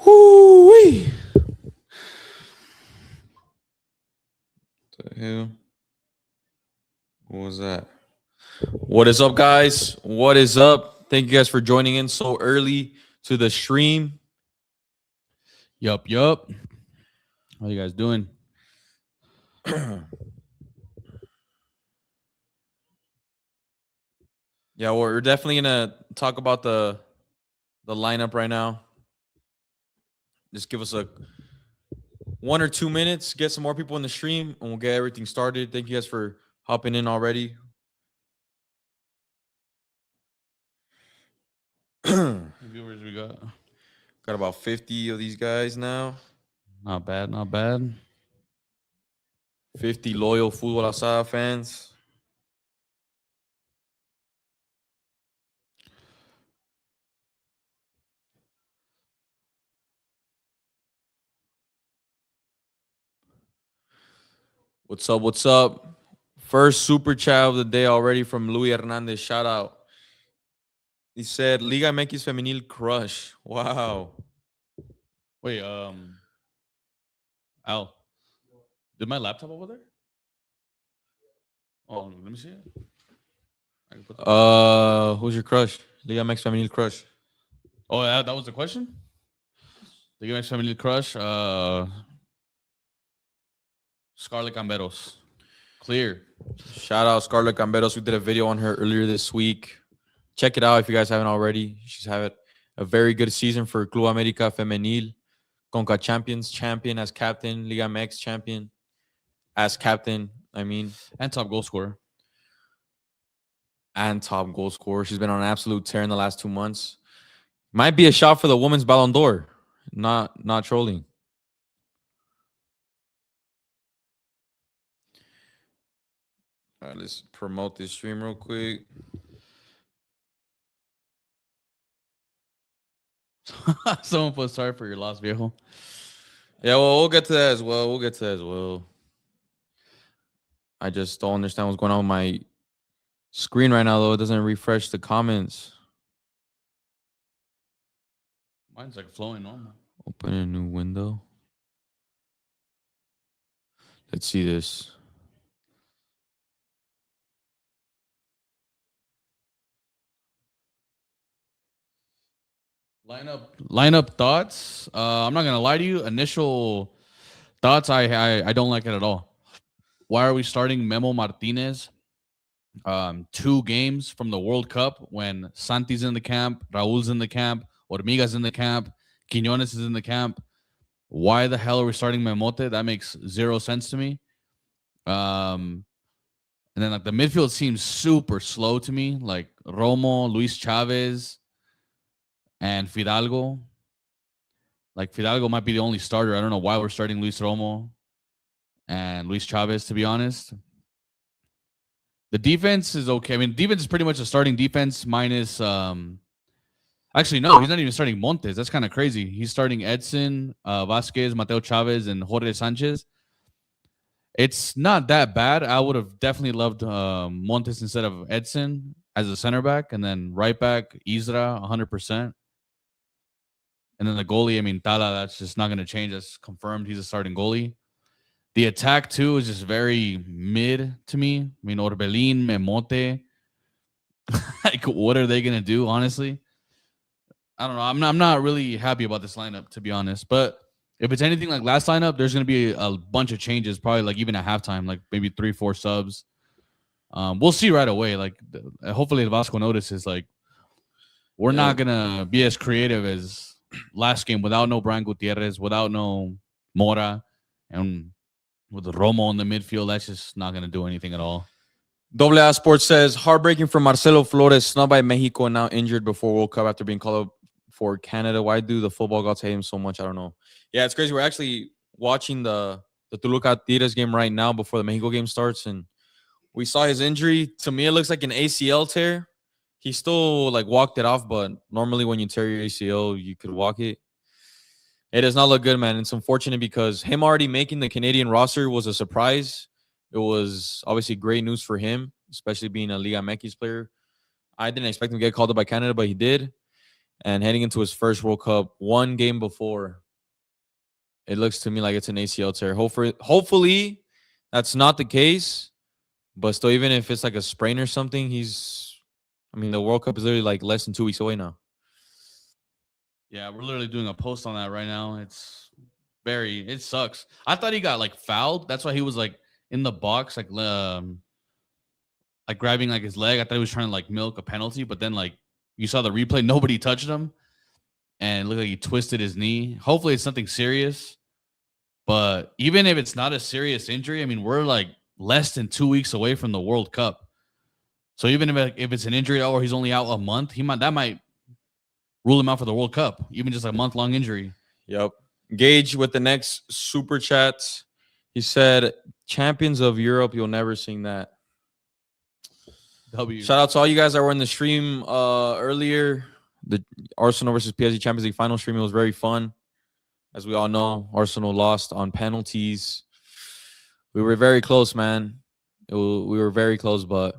Whoo-wee. The hell? What was that? What is up, guys? What is up? Thank you guys for joining in so early to the stream. Yup. How you guys doing? Yeah, we're definitely gonna talk about the lineup right now. Just give us a 1 or 2 minutes, get some more people in the stream, and we'll get everything started. Thank you guys for hopping in already. Viewers we got? Got about 50 of these guys now. Not bad. 50 loyal Futbol Asada fans. What's up? What's up? First super chat of the day already from Luis Hernandez. Shout out. He said, Liga MX Femenil crush. Wow. Wait, Al, did my laptop over there? Oh, let me see it. I can put that Who's your crush? Liga MX Femenil crush. Oh, that was the question? The Game Family Crush, Scarlett Camberos. Clear. Shout out Scarlett Camberos. We did a video on her earlier this week. Check it out if you guys haven't already. She's had a very good season for Club America Femenil. Conca Champions champion as captain. Liga MX champion as captain, And top goal scorer. And top goal scorer. She's been on an absolute tear in the last 2 months. Might be a shot for the women's Ballon d'Or. Not trolling. All right, let's promote this stream real quick. Someone put sorry for your loss, viejo. Yeah, well, we'll get to that as well. I just don't understand what's going on with my screen right now, though. It doesn't refresh the comments. Mine's like flowing normal. Open a new window. Let's see this. Lineup thoughts. I'm not gonna lie to you. Initial thoughts, I don't like it at all. Why are we starting Memo Martinez? 2 games from the World Cup when Santi's in the camp, Raul's in the camp, Hormiga's in the camp, Quiñones is in the camp. Why the hell are we starting Memote? That makes 0 sense to me. And then like the midfield seems super slow to me. Like Romo, Luis Chavez, and Fidalgo. Like Fidalgo might be the only starter. I don't know why we're starting Luis Romo and Luis Chavez, to be honest. The defense is okay. I mean, defense is pretty much a starting defense minus actually, no, he's not even starting Montes. That's kind of crazy. He's starting Edson, Vasquez, Mateo Chavez, and Jorge Sanchez. It's not that bad. I would have definitely loved Montes instead of Edson as a center back, and then right back Isra 100%. And then the goalie, I mean, Tala, that's just not going to change. That's confirmed. He's a starting goalie. The attack, too, is just very mid to me. I mean, Orbelin, Memote. Like, what are they going to do, honestly? I don't know. I'm not really happy about this lineup, to be honest. But if it's anything like last lineup, there's going to be a bunch of changes, probably like even at halftime, like maybe 3-4 subs. We'll see right away. Like, hopefully the Vasco notices, like, we're not going to be as creative as last game without no Brian Gutierrez, without no Mora, and with Romo in the midfield. That's just not going to do anything at all. Double A Sports says, heartbreaking for Marcelo Flores, snubbed by Mexico and now injured before World Cup after being called up for Canada. Why do the football gods hate him so much? I don't know. Yeah, it's crazy. We're actually watching the Toluca Tigres game right now before the Mexico game starts, and we saw his injury. To me, it looks like an ACL tear. He still like walked it off, but normally when you tear your ACL, you could walk it. It does not look good, man. It's unfortunate because him already making the Canadian roster was a surprise. It was obviously great news for him, especially being a Liga MX player. I didn't expect him to get called up by Canada, but he did. and heading into his first World Cup, one game before. It looks to me like it's an ACL tear. Hopefully that's not the case. But still, even if it's like a sprain or something, the World Cup is literally like less than 2 weeks away now. Yeah, we're literally doing a post on that right now. It sucks. I thought he got like fouled. That's why he was like in the box, like grabbing like his leg. I thought he was trying to like milk a penalty, but then like you saw the replay, nobody touched him, and it looked like he twisted his knee. Hopefully it's something serious. But even if it's not a serious injury, I mean, we're like less than 2 weeks away from the World Cup. So even if it's an injury or he's only out a month, that might rule him out for the World Cup, even just a month-long injury. Yep. Gage with the next super chat. He said, "Champions of Europe, you'll never sing that." W. Shout out to all you guys that were in the stream earlier. The Arsenal versus PSG Champions League final stream. It was very fun. As we all know, Arsenal lost on penalties. We were very close, man. We were very close, but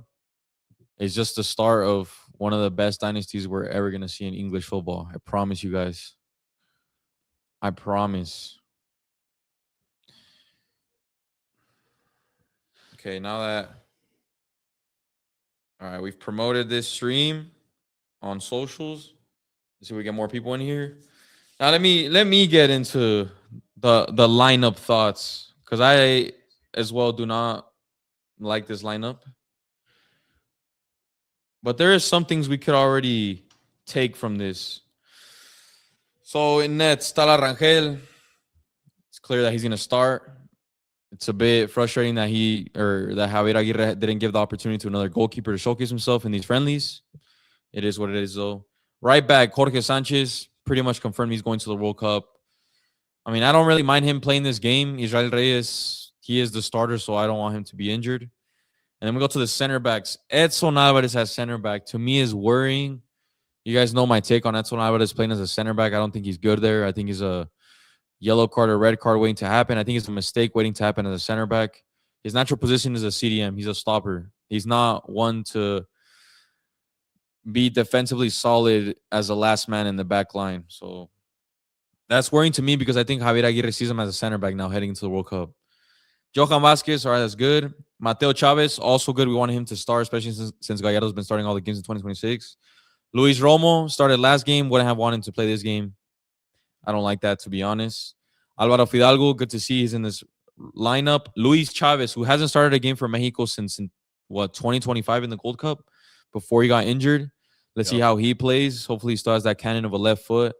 it's just the start of one of the best dynasties we're ever going to see in English football. I promise you guys. I promise. Okay, now that... All right, we've promoted this stream on socials. Let's see if we get more people in here. Now let me get into the lineup thoughts, because I as well do not like this lineup. But there is some things we could already take from this. So in net, Stala Rangel. It's clear that he's going to start. It's a bit frustrating that that Javier Aguirre didn't give the opportunity to another goalkeeper to showcase himself in these friendlies. It is what it is, though. Right back, Jorge Sanchez, pretty much confirmed he's going to the World Cup. I mean, I don't really mind him playing this game. Israel Reyes, he is the starter, so I don't want him to be injured. And then we go to the center backs. Edson Alvarez as center back, to me, is worrying. You guys know my take on Edson Alvarez playing as a center back. I don't think he's good there. I think he's a yellow card or red card waiting to happen. I think it's a mistake waiting to happen as a center back. His natural position is a CDM. He's a stopper. He's not one to be defensively solid as a last man in the back line. So that's worrying to me, because I think Javier Aguirre sees him as a center back now heading into the World Cup. Johan Vasquez, all right, that's good. Mateo Chavez, also good. We wanted him to start, especially since Gallardo's been starting all the games in 2026. Luis Romo started last game. Wouldn't have wanted to play this game. I don't like that, to be honest. Alvaro Fidalgo, good to see he's in this lineup. Luis Chavez, who hasn't started a game for Mexico since, 2025 in the Gold Cup, before he got injured. Let's see how he plays. Hopefully he still has that cannon of a left foot.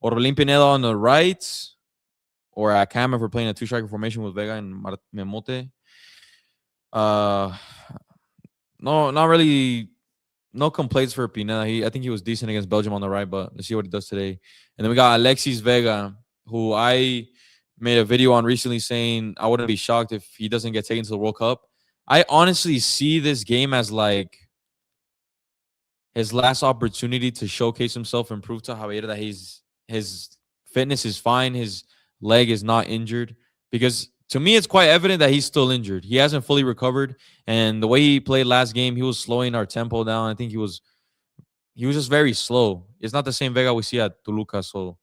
Orbelín Pineda on the right. Or at Cam if we're playing a two-striker formation with Vega and Memote. No, not really. No complaints for Pineda. I think he was decent against Belgium on the right, but let's see what he does today. And then we got Alexis Vega, who I made a video on recently saying I wouldn't be shocked if he doesn't get taken to the World Cup. I honestly see this game as like his last opportunity to showcase himself and prove to Javier that his fitness is fine, his leg is not injured. Because to me, it's quite evident that he's still injured. He hasn't fully recovered, and the way he played last game, he was slowing our tempo down. I think he was just very slow. It's not the same Vega we see at Toluca, so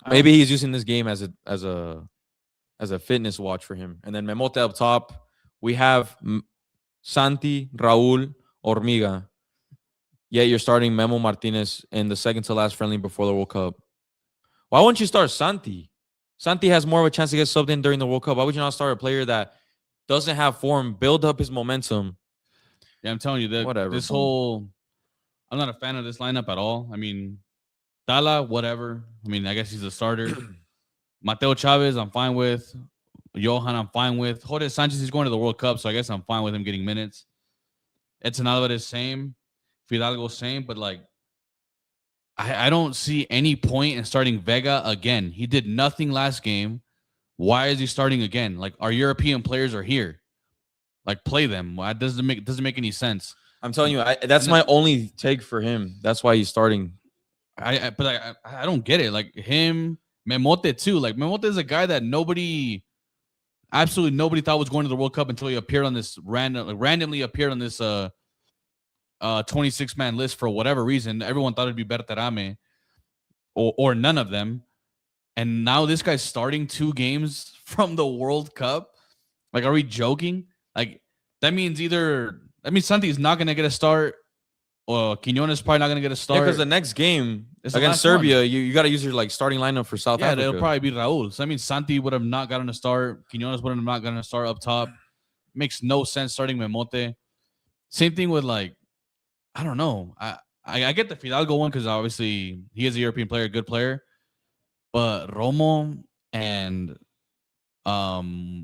maybe he's using this game as a fitness watch for him. And then Memote up top, we have Santi, Raúl, Hormiga. Yet you're starting Memo Martinez in the second to last friendly before the World Cup. Why wouldn't you start Santi? Santi has more of a chance to get subbed in during the World Cup. Why would you not start a player that doesn't have form, build up his momentum? Yeah, I'm telling you that whatever. I'm not a fan of this lineup at all. I mean, Tala, whatever. I mean, I guess he's a starter. Mateo Chavez, I'm fine with. Johan, I'm fine with. Jorge Sanchez, he's going to the World Cup, so I guess I'm fine with him getting minutes. Edson Alvarez, same. Fidalgo, same. But, like, I don't see any point in starting Vega again. He did nothing last game. Why is he starting again? Like, our European players are here. Like, play them. It doesn't make any sense. I'm telling you, that's my only take for him. That's why he's starting. But I don't get it. Like, him, Memote too. Like, Memote is a guy that absolutely nobody thought was going to the World Cup until he appeared on this randomly appeared on this 26-man list for whatever reason. Everyone thought it'd be Berterame or none of them. And now this guy's starting 2 games from the World Cup. Like, are we joking? Like, that means Santi's not going to get a start. Or Quiñones is probably not going to get a start. Because the next game It's against Serbia, you got to use your like starting lineup for South Africa. Yeah, it'll probably be Raul. So, I mean, Santi would have not gotten a start. Quiñones would have not gotten a start up top. Makes no sense starting Memote. Same thing with, like, I don't know. I get the Fidalgo one because obviously he is a European player, good player. But Romo and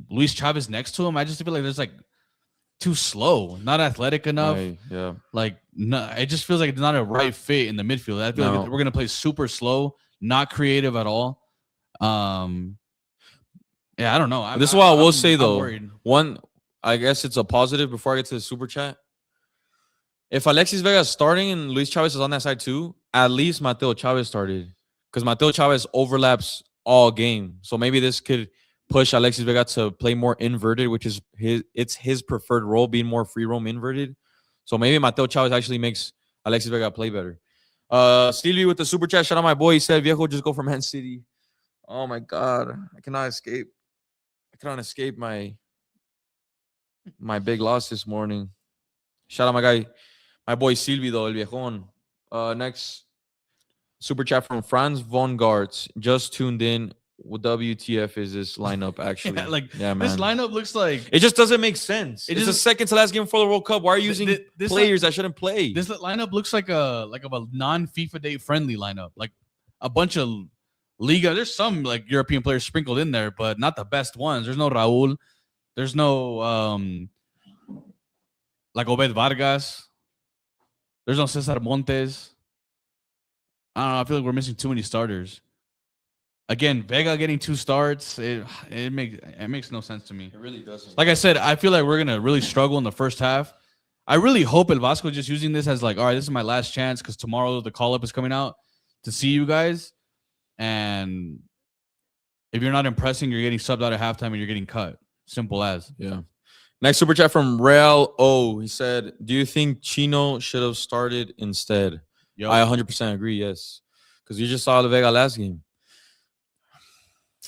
Luis Chavez next to him, I just feel like there's like too slow, not athletic enough. Yeah. Like, no, it just feels like it's not a right fit in the midfield. I feel like we're gonna play super slow, not creative at all. Yeah, I don't know. This is what I will say though. One, I guess it's a positive before I get to the super chat. If Alexis Vega is starting and Luis Chavez is on that side too, at least Mateo Chavez started. Because Mateo Chavez overlaps all game. So maybe this could push Alexis Vega to play more inverted, which is his preferred role, being more free roam inverted. So maybe Mateo Chavez actually makes Alexis Vega play better. Steely with the super chat. Shout out my boy. He said, Viejo, just go for Man City. Oh my God. I cannot escape my big loss this morning. Shout out my guy, my boy Silvio, El Viejon. Next super chat from Franz von Gartz. Just tuned in. WTF is this lineup actually? Yeah, man. This lineup looks like it just doesn't make sense. It's the second to last game for the World Cup. Why are you using players that shouldn't play? This lineup looks like a non-FIFA date friendly lineup. Like a bunch of Liga. There's some like European players sprinkled in there, but not the best ones. There's no Raul. There's no like Obed Vargas. There's no Cesar Montes. I don't know. I feel like we're missing too many starters. Again, Vega getting 2 starts, it makes no sense to me. It really doesn't. Like I said, I feel like we're gonna really struggle in the first half. I really hope El Vasco just using this as like, all right, this is my last chance because tomorrow the call up is coming out to see you guys, and if you're not impressing, you're getting subbed out at halftime and you're getting cut. Simple as. Yeah. Next super chat from Real O. He said, "Do you think Chino should have started instead?" Yep. I 100% agree. Yes, because you just saw the Vega last game.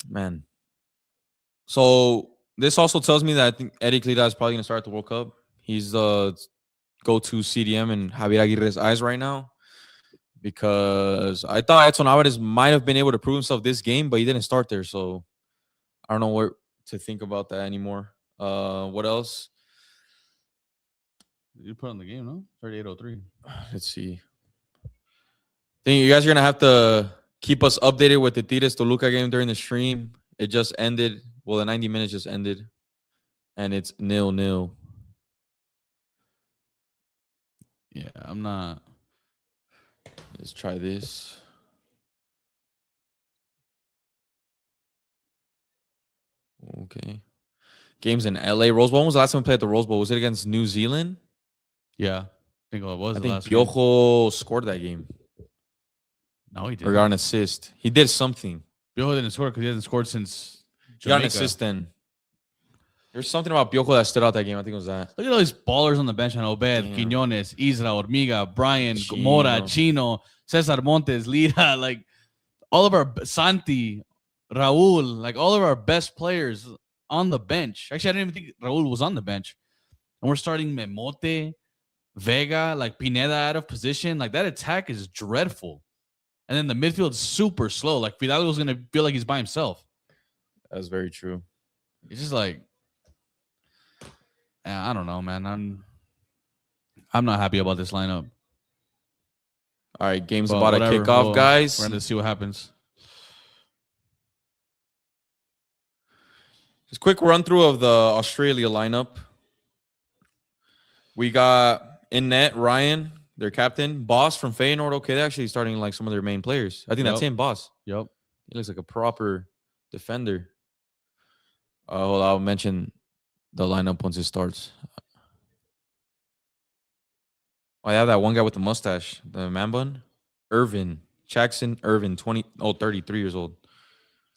Man. So this also tells me that I think Eddie Clida is probably going to start the World Cup. He's the go-to CDM in Javier Aguirre's eyes right now, because I thought Edson Alvarez might have been able to prove himself this game, but he didn't start there. So I don't know what to think about that anymore. What else? You put on the game, no? 38:03. Let's see. I think you guys are going to have to keep us updated with the Tigres Toluca game during the stream. It just ended. Well, the 90 minutes just ended. And it's 0-0. Yeah, I'm not. Let's try this. Okay. Games in LA. Rose Bowl. When was the last time we played at the Rose Bowl? Was it against New Zealand? Yeah. I think it was. I think Piojo scored that game. No, he didn't. Or got an assist. He did something. Piojo didn't score because he hasn't scored since Jamaica. He got an assist then. There's something about Piojo that stood out that game. I think it was that. Look at all these ballers on the bench. Obed, Quiñones, Isra, Hormiga, Brian, Mora, Chino, Cesar Montes, Lira. Like, all of our Santi, Raul. Like, all of our best players on the bench. Actually, I didn't even think Raul was on the bench. And we're starting Memote, Vega, like Pineda out of position. Like, that attack is dreadful. And then the midfield's super slow. Like, Fidalgo's going to feel like he's by himself. That's very true. It's just like, I don't know, man. I'm not happy about this lineup. All right, game's about to kick off, guys. We're going to see what happens. Just quick run through of the Australia lineup. We got in net Ryan, their captain, Boss from Feyenoord. Okay, they're actually starting like some of their main players. I think that's him, Boss. Yep. He looks like a proper defender. Hold on, I'll mention the lineup once it starts. Oh, I have that one guy with the mustache, the man bun. Irvin. Jackson Irvin, 33 years old.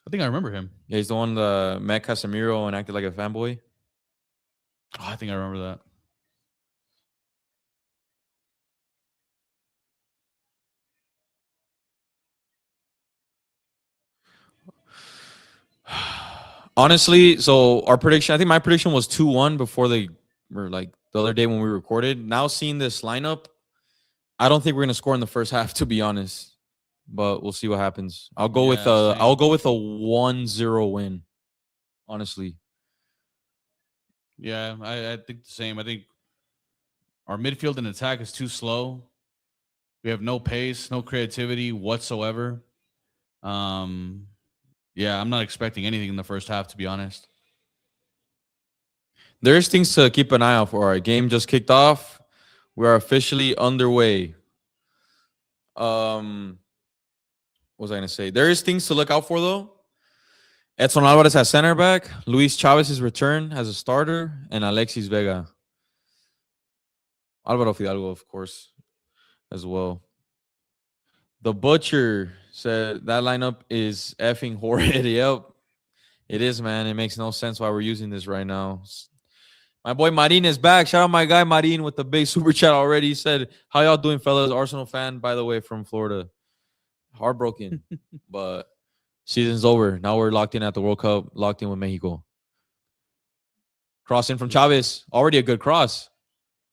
I think I remember him. Yeah, he's the one that met Casemiro and acted like a fanboy. Oh, I think I remember that. Honestly, so our prediction, I think my prediction was 2-1 before or like the other day when we recorded. Now seeing this lineup, I don't think we're gonna score in the first half, to be honest. But we'll see what happens. I'll go with Yeah, I'll same. go with a 1-0 win. Honestly. Yeah, I think the same. I think our midfield and attack is too slow. We have no pace, no creativity whatsoever. Um, yeah, I'm not expecting anything in the first half, to be honest. There's things to keep an eye out for. Our game just kicked off. We are officially underway. What was I gonna say? There is things to look out for though. Edson Alvarez at center back, Luis Chavez's return as a starter, and Alexis Vega. Alvaro Fidalgo, of course, as well. The Butcher said that lineup is effing horrid. Yep, it is, man. It makes no sense why we're using this right now. My boy Marin is back. Shout out my guy Marin with the big super chat already. He said, "How y'all doing, fellas?" Arsenal fan, by the way, from Florida. Heartbroken, but season's over. Now we're locked in at the World Cup, locked in with Mexico. Cross in from Chavez. Already a good cross.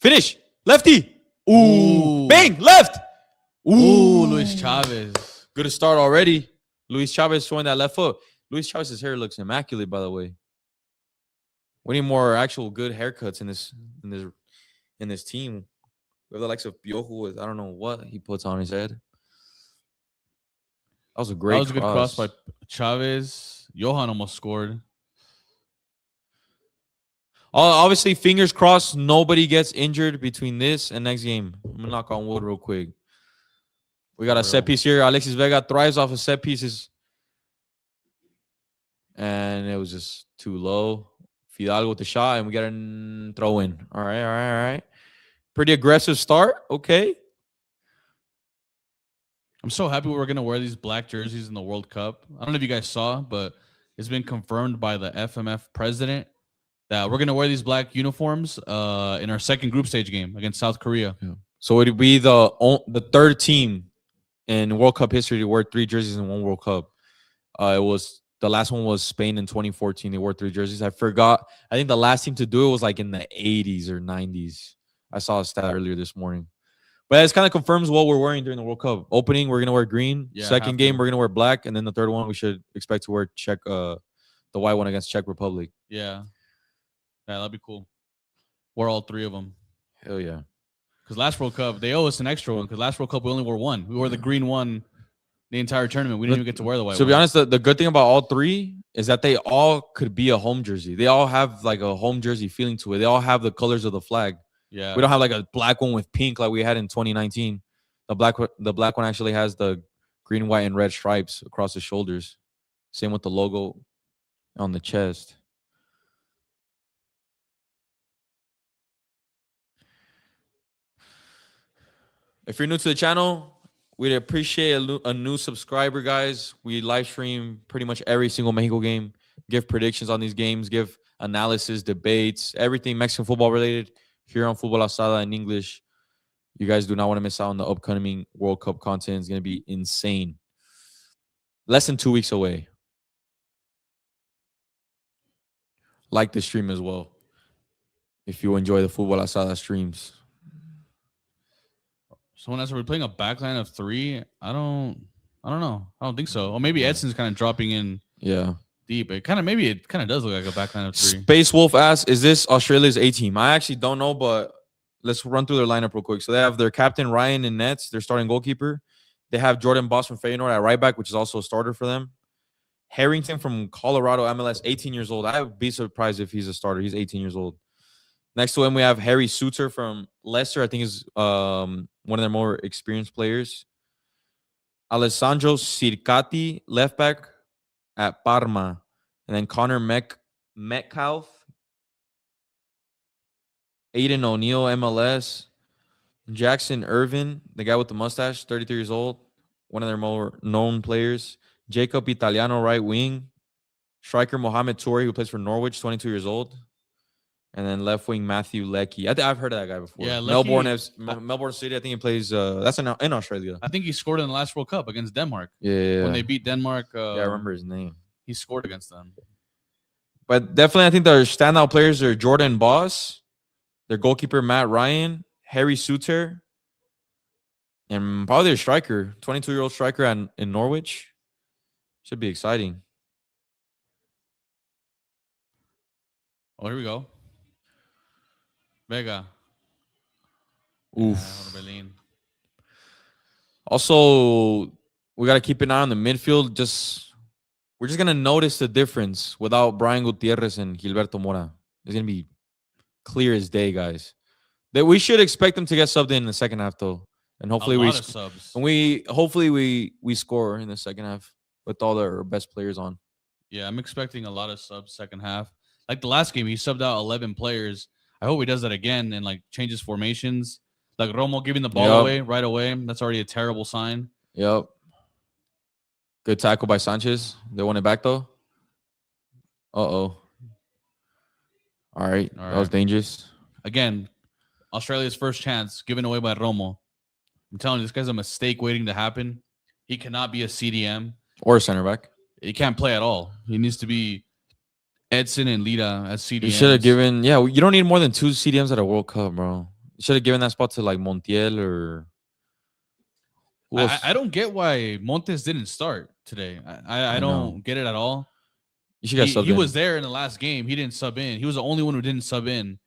Finish. Lefty. Ooh. Bang. Left. Ooh, Luis Chavez. Good start already. Luis Chavez showing that left foot. Luis Chavez's hair looks immaculate, by the way. We need more actual good haircuts in this team. We have the likes of Piojo with I don't know what he puts on his head. That was a great That was a good cross by Chavez. Johan almost scored. Obviously, fingers crossed, nobody gets injured between this and next game. I'm going to knock on wood real quick. We got a set piece here. Alexis Vega thrives off of set pieces. And it was just too low. Fidalgo with the shot, and we got a throw in. All right. Pretty aggressive start. Okay. I'm so happy we're going to wear these black jerseys in the World Cup. I don't know if you guys saw, but it's been confirmed by the FMF president that we're going to wear these black uniforms in our second group stage game against South Korea. Yeah. So it'd be the third team in World Cup history to wear 3 jerseys in one World Cup. It was the last one was Spain in 2014. They wore 3 jerseys. I forgot. I think the last team to do it was like in the 80s or 90s. I saw a stat earlier this morning. But it kind of confirms what we're wearing during the World Cup. Opening, we're gonna wear green. Yeah, second game, we're gonna wear black, and then the third one, we should expect to wear the white one against Czech Republic. Yeah, that'd be cool. Wear all 3 of them. Hell yeah! Because last World Cup, they owe us an extra one. Because last World Cup, we only wore 1. We wore the green one the entire tournament. We didn't even get to wear the white one. To be honest, the good thing about all 3 is that they all could be a home jersey. They all have like a home jersey feeling to it. They all have the colors of the flag. Yeah, we don't have like a black one with pink like we had in 2019. The black one actually has the green, white, and red stripes across the shoulders. Same with the logo on the chest. If you're new to the channel, we'd appreciate a new subscriber, guys. We live stream pretty much every single Mexico game, give predictions on these games, give analysis, debates, everything Mexican football related here on Futbol Asada in English. You guys do not want to miss out on the upcoming World Cup content. It's going to be insane. Less than 2 weeks away. Like the stream as well if you enjoy the Futbol Asada streams. Someone else, are we playing a backline of 3? I don't know. I don't think so. Or maybe Edson's kind of dropping in. Yeah. Deep. It kind of does look like a backline of 3. Space Wolf asks, is this Australia's A team? I actually don't know, but let's run through their lineup real quick. So they have their captain Ryan in nets, their starting goalkeeper. They have Jordan Boss from Feyenoord at right back, which is also a starter for them. Harrington from Colorado MLS, 18 years old. I would be surprised if he's a starter. He's 18 years old. Next to him, we have Harry Suter from Leicester. I think is one of their more experienced players. Alessandro Circati, left back at Parma. And then Connor Metcalf. Aiden O'Neill, MLS. Jackson Irvin, the guy with the mustache, 33 years old. One of their more known players. Jacob Italiano, right wing. Striker Mohamed Toure, who plays for Norwich, 22 years old. And then left wing Matthew Leckie. I've heard of that guy before. Yeah, Melbourne City. I think he plays. That's in Australia. I think he scored in the last World Cup against Denmark. Yeah. When they beat Denmark. Yeah, I remember his name. He scored against them. But definitely, I think their standout players are Jordan Boss, their goalkeeper Matt Ryan, Harry Suter, and probably their striker, 22-year-old striker in Norwich. Should be exciting. Oh, here we go. Vega. Oof. Orbelin. Also, we got to keep an eye on the midfield. We're just gonna notice the difference without Brian Gutierrez and Gilberto Mora. It's gonna be clear as day, guys. That we should expect them to get subbed in the second half, though, and hopefully a lot of subs. And we score in the second half with all their best players on. Yeah, I'm expecting a lot of subs second half. Like the last game, he subbed out 11 players. I hope he does that again and like changes formations. Like Romo giving the ball away right away. That's already a terrible sign. Yep. Good tackle by Sanchez. They won it back though. All right. That was dangerous. Again, Australia's first chance given away by Romo. I'm telling you, this guy's a mistake waiting to happen. He cannot be a CDM or a center back. He can't play at all. He needs to be Edson and Lita as CDMs. You should have given, you don't need more than 2 CDMs at a World Cup, bro. You should have given that spot to like Montiel or. I don't get why Montes didn't start today. I don't get it at all. You should get subbed in. He was there in the last game. He didn't sub in. He was the only one who didn't sub in.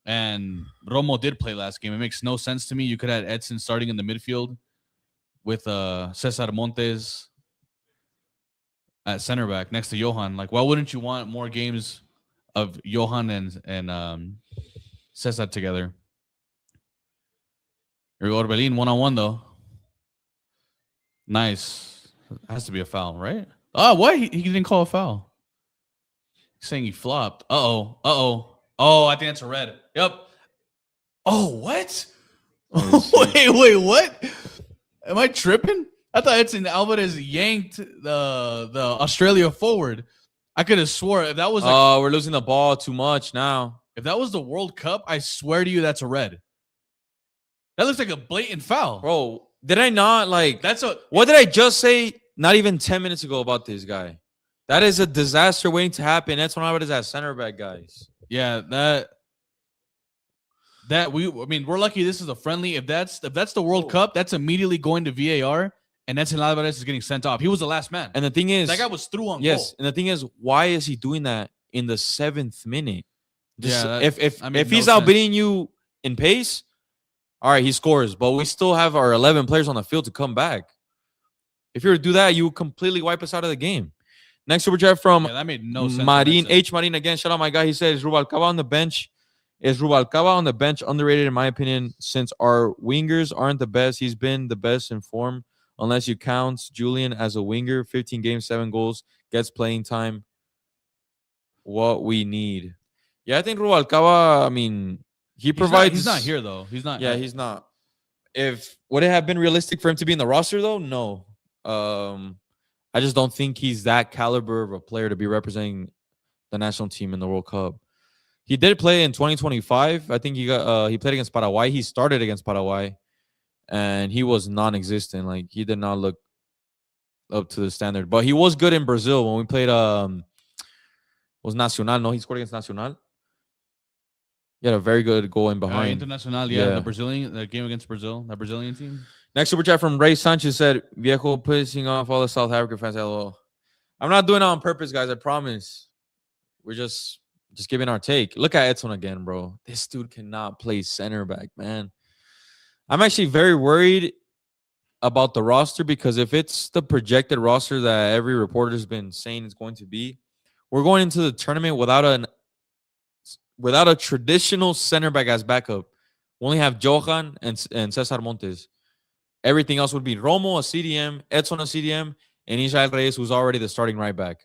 And Romo did play last game. It makes no sense to me. You could have Edson starting in the midfield with Cesar Montes at center back next to Johan. Like, why wouldn't you want more games of Johan and Cesar together? Here we go, Orbelin, 1-on-1 though. Nice. Has to be a foul, right? Oh, what? He didn't call a foul. He's saying he flopped. Uh-oh. Uh-oh. Oh, I think that's a red. Yep. Oh, what? wait, what? Am I tripping? I thought Edson Alvarez yanked the Australia forward. I could have swore if that was like, oh, we're losing the ball too much now. If that was the World Cup, I swear to you that's a red. That looks like a blatant foul. Bro, did I not like what did I just say not even 10 minutes ago about this guy? That is a disaster waiting to happen. That's when I was at center back, guys. Yeah, we're lucky this is a friendly. If that's the World Cup, that's immediately going to VAR, and Edson Alvarez is getting sent off. He was the last man. And the thing is, that guy was through on goal. Yes, and the thing is, why is he doing that in the 7th minute? If he's outbidding you in pace, all right, he scores. But we still have our 11 players on the field to come back. If you were to do that, you would completely wipe us out of the game. Next super chat from that made no sense. Marin H. Marin again. Shout out my guy. He says Rubalcaba on the bench. Is Rubalcaba on the bench underrated in my opinion? Since our wingers aren't the best, he's been the best in form. Unless you count Julian as a winger, 15 games, 7 goals, gets playing time. What we need. Yeah, I think Rubalcaba, I mean, he provides. He's not here though. He's not. Yeah, he's not. Would it have been realistic for him to be in the roster though? No. I just don't think he's that caliber of a player to be representing the national team in the World Cup. He did play in 2025. I think he played against Paraguay. He started against Paraguay, and he was non-existent. Like, he did not look up to the standard. But he was good in Brazil when we played. Was Nacional? No, he scored against Nacional. He had a very good goal in behind. Internacional, the game against Brazil, that Brazilian team. Next super chat from Ray Sanchez said, Viejo pissing off all the South African fans. LOL. I'm not doing it on purpose, guys. I promise. We're just giving our take. Look at Edson again, bro. This dude cannot play center back, man. I'm actually very worried about the roster because if it's the projected roster that every reporter has been saying it's going to be, we're going into the tournament without a traditional center back as backup. We only have Johan and Cesar Montes. Everything else would be Romo, a CDM, Edson, a CDM, and Israel Reyes, who's already the starting right back.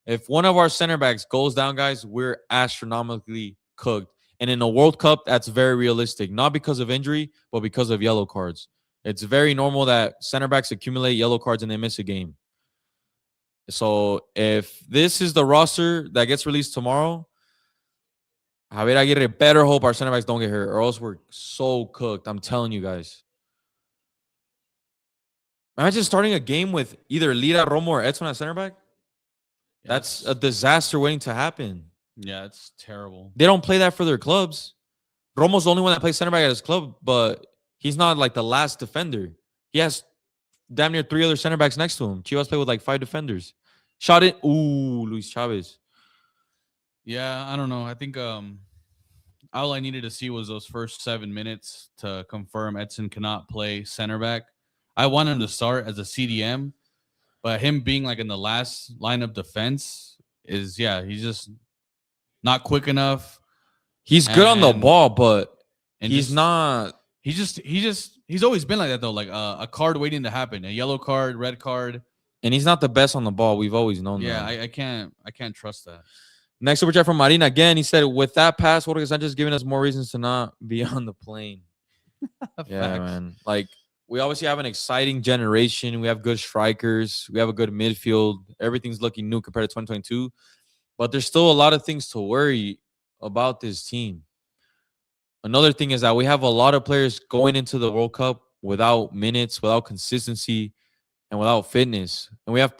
If one of our center backs goes down, guys, we're astronomically cooked. And in a World Cup, that's very realistic. Not because of injury, but because of yellow cards. It's very normal that center backs accumulate yellow cards and they miss a game. So if this is the roster that gets released tomorrow, Javier Aguirre better hope our center backs don't get hurt, or else we're so cooked. I'm telling you guys. Imagine starting a game with either Lira, Romo, or Edson at center back. That's a disaster waiting to happen. Yeah, it's terrible. They don't play that for their clubs. Romo's the only one that plays center back at his club, but he's not like the last defender. He has damn near 3 other center backs next to him. Chivas play with like 5 defenders. Shot it. Ooh, Luis Chavez. Yeah, I don't know. I think all I needed to see was those first 7 minutes to confirm Edson cannot play center back. I want him to start as a CDM, but him being like in the last line of defense is, yeah, he's just not quick enough. He's good on the ball, but he's not. He's always been like that though, like a card waiting to happen, a yellow card, red card, and he's not the best on the ball. We've always known that. Yeah, I can't trust that. Next super chat from Marina again. He said, "With that pass, Jorge Sanchez giving us more reasons to not be on the plane." Yeah, man. Like we obviously have an exciting generation. We have good strikers. We have a good midfield. Everything's looking new compared to 2022, but there's still a lot of things to worry about this team. Another thing is that we have a lot of players going into the World Cup without minutes, without consistency, and without fitness. And we have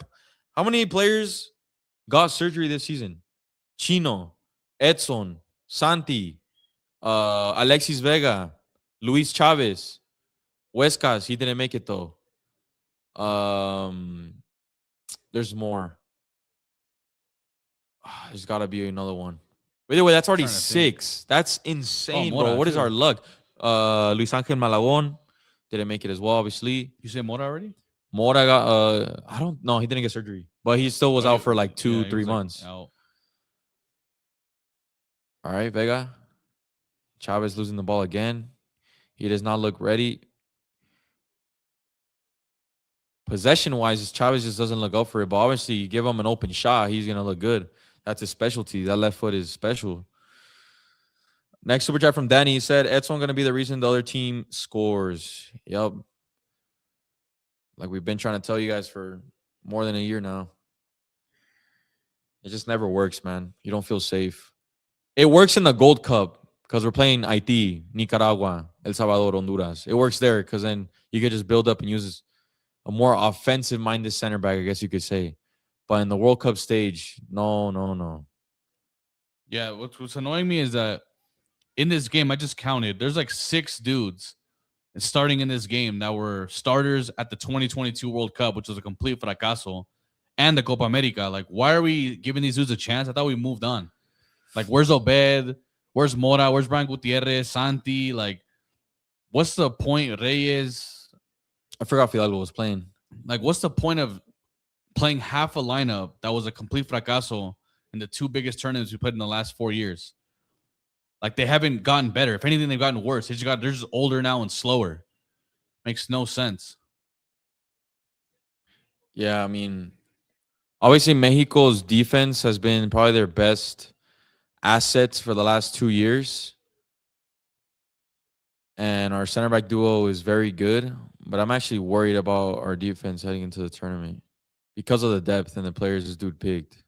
how many players got surgery this season? Chino, Edson, Santi, Alexis Vega, Luis Chavez, Huescas. He didn't make it though. There's more. There's got to be another one. By the way, that's already 6. That's insane, bro. What is our luck? Luis Angel Malagón didn't make it as well, obviously. You say Mora already? Mora got, I don't know. He didn't get surgery, but he still was out for like 2-3 months. All right, Vega. Chavez losing the ball again. He does not look ready. Possession-wise, Chavez just doesn't look up for it, but obviously you give him an open shot, he's going to look good. That's his specialty. That left foot is special. Next super chat from Danny. He said, Edson going to be the reason the other team scores. Yep. Like we've been trying to tell you guys for more than a year now. It just never works, man. You don't feel safe. It works in the Gold Cup because we're playing Haiti, Nicaragua, El Salvador, Honduras. It works there because then you could just build up and use a more offensive-minded center back, I guess you could say. But in the World Cup stage, no. Yeah, what's annoying me is that in this game, I just counted. There's like 6 dudes starting in this game that were starters at the 2022 World Cup, which was a complete fracaso, and the Copa America. Like, why are we giving these dudes a chance? I thought we moved on. Like, where's Obed? Where's Mora? Where's Brian Gutierrez? Santi? Like, what's the point? Reyes? I forgot Fidalgo was playing. Like, what's the point of playing half a lineup that was a complete fracaso in the 2 biggest tournaments we played in the last 4 years? Like, they haven't gotten better. If anything, they've gotten worse. They're just older now and slower. Makes no sense. Yeah, I mean, obviously Mexico's defense has been probably their best assets for the last 2 years. And our center back duo is very good. But I'm actually worried about our defense heading into the tournament because of the depth and the players this dude picked.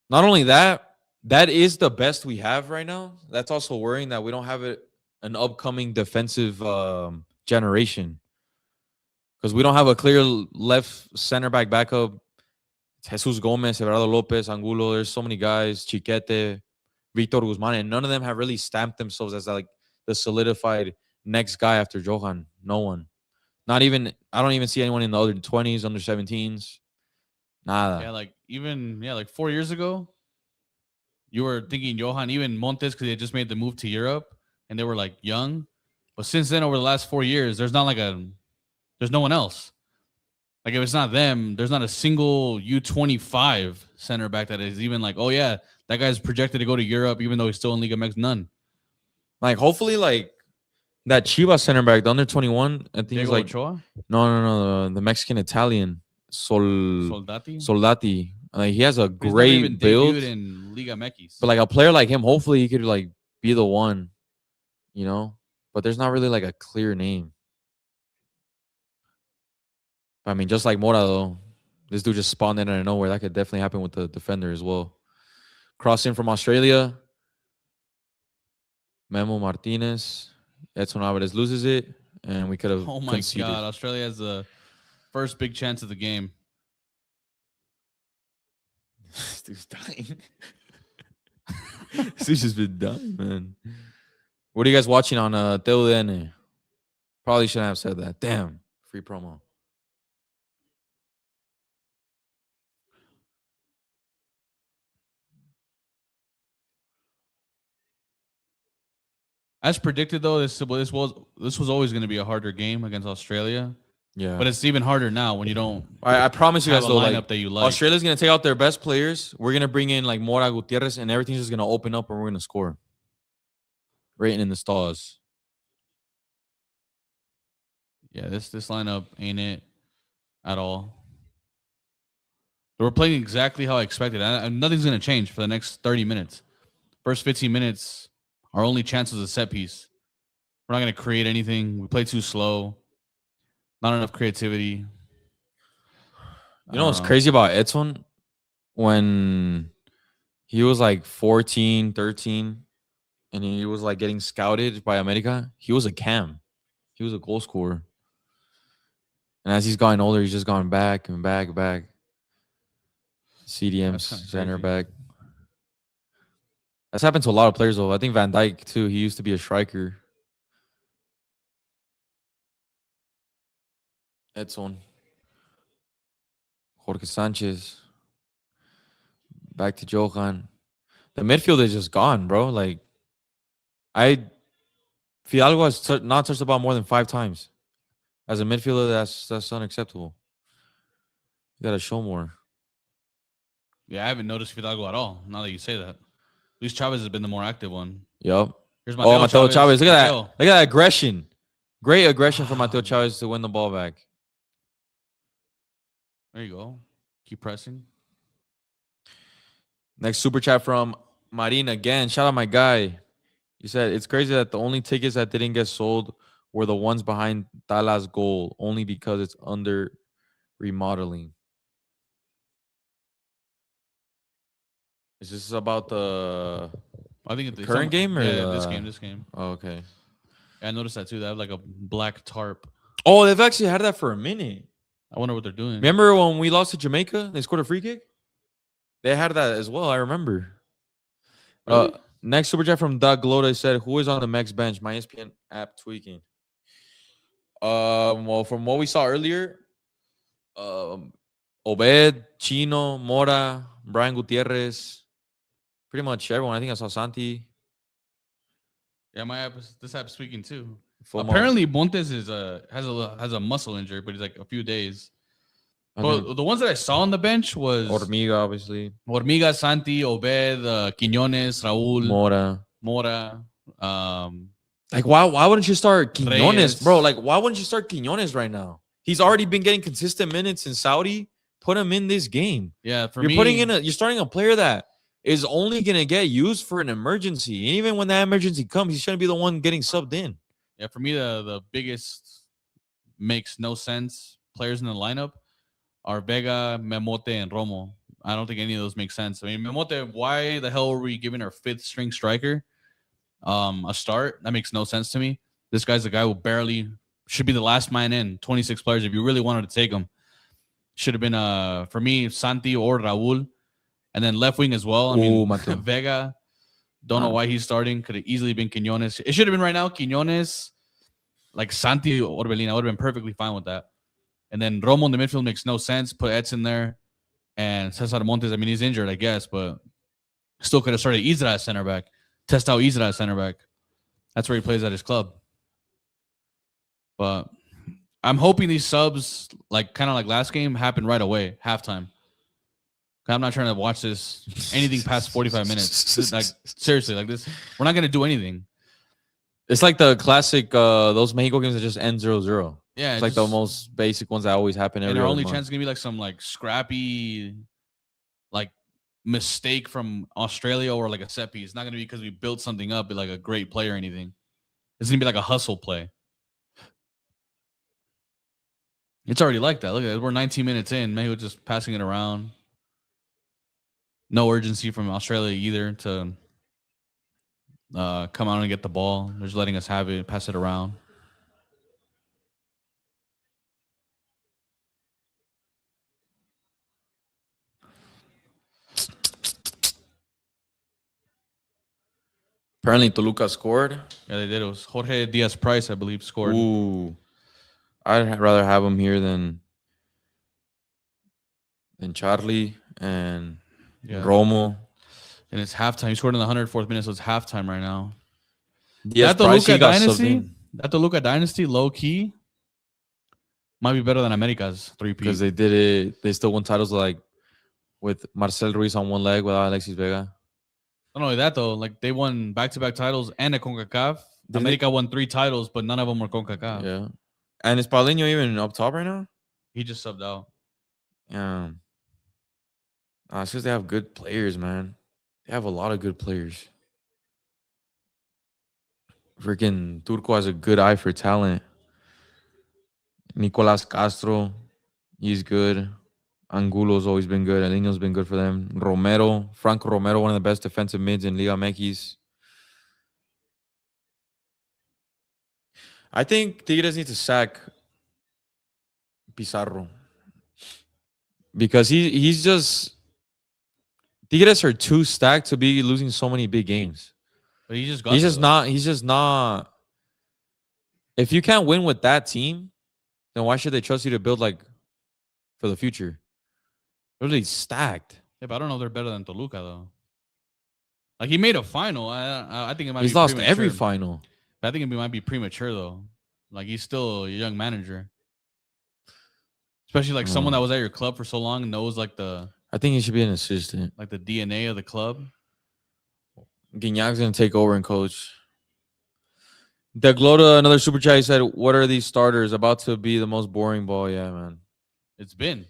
Not only that, that is the best we have right now. That's also worrying that we don't have an upcoming defensive generation because we don't have a clear left center back backup. Jesus Gomez, Everardo Lopez, Angulo. There's so many guys. Chiquete, Victor Guzman, and none of them have really stamped themselves as like the solidified next guy after Johan. No one. Not even. I don't even see anyone in the under 20s, under 17s. Nada. Yeah, like 4 years ago, you were thinking Johan, even Montes, because they just made the move to Europe and they were like young. But since then, over the last 4 years, there's no one else. Like, if it's not them, there's not a single U25 center back that is even like, oh yeah, that guy's projected to go to Europe, even though he's still in Liga MX. None. Like, hopefully, like that Chivas center back, the under 21, I think he's like Ochoa? No, the Mexican Italian Soldati. Like, he has a great build in Liga MX. But like a player like him, hopefully he could like be the one, you know. But there's not really like a clear name. I mean, just like Mora though, this dude just spawned in out of nowhere. That could definitely happen with the defender as well. Cross in from Australia. Memo Martinez. Edson Alvarez loses it, and we could have. Oh my God! Australia has the first big chance of the game. This dude's dying. This dude's just been dying, man. What are you guys watching on TUDN? Probably shouldn't have said that. Damn. Free promo. As predicted, though, this was always going to be a harder game against Australia. Yeah. But it's even harder now when you don't. I promise you guys, though, lineup like, that you like. Australia's going to take out their best players. We're going to bring in, like, Mora Gutierrez, and everything's just going to open up, and we're going to score. Right in the stars. Yeah, this lineup ain't it at all. We're playing exactly how I expected. Nothing's going to change for the next 30 minutes. First 15 minutes, our only chance was a set piece. We're not going to create anything. We play too slow. Not enough creativity. You know what's crazy about Edson? When he was like 14, 13, and he was like getting scouted by America, he was a cam. He was a goal scorer. And as he's gotten older, he's just gone back and back. CDM, center back. That's happened to a lot of players, though. I think Van Dijk, too. He used to be a striker. Edson. Jorge Sanchez. Back to Johan. The midfield is just gone, bro. Like, Fidalgo has not touched the ball more than 5 times. As a midfielder, that's unacceptable. You got to show more. Yeah, I haven't noticed Fidalgo at all. Now that you say that, Luis Chavez has been the more active one. Yep. Here's Mateo Chavez. Look at that. Look at that aggression. Great aggression from Mateo Chavez to win the ball back. There you go. Keep pressing. Next super chat from Marin again. Shout out my guy. He said, it's crazy that the only tickets that didn't get sold were the ones behind Tala's goal, only because it's under remodeling. Is this about the I think it's current game or this game? Oh, okay. Yeah, I noticed that too. They have like a black tarp. Oh, they've actually had that for a minute. I wonder what they're doing. Remember when we lost to Jamaica? They scored a free kick? They had that as well, I remember. Really? Next super chat from Doug Glota said, who is on the Mex bench? My ESPN app tweaking. Well, from what we saw earlier, Obed, Chino, Mora, Brian Gutierrez, pretty much everyone. I think I saw Santi. Yeah, this app's tweaking too. Full Apparently, Montes is has a muscle injury, but he's like a few days. Okay. Well, the ones that I saw on the bench was Hormiga, obviously. Hormiga, Santi, Obed, Quiñones, Raúl, Mora. Like why wouldn't you start Quiñones, Reyes. bro? Like, why wouldn't you start Quiñones right now? He's already been getting consistent minutes in Saudi. Put him in this game. Yeah, you're starting a player that is only gonna get used for an emergency. And even when that emergency comes, he shouldn't be the one getting subbed in. Yeah, for me, the biggest makes no sense players in the lineup are Vega, Memote, and Romo. I don't think any of those make sense. I mean, Memote, why the hell are we giving our 5th string striker a start? That makes no sense to me. This guy's the guy who barely should be the last man in. 26 players. If you really wanted to take him, should have been for me Santi or Raúl, and then left wing as well. I mean, Vega. Don't know why he's starting. Could have easily been Quiñones. It should have been right now Quiñones, like Santi or Orbelín. I would have been perfectly fine with that. And then Romo in the midfield makes no sense. Put Edson there. And Cesar Montes, I mean, he's injured, I guess, but still could have started Isra at center back. Test out Isra at center back. That's where he plays at his club. But I'm hoping these subs, like kind of like last game, happen right away, halftime. I'm not trying to watch this anything past 45 minutes. Like, seriously, like this, we're not going to do anything. It's like the classic, those Mexico games that just end 0-0. Yeah, it's like the most basic ones that always happen every and our only month. chance is gonna be like some like scrappy, like mistake from Australia or like a set piece. It's not gonna be because we built something up, like a great play or anything. It's gonna be like a hustle play. It's already like that. Look at it. We're 19 minutes in. Maybe we're just passing it around. No urgency from Australia either to come out and get the ball. They're just letting us have it, pass it around. Apparently, Toluca scored. Yeah, they did. It was Jorge Diaz Price, I believe, scored. Ooh, I'd rather have him here than Charlie and Romo. And it's halftime. He scored in the 104th minute, so it's halftime right now. Diaz Price, he got subbed in. That Toluca dynasty, low key, might be better than America's 3P. Because they did it. They still won titles like with Marcel Ruiz on one leg without Alexis Vega. Not only that, though, like they won back-to-back titles and a CONCACAF. America won 3 titles, but none of them were CONCACAF. Yeah. And is Paulinho even up top right now? He just subbed out. Yeah. It's because they have good players, man. They have a lot of good players. Freaking Turco has a good eye for talent. Nicolas Castro, he's good. Angulo's always been good. Elino's been good for them. Franco Romero, one of the best defensive mids in Liga MX. I think Tigres need to sack Pizarro. Because he's just... Tigres are too stacked to be losing so many big games. But he's just not... If you can't win with that team, then why should they trust you to build like for the future? They're really stacked. Yeah, but I don't know if they're better than Toluca though. Like he made a final. I think it might. He's be lost premature. every final. But I think it might be premature though. Like he's still a young manager, especially like someone that was at your club for so long and knows like the. I think he should be an assistant. Like the DNA of the club. Guignac's gonna take over and coach. Deglota, another super chat. He said, "What are these starters about to be the most boring ball?" Yeah, man. It's been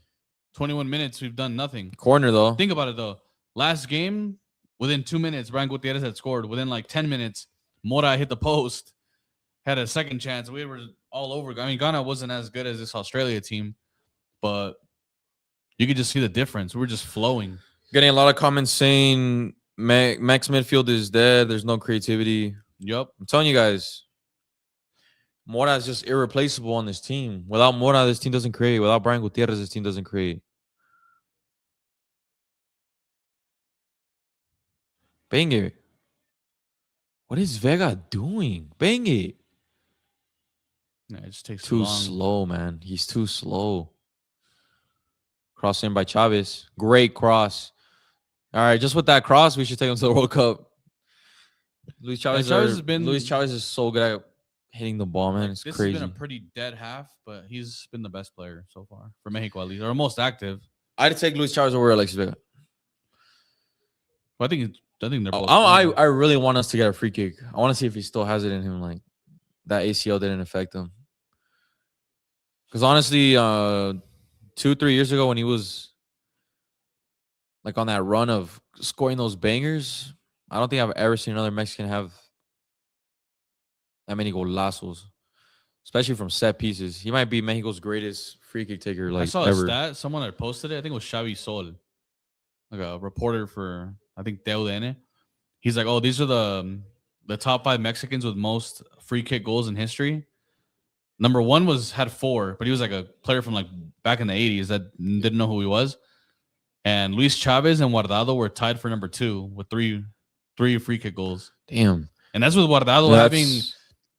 21 minutes. We've done nothing. Corner though. Think about it though. Last game, within 2 minutes, Brian Gutierrez had scored. Within like 10 minutes, Mora hit the post, had a second chance. We were all over. I mean, Ghana wasn't as good as this Australia team, but you could just see the difference. We were just flowing. Getting a lot of comments saying Max midfield is dead. There's no creativity. Yep. I'm telling you guys. Mora is just irreplaceable on this team. Without Mora, this team doesn't create. Without Brian Gutierrez, this team doesn't create. Bang it. What is Vega doing? Bang it. Yeah, it just takes too slow, man. He's too slow. Cross in by Chavez. Great cross. All right, just with that cross, we should take him to the World Cup. Luis Chavez is so good at hitting the ball, man. It's crazy. This has been a pretty dead half, but he's been the best player so far for Mexico at least, or most active. I'd take Luis Chavez over Alexis Vega. Well, I think they're both. I really want us to get a free kick. I want to see if he still has it in him. Like that ACL didn't affect him. Because honestly, 2-3 years ago when he was like on that run of scoring those bangers, I don't think I've ever seen another Mexican have that many golazos, especially from set pieces. He might be Mexico's greatest free kick taker. Like I saw ever. A stat. Someone had posted it. I think it was Xavi Sol, like a reporter for I think TUDN. He's like, "Oh, these are the top 5 Mexicans with most free kick goals in history." Number 1 had 4, but he was like a player from like back in the 80s that didn't know who he was. And Luis Chavez and Guardado were tied for number 2 with three free kick goals. Damn. And that's with Guardado having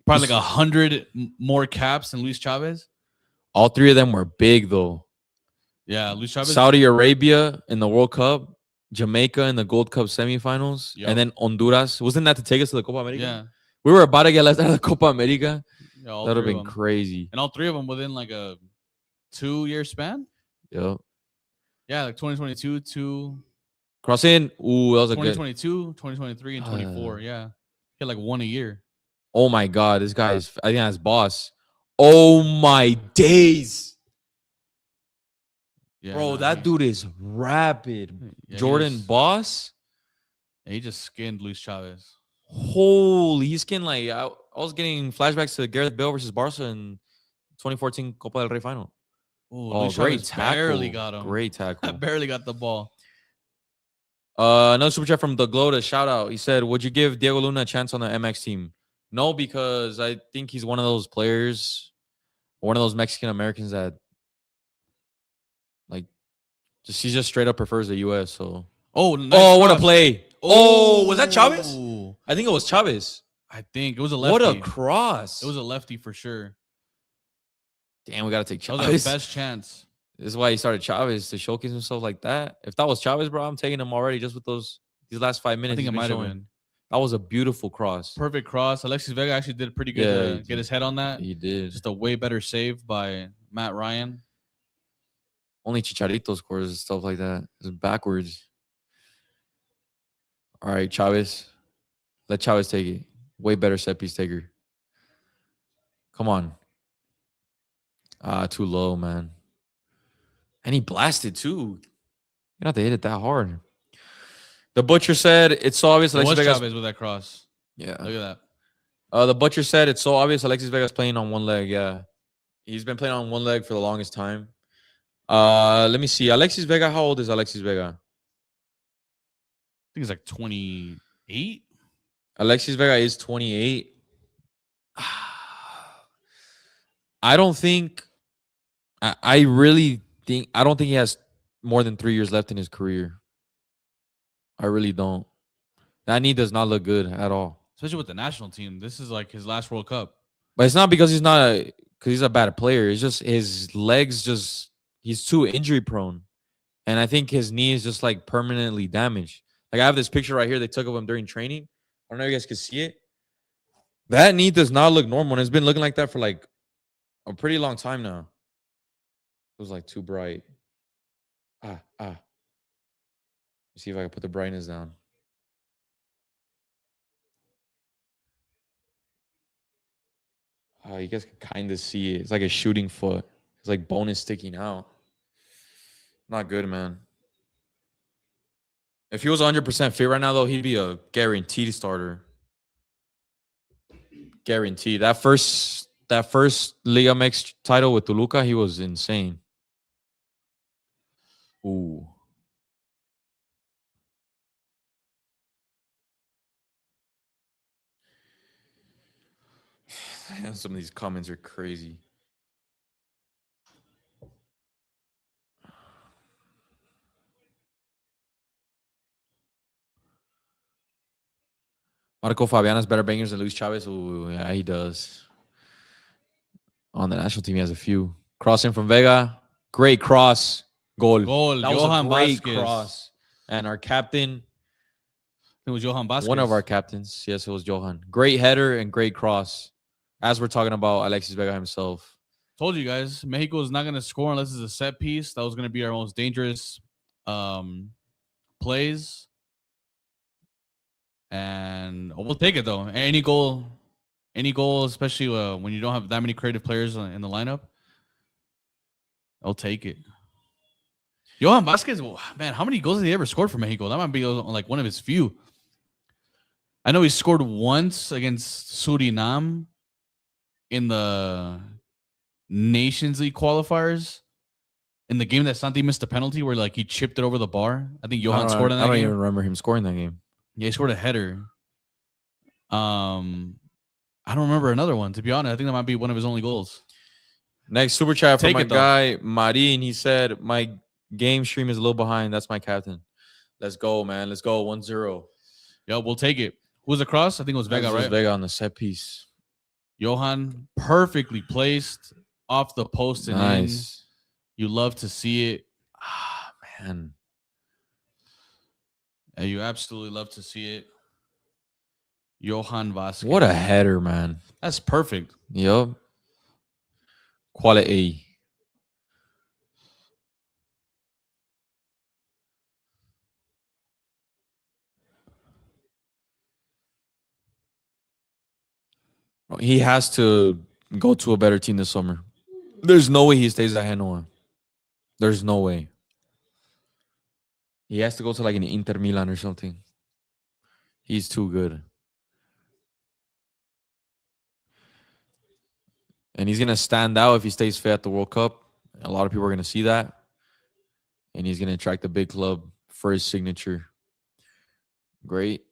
probably like 100 more caps than Luis Chavez. All 3 of them were big though. Yeah, Luis Chavez. Saudi Arabia in the World Cup, Jamaica in the Gold Cup semifinals, and then Honduras. Wasn't that to take us to the Copa America? Yeah. We were about to get left out of the Copa America. Yeah, that would have been crazy. And all 3 of them within like a 2-year span? Yep. Yeah, like 2022, Cross in. Ooh, that was a 2022, 2023, and 24. Yeah. He had like 1 a year. Oh my God. This guy is, I think that's boss. Oh my days. Yeah, bro, that dude is rapid. Yeah, Jordan Boss. Yeah, he just skinned Luis Chavez. Holy, he skinned like I was getting flashbacks to Gareth Bale versus Barca in 2014 Copa del Rey final. Oh, great tackle. Barely got him. Great tackle. I barely got the ball. Another super chat from the Glota. Shout out. He said, "Would you give Diego Luna a chance on the MX team?" No, because I think he's one of those players, one of those Mexican Americans that like he just straight up prefers the US. So nice what a play. Oh, was that Chavez? I I think it was Chavez. I think it was a What lefty. a cross. It was a lefty for sure. Damn, we got to take That was Chavez. our best chance. This is why he started Chavez, to showcase himself like that. If that was Chavez, bro, I'm taking him already just with these last 5 minutes. I think he's it been might have showing. been. That was a beautiful cross. Perfect cross. Alexis Vega actually did pretty good Yeah, to get his head on that. He did. Just a way better save by Matt Ryan. Only Chicharito scores and stuff like that. It's backwards. All right, Chavez. Let Chavez take it. Way better set piece taker. Come on. Too low, man. And he blasted too. You don't have to hit it that hard. The Butcher said it's so obvious. It was Vegas, Chavez with that cross. yeah. Look at that. The Butcher said it's so obvious Alexis Vega's playing on one leg. Yeah. He's been playing on one leg for the longest time. Let me see. Alexis Vega, how old is Alexis Vega? I think it's like 28. Alexis Vega is 28. I don't think I really think I don't think he has more than 3 years left in his career. I really don't. That knee does not look good at all. Especially with the national team. This is like his last World Cup. But it's not because he's a bad player. It's just his legs he's too injury prone. And I think his knee is just like permanently damaged. Like I have this picture right here they took of him during training. I don't know if you guys can see it. That knee does not look normal. And it's been looking like that for like a pretty long time now. It was like too bright. Let's see if I can put the brightness down. You guys can kind of see it. It's like a shooting foot. It's like bone is sticking out. Not good, man. If he was 100% fit right now, though, he'd be a guaranteed starter. Guaranteed. That first Liga MX title with Toluca, he was insane. Ooh. Some of these comments are crazy. Marco Fabian has better bangers than Luis Chavez. Ooh, yeah, he does. On the national team, he has a few. Crossing from Vega. Great cross. Goal. That Johan was a great Vasquez. cross. And our captain. It was Johan Vasquez. One of our captains. Yes, it was Johan. Great header and great cross. As we're talking about Alexis Vega himself. Told you guys, Mexico is not going to score unless it's a set piece. That was going to be our most dangerous plays. And we'll take it, though. Any goal, especially when you don't have that many creative players in the lineup, I'll take it. Johan Vasquez, man, how many goals has he ever scored for Mexico? That might be like one of his few. I know he scored once against Suriname in the Nations League qualifiers. In the game that Santi missed a penalty where like he chipped it over the bar. I think Johan scored in that game. I don't even remember him scoring that game. Yeah, he scored a header. I don't remember another one, to be honest. I think that might be one of his only goals. Next super chat from my guy, Marin. He said, my game stream is a little behind. That's my captain. Let's go, man. Let's go. 1-0. Yeah, we'll take it. Who was across? I think it was Vega, right? Vega on the set piece. Johan, perfectly placed off the post and nice. in. You love to see it. Man. Yeah, you absolutely love to see it. Johan Vasquez. What a header, man. That's perfect. Yep. Quality. He has to go to a better team this summer. There's no way he stays at Genoa. There's no way. He has to go to like an Inter Milan or something. He's too good. And he's going to stand out if he stays fit at the World Cup. A lot of people are going to see that. And he's going to attract a big club for his signature. Great.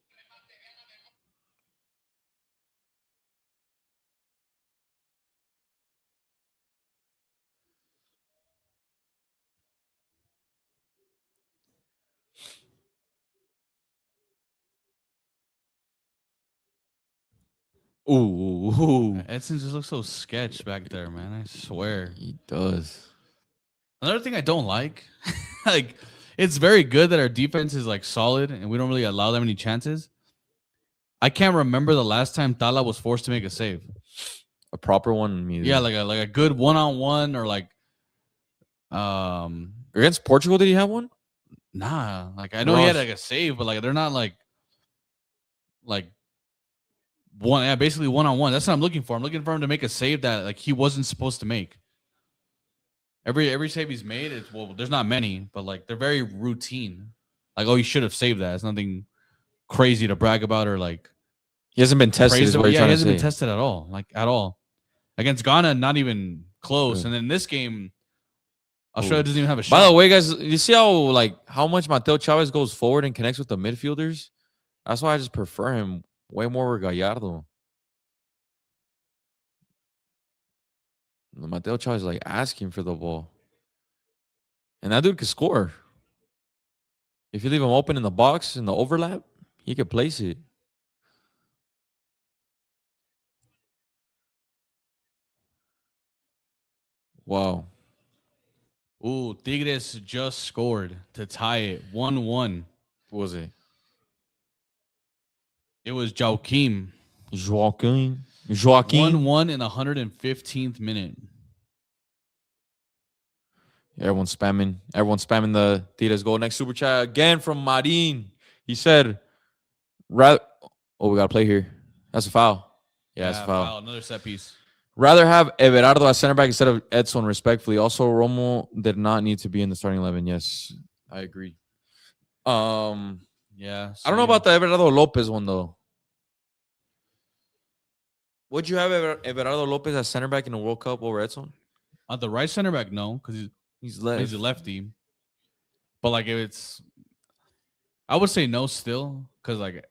Ooh. Edson just looks so sketch back there, man. I swear. He does. Another thing I don't like, like, it's very good that our defense is like solid and we don't really allow that many chances. I can't remember the last time Tala was forced to make a save. A proper one, me. Yeah, like a good one-on-one or like against Portugal, did he have one? nah. Like I know he had like a save, but like they're not like one. Yeah, basically one-on-one. That's what I'm looking for. I'm looking for him to make a save that like he wasn't supposed to make. Every save he's made, it's well, there's not many, but like they're very routine. Like, oh, you should have saved that. It's nothing crazy to brag about or like. He hasn't been tested. Is what yeah, he hasn't been tested at all. Like at all. Against Ghana, not even close. And then this game, Australia doesn't even have a shot. By the way, guys, you see how much Mateo Chavez goes forward and connects with the midfielders? That's why I just prefer him way more over Gallardo. Mateo Chavez is like asking for the ball. And that dude could score. If you leave him open in the box, in the overlap, he could place it. Wow. Ooh, Tigres just scored to tie it 1-1. What was it? It was Joaquin. 1-1 in the 115th minute. Everyone's spamming the Tigres goal. Next super chat again from Marin. He said, we got to play here. That's a foul. Yeah, that's a foul. Another set piece. Rather have Everardo as center back instead of Edson, respectfully. Also, Romo did not need to be in the starting 11. Yes, I agree. Yeah. I don't know about the Everardo Lopez one, though. Would you have Everardo Lopez as center back in the World Cup over Edson? On the right center back, no, because he's a lefty. But like I would say no still, because like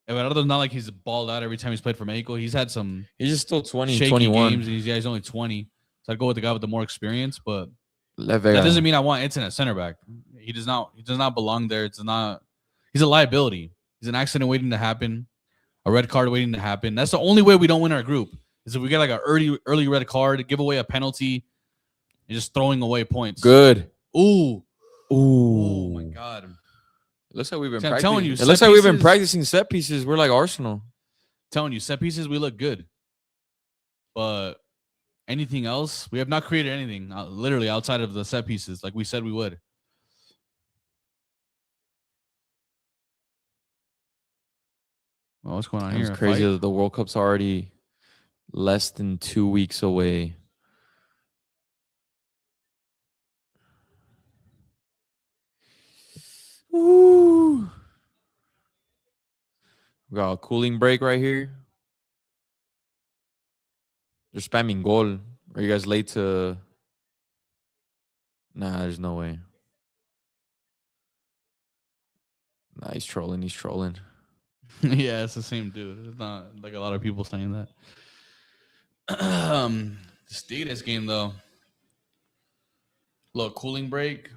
Everardo's not like he's balled out every time he's played for Mexico. He's had some. He's just still 20, shaky 21 games, and he's only 20. So I'd go with the guy with the more experience, but that doesn't mean I want Edson at center back. He does not belong there. He's a liability. He's an accident waiting to happen, a red card waiting to happen. That's the only way we don't win our group, is if we get like an early red card, give away a penalty, and just throwing away points. Good. Ooh. Oh my God. It looks like we've been practicing. Telling you, it looks like we've been practicing set pieces. We're like Arsenal. Telling you, set pieces, we look good. But anything else, we have not created anything literally outside of the set pieces like we said we would. Well, what's going on here? It's crazy that the World Cup's already less than 2 weeks away. Woo. We got a cooling break right here. They're spamming goal. Are you guys late to? Nah, there's no way. Nah, he's trolling. He's trolling. Yeah, it's the same dude. It's not like a lot of people saying that. The Tigres game though. Look, cooling break.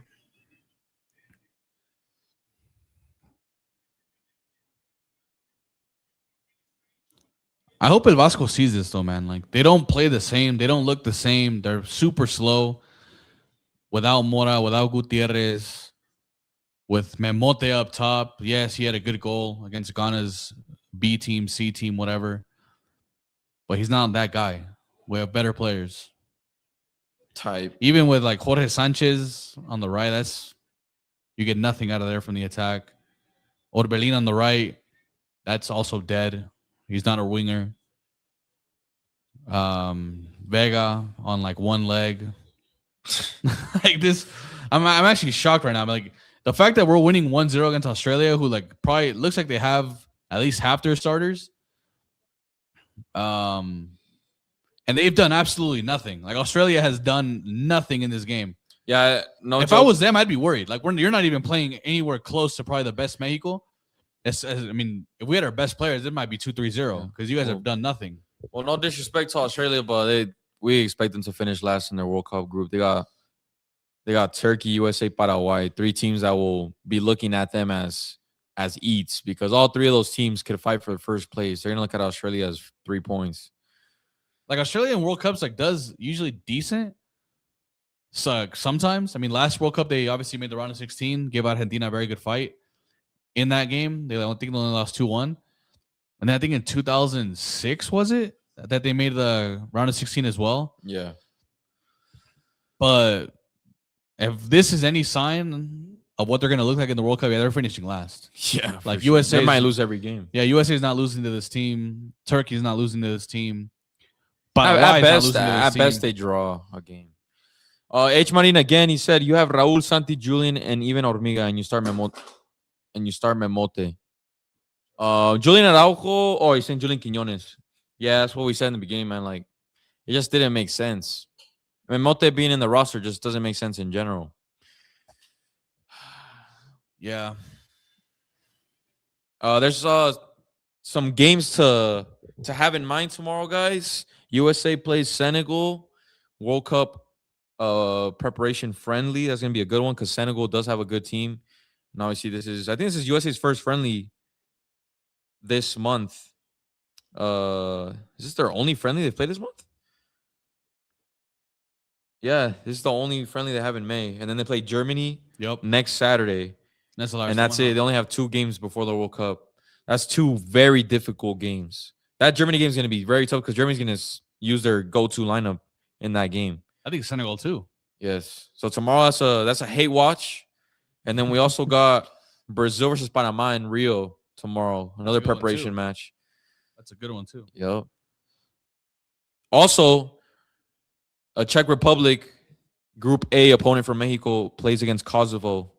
I hope El Vasco sees this though, man. Like they don't play the same. They don't look the same. They're super slow. Without Mora, without Gutierrez, with Memote up top. Yes, he had a good goal against Ghana's B team, C team, whatever. But he's not that guy. We have better players. Type. Even with like Jorge Sanchez on the right, you get nothing out of there from the attack. Orbelin on the right, that's also dead. He's not a winger. Vega on like one leg. Like this, I'm actually shocked right now. Like the fact that we're winning 1-0 against Australia, who like probably looks like they have at least half their starters. And they've done absolutely nothing. Like Australia has done nothing in this game. Yeah, no. If I was them, I'd be worried. Like you're not even playing anywhere close to probably the best Mexico. I mean, if we had our best players, it might be 2-3-0 because you guys have done nothing. Well, no disrespect to Australia, but we expect them to finish last in their World Cup group. They got Turkey, USA, Paraguay, 3 teams that will be looking at them as as eats because all three of those teams could fight for the first place. They're gonna look at Australia as 3 points. Like Australian World Cups, like does usually decent. So sometimes, I mean, last World Cup they obviously made the round of 16, gave Argentina a very good fight in that game. They I think they only lost 2-1, and then I think in 2006 was it that they made the round of 16 as well. Yeah. But if this is any sign of what they're going to look like in the World Cup, yeah, they're finishing last. Yeah. Like sure. USA they might lose every game. Yeah, USA is not losing to this team. Turkey's not losing to this team. At best, they draw a game. H. Marin again. He said you have Raúl, Santi, Julian, and even Hormiga, and you start Memote. Julian Araujo. Oh, he's saying Julian Quiñones. Yeah, that's what we said in the beginning, man. Like, it just didn't make sense. Memote being in the roster just doesn't make sense in general. Yeah. There's some games to have in mind tomorrow, guys. USA plays Senegal, World Cup preparation friendly. That's gonna be a good one because Senegal does have a good team. And obviously, this is USA's first friendly this month. Is this their only friendly they've played this month? Yeah, this is the only friendly they have in May, and then they play Germany. Yep. Next Saturday. That's the last. And that's it. They only have 2 games before the World Cup. That's 2 very difficult games. That Germany game is going to be very tough because Germany's going to use their go-to lineup in that game. I think Senegal too. Yes. So tomorrow that's a hate watch, and then we also got Brazil versus Panama in Rio tomorrow. Another preparation match. That's a good one too. Yep. Also, a Czech Republic Group A opponent from Mexico plays against Kosovo.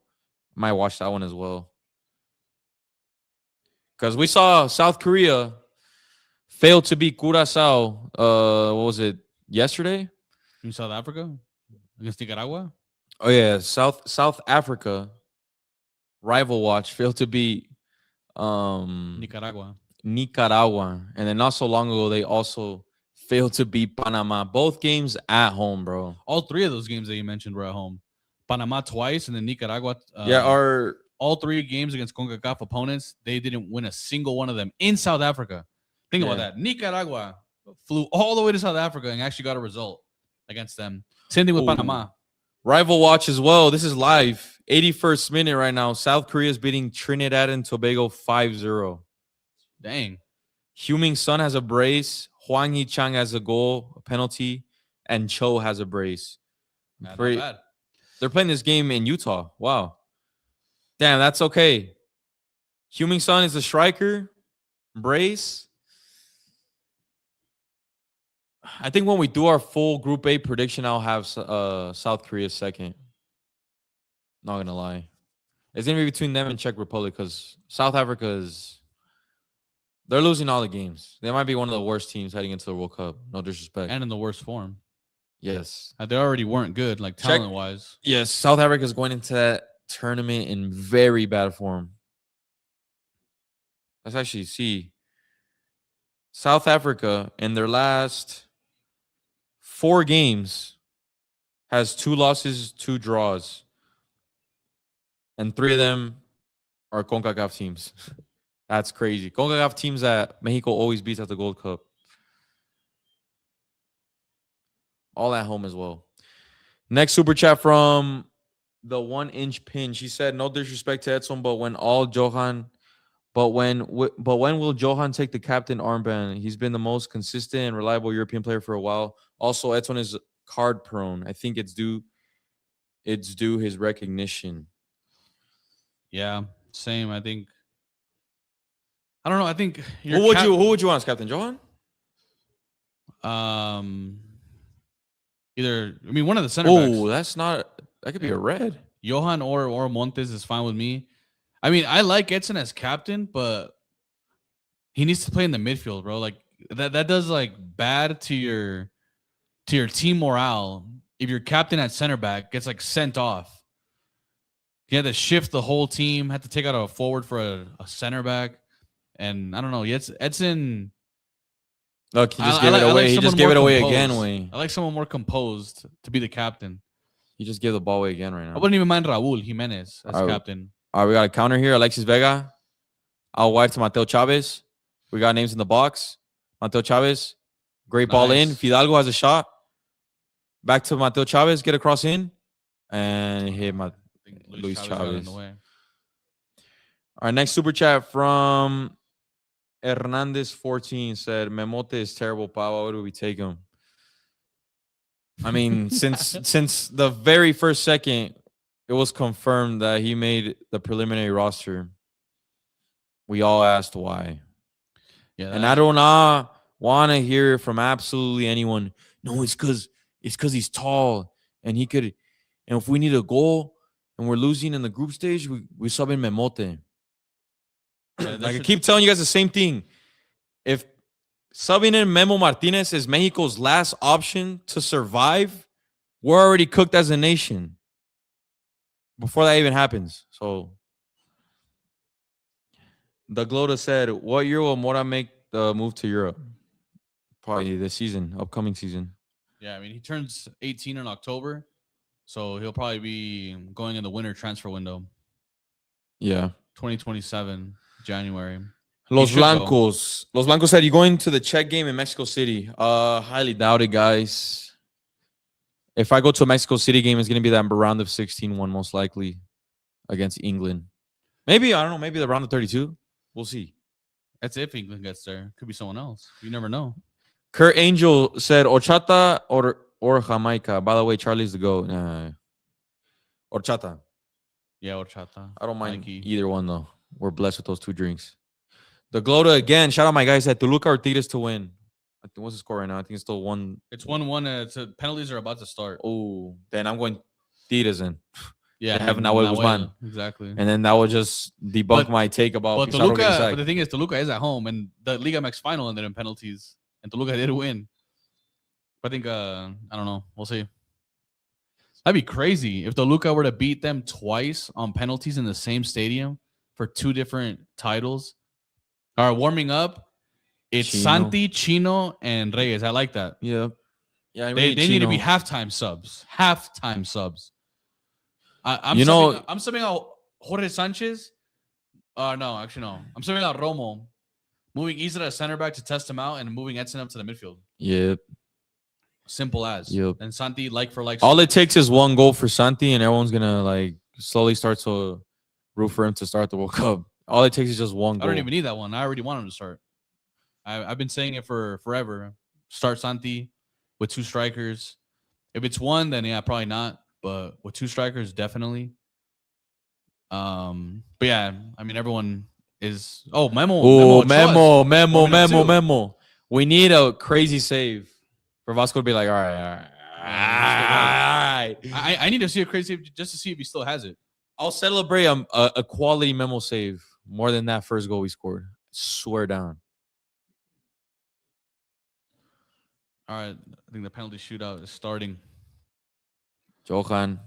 Might watch that one as well. Because we saw South Korea fail to beat Curaçao. What was it? Yesterday? In South Africa? Against Nicaragua? Oh, yeah. South Africa, rival watch, failed to beat Nicaragua. And then not so long ago, they also failed to beat Panama. Both games at home, bro. All 3 of those games that you mentioned were at home. Panama twice and then Nicaragua. All 3 games against CONCACAF opponents, they didn't win a single one of them in South Africa. Think about that. Nicaragua flew all the way to South Africa and actually got a result against them. Same thing with Panama. Rival watch as well. This is live. 81st minute right now. South Korea is beating Trinidad and Tobago 5-0. Dang. Heung-min Son has a brace. Hwang Hee-chang has a goal, a penalty, and Cho has a brace. Not bad. They're playing this game in Utah. Wow. Damn, that's okay. Heung-min Son is the striker. Brace. I think when we do our full Group A prediction, I'll have South Korea second. Not going to lie. It's going to be between them and Czech Republic because South Africa they're losing all the games. They might be one of the worst teams heading into the World Cup. No disrespect. And in the worst form. Yes. They already weren't good, like talent-wise. Yes, South Africa is going into that tournament in very bad form. Let's actually see. South Africa, in their last 4 games, has 2 losses, 2 draws. And 3 of them are CONCACAF teams. That's crazy. CONCACAF teams that Mexico always beats at the Gold Cup. All at home as well. Next super chat from the 1-inch pin. She said, "No disrespect to Edson, but when will Johan take the captain armband? He's been the most consistent and reliable European player for a while. Also, Edson is card prone. I think it's due his recognition." Yeah, same. I think. I don't know. I think who would you want as captain, Johan? Either one of the center backs. That could be a red. Johan or Montes is fine with me. I mean, I like Edson as captain, but he needs to play in the midfield, bro. Like that does like bad to your team morale if your captain at center back gets like sent off. You had to shift the whole team, had to take out a forward for a center back. And I don't know. Edson. Look, he just gave it away. He just gave it away again, Wayne. I like someone more composed to be the captain. He just gave the ball away again right now. I wouldn't even mind Raúl Jimenez as captain. All right, we got a counter here. Alexis Vega. Out wide to Mateo Chavez. We got names in the box. Mateo Chavez. Great ball in. Nice. Fidalgo has a shot. Back to Mateo Chavez. Get across in. And hit Luis Chavez got in Chavez. the way. Our next super chat from Hernandez14 said, Memote is terrible, pa. Why would we take him? I mean, since the very first second, it was confirmed that he made the preliminary roster. We all asked why. Yeah, and I don't want to hear from absolutely anyone. No, it's because he's tall and he could. And if we need a goal and we're losing in the group stage, we sub in Memote. Yeah, like I keep telling you guys the same thing. If subbing in Memo Martinez is Mexico's last option to survive, we're already cooked as a nation before that even happens. So the Glota said, what year will Mora make the move to Europe? Probably this season, upcoming season. Yeah, I mean, he turns 18 in October, so he'll probably be going in the winter transfer window. Yeah. 2027, January. Los Blancos. Los Blancos said, you going to the Czech game in Mexico City? Highly doubt it, guys. If I go to a Mexico City game, it's going to be that round of 16 one, most likely, against England. Maybe, I don't know, maybe the round of 32. We'll see. That's if England gets there. Could be someone else. You never know. Kurt Angel said, Horchata or Jamaica. By the way, Charlie's the GOAT. Horchata. Yeah, horchata. I don't mind Mikey. either one, though. We're blessed with those two drinks. The Glota again. Shout out my guys at Toluca Ortiz to win. I think what's the score right now? I think it's still 1. It's 1-1. Penalties are about to start. Oh, then I'm going Tigres in. Yeah, having that way was fun. Exactly. And then that would just debunk my take about. But Toluca. But the thing is, Toluca is at home, and the Liga MX final ended in penalties, and Toluca did win. But I think I don't know. We'll see. That'd be crazy if Toluca were to beat them twice on penalties in the same stadium for 2 different titles. All right, warming up. It's Chino. Santi, Chino, and Reyes. I like that. Yeah. Yeah. They need to be halftime subs. Halftime subs. I'm subbing out Jorge Sanchez. No, actually no. I'm subbing out Romo. Moving Isra to center back to test him out, and moving Edson up to the midfield. Yep. Simple as. Yep. And Santi like for like. All it takes is 1 goal for Santi, and everyone's gonna like slowly start to root for him to start the World Cup. All it takes is just 1 goal. I don't even need that one. I already want him to start. I've been saying it for forever. Start Santi with 2 strikers. If it's 1, then yeah, probably not. But with 2 strikers, definitely. But yeah, I mean, everyone is. Oh, Memo. We need a crazy save for Vasco to be like, all right. I need to see a crazy save just to see if he still has it. I'll celebrate a quality Memo save more than that first goal we scored. Swear down. All right, I think the penalty shootout is starting. Johan.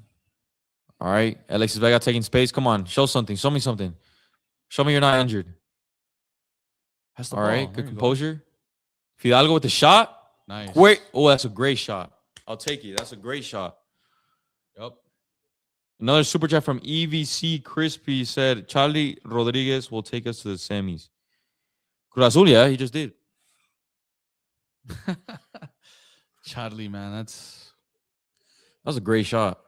All right. Alexis Vega taking space. Come on. Show something. Show me something. Show me you're not injured. All right. Good composure. Fidalgo with the shot. Nice. Wait. Oh, that's a great shot. I'll take it. That's a great shot. Yep. Another super chat from EVC Crispy said, Charlie Rodriguez will take us to the semis. Cruz Azul, yeah, he just did. Charlie, man, that was a great shot.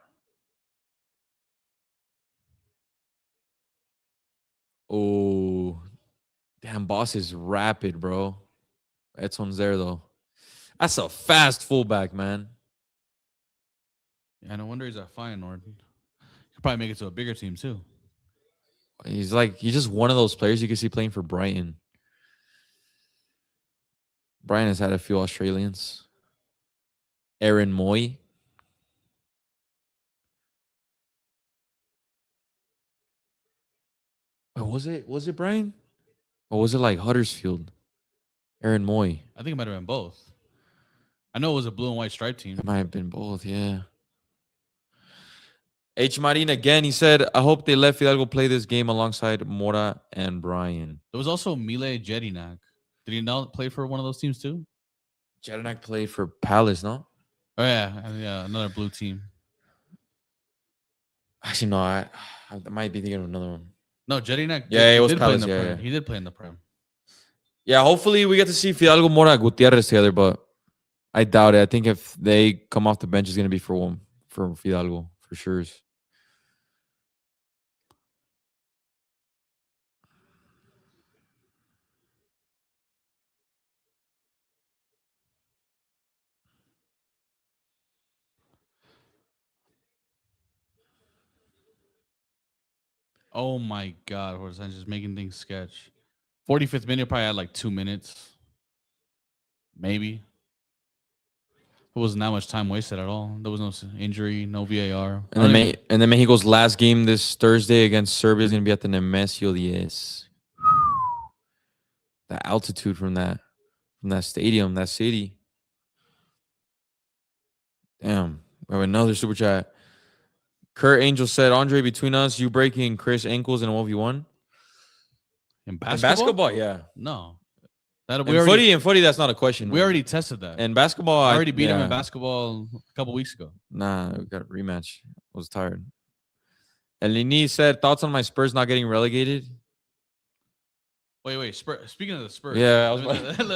Oh, damn, boss is rapid, bro. Edson's there, though. That's a fast fullback, man. Yeah, no wonder he's at Feyenoord. He could probably make it to a bigger team, too. He's just one of those players you can see playing for Brighton. Brighton has had a few Australians. Aaron Moy. Oh, was it Brian? Or was it like Huddersfield? Aaron Moy. I think it might have been both. I know it was a blue and white stripe team. It might have been both, yeah. H. Marin again, he said, I hope they let Fidalgo play this game alongside Mora and Brian. There was also Mile Jedinak. Did he not play for one of those teams too? Jedinak played for Palace, no? Oh, yeah, another blue team. Actually, no, I might be thinking of another one. No, Jedinak. Yeah, it was did play in Palace. the Yeah, Prem. yeah. He did play in the Prem. Yeah, hopefully we get to see Fidalgo Mora Gutierrez together, but I doubt it. I think if they come off the bench, it's gonna be for Fidalgo for sure. Oh my God, Jorge Sanchez making things sketch. 45th minute, probably had like 2 minutes, maybe. It wasn't that much time wasted at all. There was no injury, no VAR. And then Mexico's last game this Thursday against Serbia is gonna be at the Nemesio 10. The altitude from that stadium, that city. Damn. We have another super chat. Kurt Angel said, Andre, between us, you breaking Chris ankles in a 1v1? In In basketball? basketball, yeah. No. That In footy, that's not a question. We already tested that. In basketball, I already beat him in basketball a couple weeks ago. Nah, we got a rematch. I was tired. Elini said, thoughts on my Spurs not getting relegated? Wait. Speaking of the Spurs. Yeah, I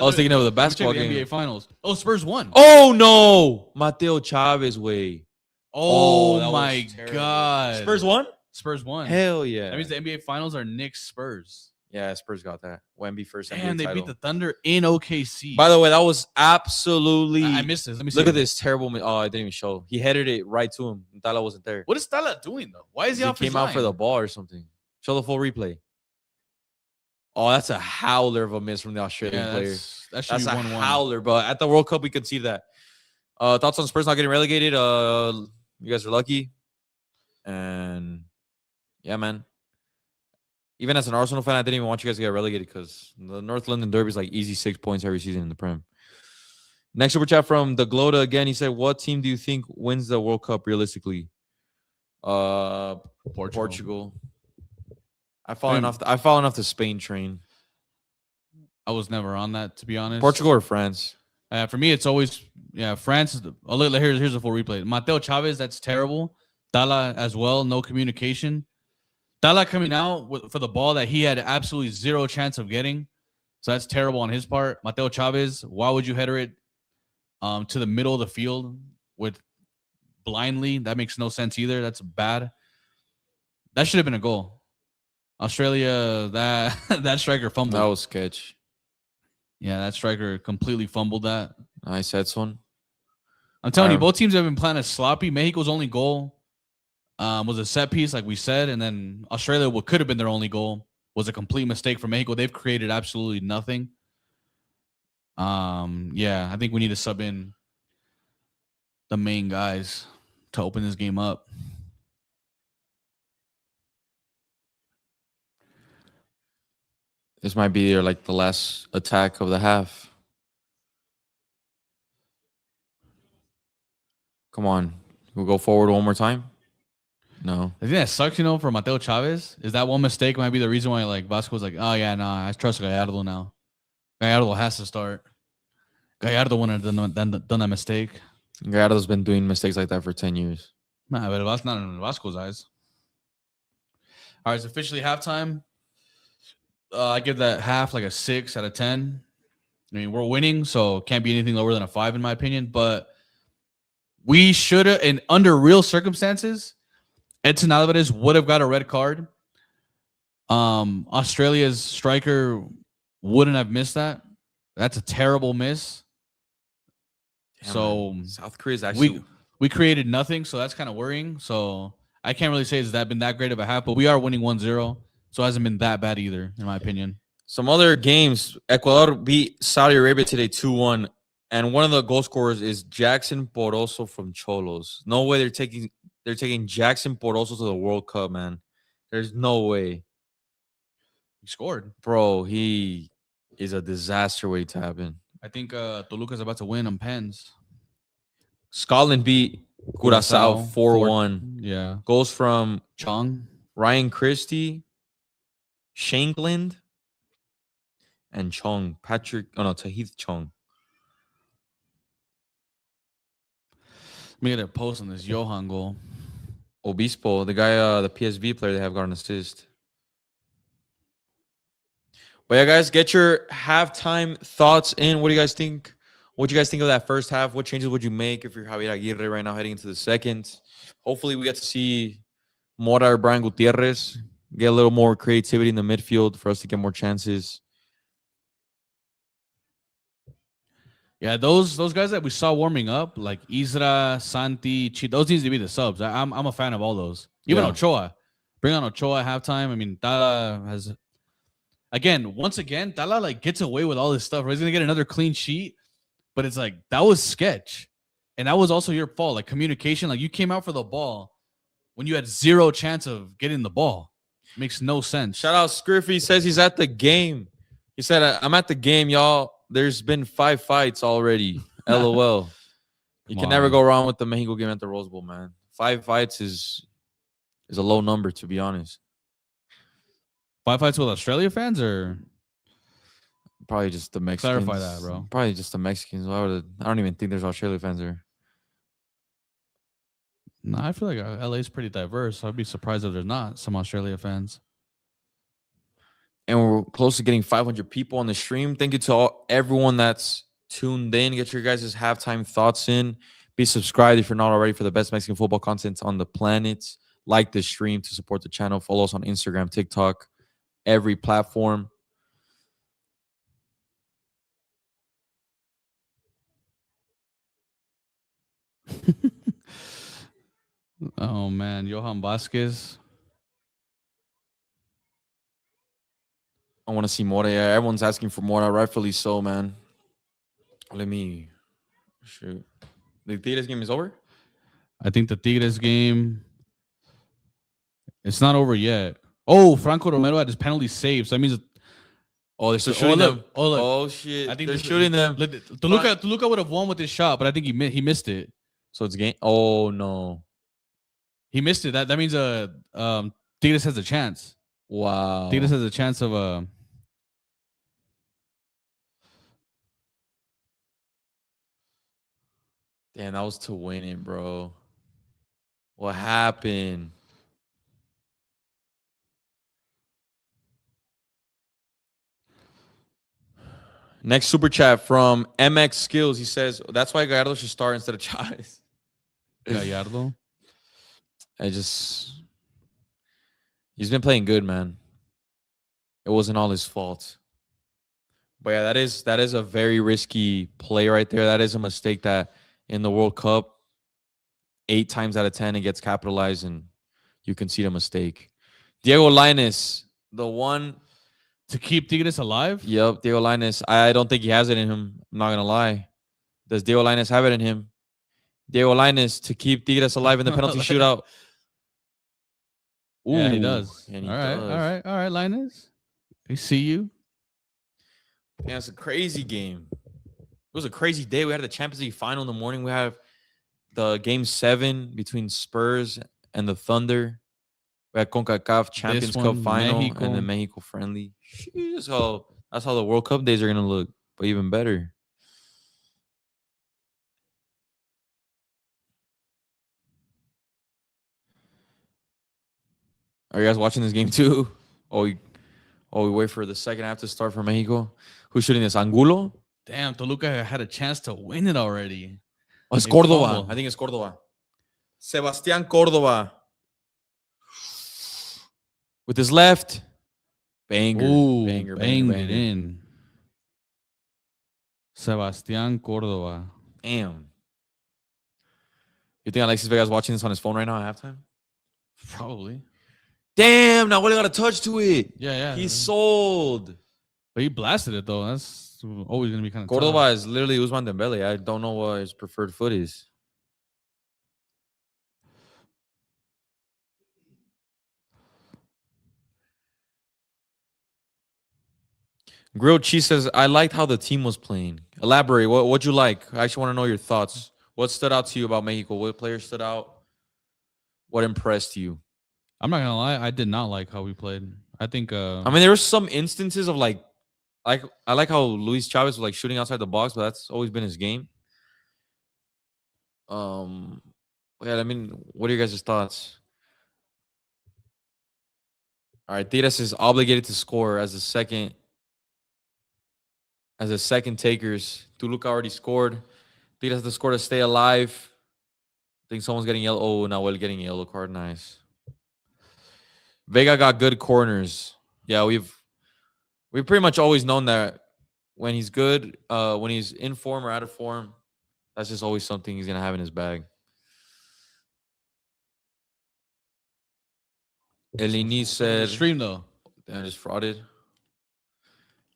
was thinking of the basketball game. NBA Finals. Oh, Spurs won. Oh, no. Mateo Chavez way. Oh my God. Spurs won? Spurs won. Hell yeah. That means the NBA Finals are Knicks Spurs. Yeah, Spurs got that. Wemby first NBA And they title. beat the Thunder in OKC. By the way, that was absolutely... I missed this. Let me see. Look at this terrible... Oh, I didn't even show. He headed it right to him. Tala wasn't there. What is Tala doing, though? Why is he off He his came out line? for the ball or something. Show the full replay. Oh, that's a howler of a miss from the Australian player. That should That's be a 1-1. howler, but at the World Cup, we could see that. Thoughts on Spurs not getting relegated? You guys are lucky. And yeah, man. Even as an Arsenal fan, I didn't even want you guys to get relegated because the North London Derby is like easy 6 points every season in the Prem. Next super chat from the Glota again. He said, "What team do you think wins the World Cup realistically?" Portugal. I've fallen off the Spain train. I was never on that, to be honest. Portugal or France? For me, it's always France. Here's a full replay. Mateo Chavez, that's terrible. Tala as well, no communication. Tala coming out for the ball that he had absolutely zero chance of getting. So that's terrible on his part. Mateo Chavez, why would you header it to the middle of the field with blindly? That makes no sense either. That's bad. That should have been a goal. Australia, that striker fumbled. That was sketch. Yeah, that striker completely fumbled that. Nice, Edson. I'm telling you, both teams have been playing as sloppy. Mexico's only goal was a set piece, like we said, and then Australia, what could have been their only goal, was a complete mistake for Mexico. They've created absolutely nothing. Yeah, I think we need to sub in the main guys to open this game up. This might be like the last attack of the half. Come on. We'll go forward one more time. No. I think that sucks, for Mateo Chavez. Is that one mistake might be the reason why like Vasco was like, oh yeah, nah, I trust Gallardo now. Gallardo has to start. Gallardo wouldn't have done that mistake. Gallardo's been doing mistakes like that for 10 years. Nah, but that's not in Vasco's eyes. All right, it's officially halftime. I give that half like a 6 out of 10. I mean, we're winning, so can't be anything lower than a 5 in my opinion. But we should have, and under real circumstances, Edson Alvarez would have got a red card. Australia's striker wouldn't have missed that. That's a terrible miss. Damn, so man. South Korea's actually we created nothing, so that's kind of worrying. So I can't really say it's been that great of a half, but we are winning 1-0. So it hasn't been that bad either, in my opinion. Some other games. Ecuador beat Saudi Arabia today 2-1. And one of the goal scorers is Jackson Poroso from Cholos. No way they're taking Jackson Poroso to the World Cup, man. There's no way. He scored. Bro, he is a disaster waiting to happen. I think Toluca's about to win on pens. Scotland beat Curacao 4-1. Yeah. Goals from Chong, Ryan Christie, Shankland, and Chong. Tahith Chong. Let me get a post on this Johan goal. Obispo, the guy, the PSV player, they have got an assist. But yeah, guys, get your halftime thoughts in. What do you guys think? What do you guys think of that first half? What changes would you make if you're Javier Aguirre right now heading into the second? Hopefully, we get to see Mora or Brian Gutierrez get a little more creativity in the midfield for us to get more chances. Yeah, those guys that we saw warming up, like Isra, Santi, those needs to be the subs. I'm a fan of all those. Even Ochoa. Bring on Ochoa at halftime. I mean, Tala has once again, Tala like gets away with all this stuff. Right? He's gonna get another clean sheet, but it's like that was sketch. And that was also your fault. Like communication, like you came out for the ball when you had zero chance of getting the ball. Makes no sense. Shout out Scriffy, says he's at the game. He said, I'm at the game, y'all. There's been 5 fights already. LOL. You can never go wrong with the Mexico game at the Rose Bowl, man. 5 fights is a low number, to be honest. 5 fights with Australia fans or probably just the Mexicans? Clarify that, bro. Probably just the Mexicans. I don't even think there's Australia fans there. No, I feel like LA is pretty diverse. I'd be surprised if there's not some Australia fans. And we're close to getting 500 people on the stream. Thank you to everyone that's tuned in. Get your guys' halftime thoughts in. Be subscribed if you're not already for the best Mexican football content on the planet. Like the stream to support the channel. Follow us on Instagram, TikTok, every platform. Oh, man. Johan Vasquez. I want to see Mora. Yeah, everyone's asking for Mora, rightfully so, man. Let me shoot. The Tigres game is over? I think the Tigres game, it's not over yet. Oh, Franco Romero had his penalty saved. So that means they're still shooting them. Oh, shit. I think they're shooting them. Toluca would have won with his shot, but I think he missed it. So it's game. Oh, no. He missed it. That means Tigres has a chance. Wow. Tigres has a chance of Damn, that was to win it, bro. What happened? Next super chat from MX Skills. He says, that's why Gallardo should start instead of Chavez. Gallardo? He's been playing good, man. It wasn't all his fault. But yeah, that is a very risky play right there. That is a mistake that in the World Cup, 8 times out of 10, it gets capitalized and you concede a mistake. Diego Lainez, the one to keep Tigres alive? Yep, Diego Lainez. I don't think he has it in him. I'm not going to lie. Does Diego Lainez have it in him? Diego Lainez to keep Tigres alive in the penalty shootout. Ooh, yeah, he does. All right, Lainez. I see you. Yeah, it's a crazy game. It was a crazy day. We had the Champions League final in the morning. We have the game 7 between Spurs and the Thunder. We had CONCACAF Champions Cup final Mexico. And the Mexico friendly. Jeez, that's how the World Cup days are going to look, but even better. Are you guys watching this game too? We wait for the second half to start for Mexico. Who's shooting this? Angulo? Damn, Toluca had a chance to win it already. Oh, it's Córdoba. I think it's Córdoba. Sebastián Córdoba. With his left. Banger. Ooh, banger. It in. Sebastián Córdoba. Damn. You think Alexis Vega's watching this on his phone right now at halftime? Probably. Damn, now what got a touch to it. Yeah. He's sold. But he blasted it, though. That's always going to be kind of Córdoba tough. is literally Ousmane Dembele. I don't know what his preferred foot is. Grilled Cheese says, I liked how the team was playing. Elaborate. What'd you like? I actually want to know your thoughts. What stood out to you about Mexico? What players stood out? What impressed you? I'm not gonna lie, I did not like how we played. I think I mean, there were some instances of I like how Luis Chavez was shooting outside the box, but that's always been his game. Yeah, I mean, what are your guys' thoughts? All right, Tigres is obligated to score as the second as a second takers. Toluca already scored. Tigres has to score to stay alive. I think someone's getting yellow. Oh, Nahuel getting a yellow card. Nice. Vega got good corners. Yeah, we've pretty much always known that when he's good, when he's in form or out of form, that's just always something he's gonna have in his bag. Elini said, Stream though. I just frauded.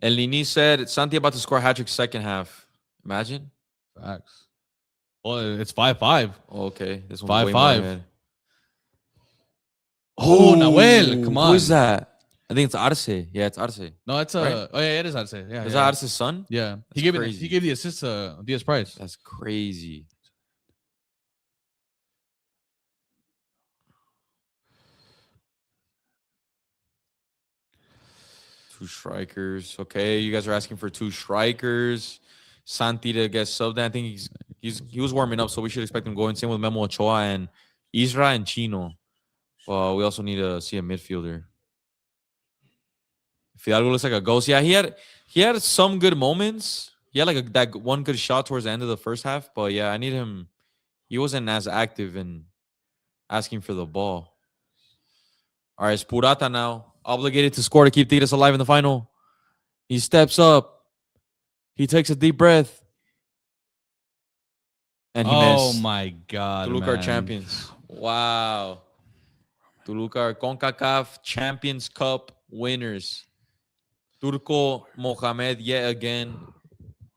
Elini said, Santi about to score a hat trick second half. Imagine. Facts. Well, it's 5-5. Oh, okay. This one's 5-5. Oh, Nahuel. Come on. Who is that? I think it's Arce. Yeah, it's Arce. No, it's right? Oh yeah, it is Arce. Yeah. Is yeah. that Arce's son? Yeah. That's He crazy. gave the assist to Diaz Price. That's crazy. Two strikers. Okay, you guys are asking for two strikers. Santi to get subbed. I think he was warming up, so we should expect him going. Same with Memo Ochoa and Isra and Chino. Well, we also need to see a midfielder. Fidalgo looks like a ghost. Yeah, he had some good moments. He had like that one good shot towards the end of the first half. But yeah, I need him. He wasn't as active in asking for the ball. All right, it's Purata now. Obligated to score to keep Tigres alive in the final. He steps up. He takes a deep breath. And he missed. Oh my God, Toluca man. are champions. Wow. Toluca are CONCACAF Champions Cup winners. Turco Mohamed yet again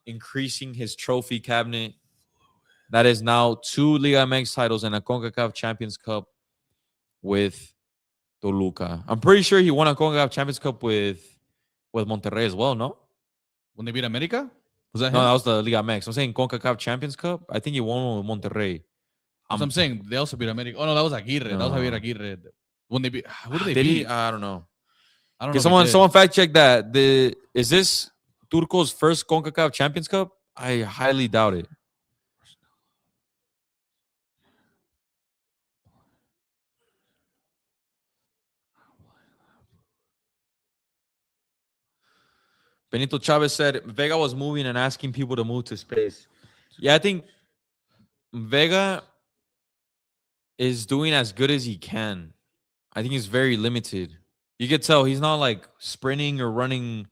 increasing his trophy cabinet. That is now 2 Liga MX titles and a CONCACAF Champions Cup with Toluca. I'm pretty sure he won a CONCACAF Champions Cup with Monterrey as well, no? When they beat America? Was that No, him? that was the Liga MX. I'm saying CONCACAF Champions Cup. I think he won with Monterrey. I'm saying they also beat America. Oh no, that was Aguirre. That was Javier Aguirre. When they beat, who did they beat? I don't know. I don't know. Someone fact check that. Is this Turco's first CONCACAF Champions Cup? I highly doubt it. Benito Chavez said Vega was moving and asking people to move to space. Yeah, I think Vega is doing as good as he can. I think he's very limited. You could tell he's not like sprinting or running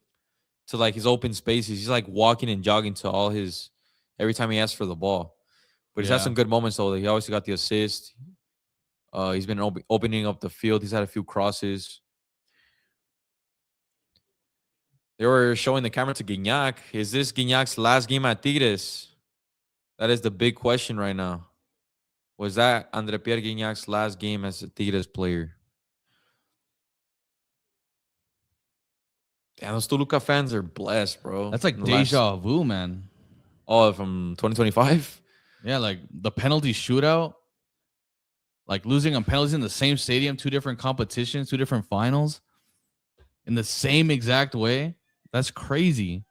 to like his open spaces. He's like walking and jogging to all his every time he asks for the ball. But he's had some good moments though. He obviously got the assist. He's been opening up the field. He's had a few crosses. They were showing the camera to Guignac. Is this Guignac's last game at Tigres? That is the big question right now. Was that André Pierre Guignac's last game as a Tigres player? Damn, those Toluca fans are blessed, bro. That's like deja vu, man. Oh, from 2025? Yeah, like the penalty shootout. Like losing on penalties in the same stadium, 2 different competitions, 2 different finals in the same exact way. That's crazy.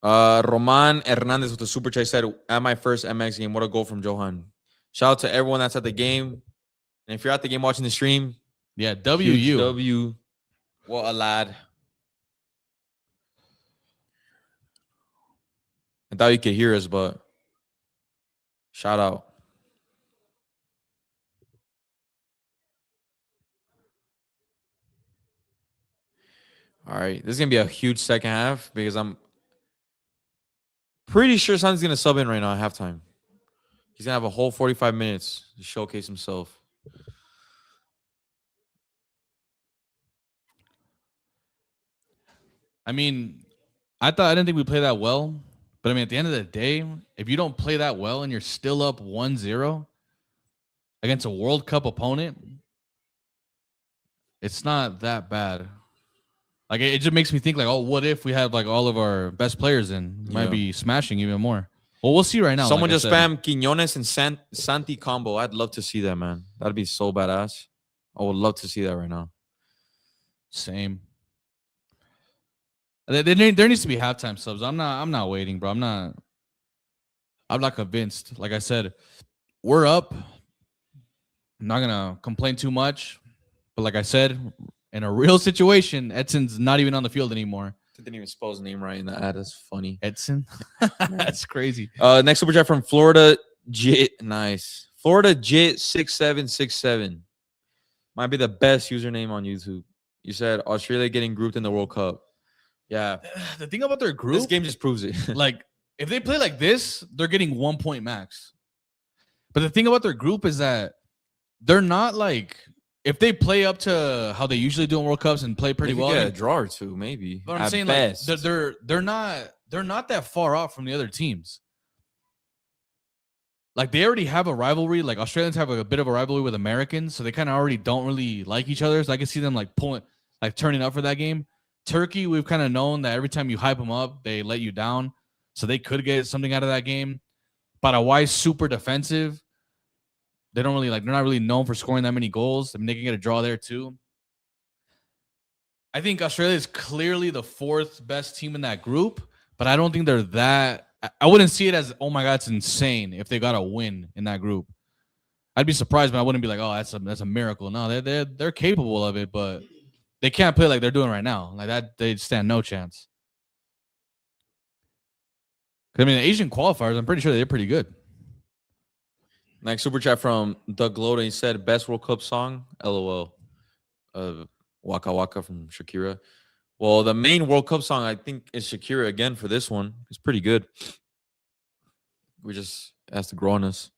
Roman Hernandez with the super chat said, at my first MX game, what a goal from Johan. Shout out to everyone that's at the game. And if you're at the game watching the stream, yeah, W. What a lad. I thought you could hear us, but shout out. All right. This is going to be a huge second half because I'm pretty sure Santi's going to sub in right now at halftime. He's going to have a whole 45 minutes to showcase himself. I mean, I didn't think we played that well. But I mean, at the end of the day, if you don't play that well and you're still up 1-0 against a World Cup opponent, it's not that bad. Like it just makes me think like, oh, what if we have like all of our best players in? Might be smashing even more. Well, we'll see right now. Someone just spam Quiñones and Santi combo. I'd love to see that, man. That'd be so badass. I would love to see that right now. Same. There needs to be halftime subs. I'm not waiting, bro. I'm not convinced. Like I said, we're up. I'm not gonna complain too much. But like I said, in a real situation, Edson's not even on the field anymore. Didn't even spell his name right in the ad. That's funny. Edson. That's crazy. Next super chat from Florida Jit. Nice. Florida Jit 6767. Might be the best username on YouTube. You said Australia getting grouped in the World Cup. Yeah. The thing about their group, This game just proves it. like if they play like this, they're getting 1 point max. But the thing about their group is that they're not like, if they play up to how they usually do in World Cups and play pretty well, get a draw or two, maybe. But I'm saying best. like they're not that far off from the other teams. Like they already have a rivalry. Like Australians have a bit of a rivalry with Americans, so they kind of already don't really like each other. So I can see them like turning up for that game. Turkey, we've kind of known that every time you hype them up, they let you down. So they could get something out of that game. Paraguay's super defensive. They're not really known for scoring that many goals. I mean, they can get a draw there too. I think Australia is clearly the 4th best team in that group, but I don't think they're that. I wouldn't see it as, oh my God, it's insane if they got a win in that group. I'd be surprised, but I wouldn't be like, oh, that's a miracle. No, they're capable of it, but they can't play like they're doing right now. Like that, they stand no chance. I mean, the Asian qualifiers, I'm pretty sure they're pretty good. Next super chat from Doug Loda. He said, best World Cup song? LOL. Waka Waka from Shakira. Well, the main World Cup song, I think, is Shakira again for this one. It's pretty good. We just has to grow on us.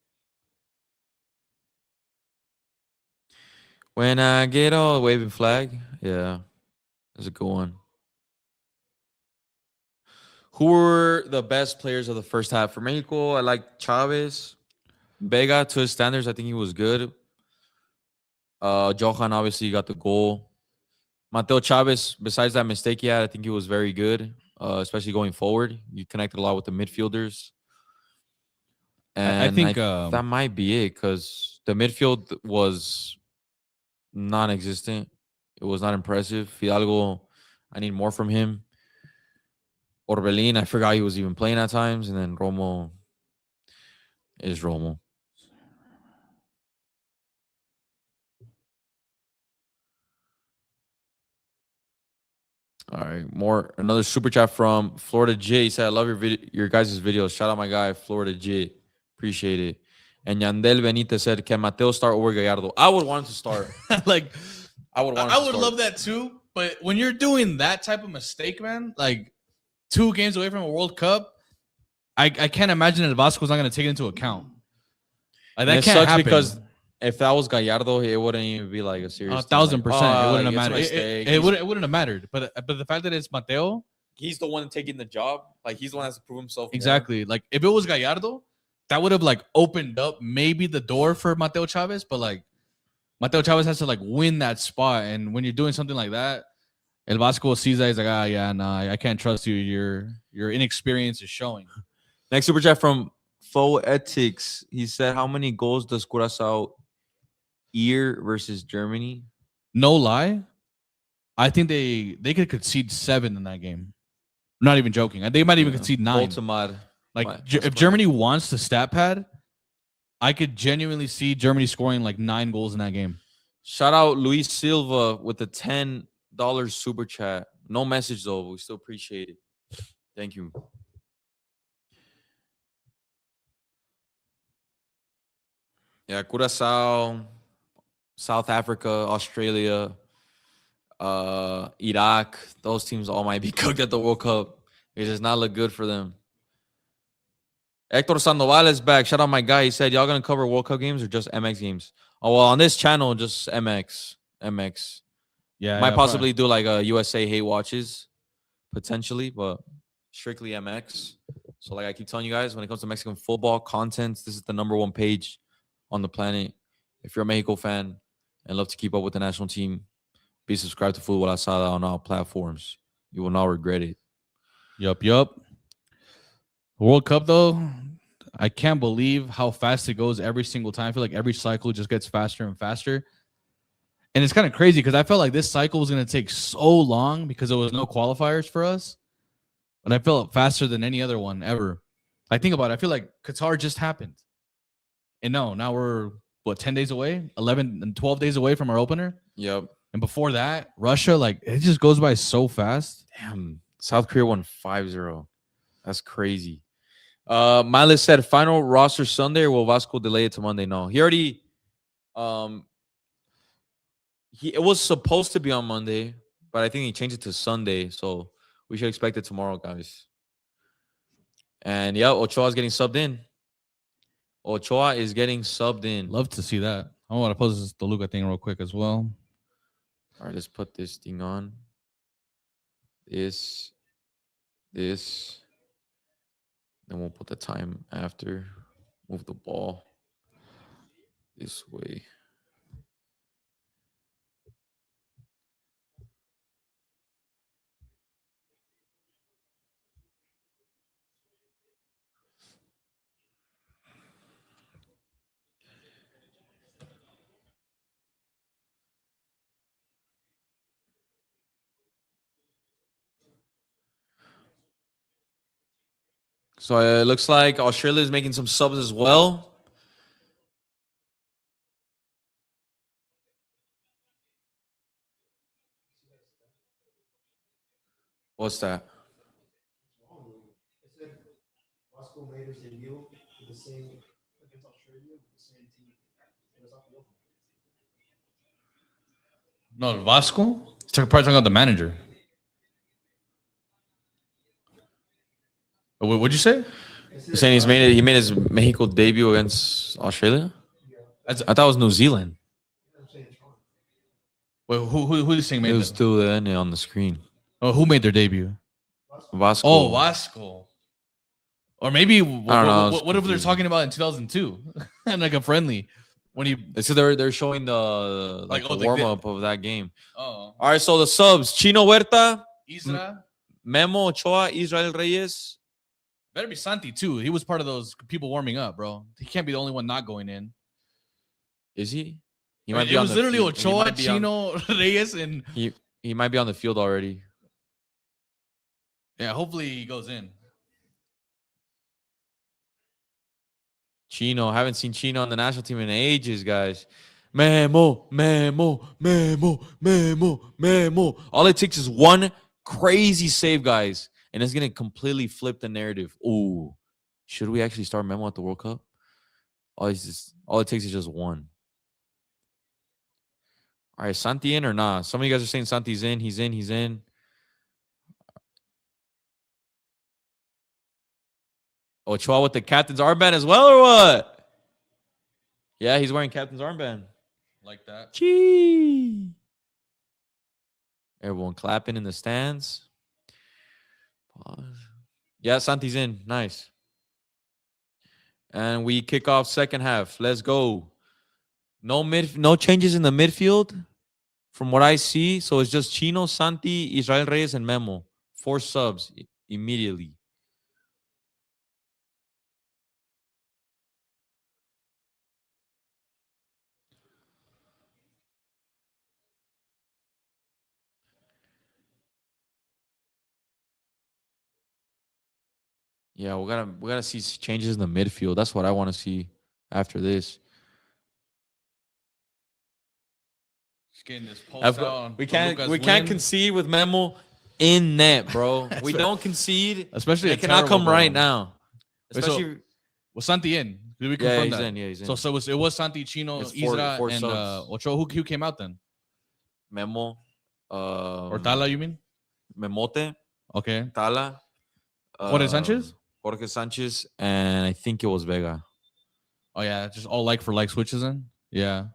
When I get all waving flag. Yeah. That's a good one. Who were the best players of the first half? For Mexico, I like Chavez. Vega, to his standards, I think he was good. Johan obviously got the goal. Mateo Chavez, besides that mistake he had, I think he was very good, especially going forward. You connected a lot with the midfielders. And I think that might be it, because the midfield was non-existent. It was not impressive. Fidalgo, I need more from him. Orbelin, I forgot he was even playing at times. And then Romo is Romo. All right, another super chat from Florida J. He said, I love your guys' videos. Shout out my guy, Florida J. Appreciate it. And Yandel Benitez said, can Mateo start over Gallardo? I would want him to start. Like, I would love that too. But when you're doing that type of mistake, man, like 2 games away from a World Cup, I can't imagine that Vasco's not going to take it into account. Like, that can't happen. Because if that was Gallardo, it wouldn't even be like a serious 1,000%. Like, it wouldn't have mattered. It wouldn't have mattered. But the fact that it's Mateo, he's the one taking the job. Like, he's the one that has to prove himself. Exactly. More. Like, if it was Gallardo, that would have like opened up maybe the door for Mateo Chavez. But like, Mateo Chavez has to like win that spot. And when you're doing something like that, El Vasco sees that, he's like, I can't trust you. Your inexperience is showing. Next super chat from Foetics. He said, how many goals does Curaçao ear versus Germany? No lie, I think they could concede 7 in that game. I'm not even joking. They might even concede 9. Baltimore. Like, if Germany wants the stat pad, I could genuinely see Germany scoring like 9 goals in that game. Shout out Luis Silva with the $10 super chat. No message though, but we still appreciate it. Thank you. Yeah, Curaçao, South Africa, Australia, Iraq. Those teams all might be cooked at the World Cup. It does not look good for them. Hector Sandoval is back. Shout out my guy. He said, y'all going to cover World Cup games or just MX games? Oh, well, on this channel, just MX. Yeah. Might possibly do like a USA hate watches, potentially, but strictly MX. So like I keep telling you guys, when it comes to Mexican football content, this is the #1 page on the planet. If you're a Mexico fan and love to keep up with the national team, be subscribed to Futbol Asada on all platforms. You will not regret it. Yup. World Cup, though, I can't believe how fast it goes every single time. I feel like every cycle just gets faster and faster. And it's kind of crazy because I felt like this cycle was going to take so long because there was no qualifiers for us. But I felt faster than any other one ever. I think about it. I feel like Qatar just happened. And now we're, 10 days away? 11 and 12 days away from our opener? Yep. And before that, Russia, like, it just goes by so fast. Damn. South Korea won 5-0. That's crazy. Miles said final roster Sunday, or will Vasco delay it to Monday? No, he already it was supposed to be on Monday, but I think he changed it to Sunday, so we should expect it tomorrow, guys. And yeah, Ochoa is getting subbed in. Ochoa is getting subbed in. Love to see that. I want to post this Toluca thing real quick as well. All right, let's put this thing on. This. Then we'll put the time after. Move the ball this way. So it looks like Australia is making some subs as well. What's that? No, Vasco? He's probably talking about the manager. What'd you say? You're saying he made his Mexico debut against Australia? I thought it was New Zealand. Wait, who is saying made It was them? still there on the screen. Oh, who made their debut? Vasco. Oh, Vasco. Or maybe I don't know, what if they're talking about in 2002 and like a friendly when he So they're showing the warm up of that game. oh All right, so the subs: Chino Huerta, Isra Memo Ochoa, Israel Reyes. better be Santi too. He was part of those people warming up, bro. He can't be the only one not going in. Is he? He It was literally Ochoa, Chino, Reyes, and he might be on the field already. yeah. Hopefully he goes in. Chino, haven't seen Chino on the national team in ages, guys. Memo. All it takes is one crazy save, guys, and it's gonna completely flip the narrative. Ooh, should we actually start Memo at the World Cup? All it takes is just one. All right, Santi in or not? Some of you guys are saying Santi's in. He's in. Ochoa with the captain's armband as well, or what? Yeah, he's wearing captain's armband. Like that. Gee. Everyone clapping in the stands. Pause. Yeah, Santi's in. Nice. And we kick off second half. Let's go. No changes in the midfield from what I see. So it's just Chino, Santi, Israel Reyes, and Memo. 4 subs immediately. Yeah, we gotta see changes in the midfield. That's what I want to see after this. Just getting this post out. We can't concede with Memo in net, bro. We don't concede. Especially it cannot come right now. Especially was Santi in? Did we yeah, confirm that? He's in. So it was Santi, Chino, Isra, and Ochoa. Who came out then? Memo. Or Tala, you mean? Memote. Okay. Tala. Jorge Sanchez? Jorge Sanchez, and I think it was Vega. Oh, yeah. Just all like for like switches in? Yeah.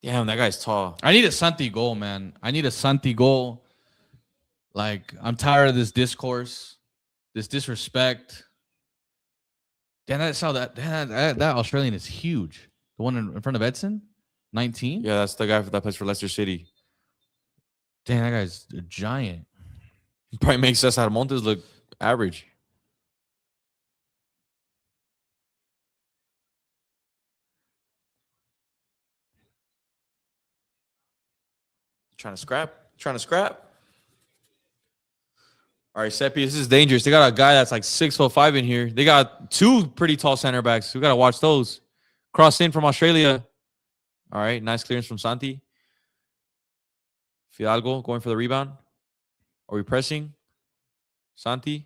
Damn, that guy's tall. I need a Santi goal, man. I need a Santi goal. Like, I'm tired of this discourse, this disrespect. Damn, that Australian is huge. The one in front of Edson? 19? Yeah, that's the guy that plays for Leicester City. Damn, that guy's a giant. He probably makes Cesar Montes look average. Trying to scrap. All right, Seppi, this is dangerous. They got a guy that's like 6'5" in here. They got 2 pretty tall center backs. We got to watch those. Cross in from Australia. All right, nice clearance from Santi. Fidalgo going for the rebound. Are we pressing? Santi?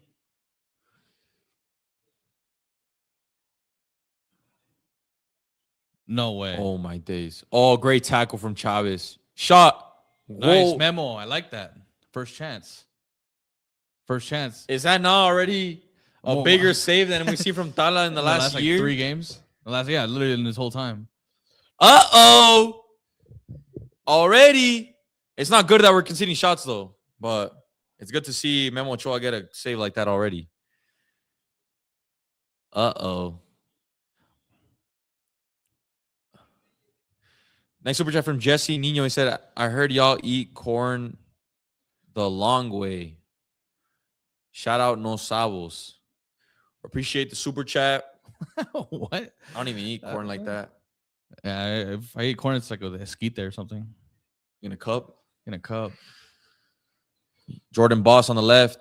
No way. Oh, my days. Oh, great tackle from Chavez. Shot. Nice Whoa. memo. I like that. First chance. First chance. Is that not already a Well, bigger save than we see from Tala in the last like year? 3 games. Literally in this whole time. Uh-oh. Already. It's not good that we're conceding shots, though. But it's good to see Memo Ochoa get a save like that already. Uh-oh. Next super chat from Jesse Nino. He said, I heard y'all eat corn the long way. Shout out No Sabos. Appreciate the super chat. What? I don't even eat corn like that. Yeah, if I eat corn, it's like with a esquite or something. In a cup. In a cup. Jordan Boss on the left.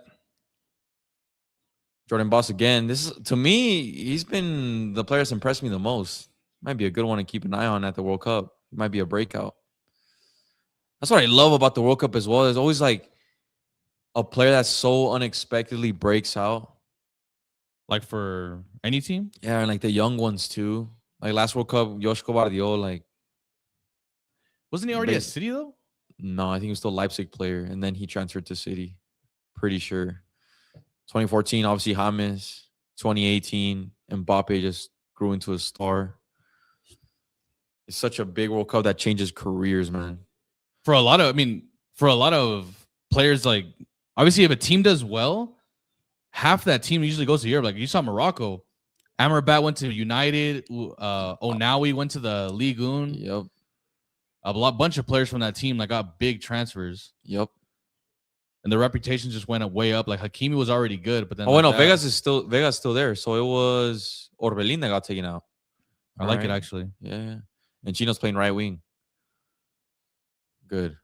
Jordan Boss again. This is, to me, he's been the player that's impressed me the most. Might be a good one to keep an eye on at the World Cup. Might be a breakout. That's what I love about the World Cup as well. There's always like a player that so unexpectedly breaks out. Like for any team? Yeah, and like the young ones too. Like last World Cup, Joshko Bardio, like Wasn't he already at City though? no, I think he was still a Leipzig player, and then he transferred to City. Pretty sure. 2014, obviously James. 2018, Mbappe just grew into a star. It's such a big World Cup that changes careers, man. For a lot of players, like obviously if a team does well, half that team usually goes to Europe. Like you saw Morocco. Amrabat went to United. Onawi went to the Ligue 1. Yep. A bunch of players from that team like got big transfers. Yep. And the reputation just went way up. Like Hakimi was already good, but then Vegas is still there. So it was Orbelin that got taken out. I like it actually. Yeah. And Chino's playing right wing. Good.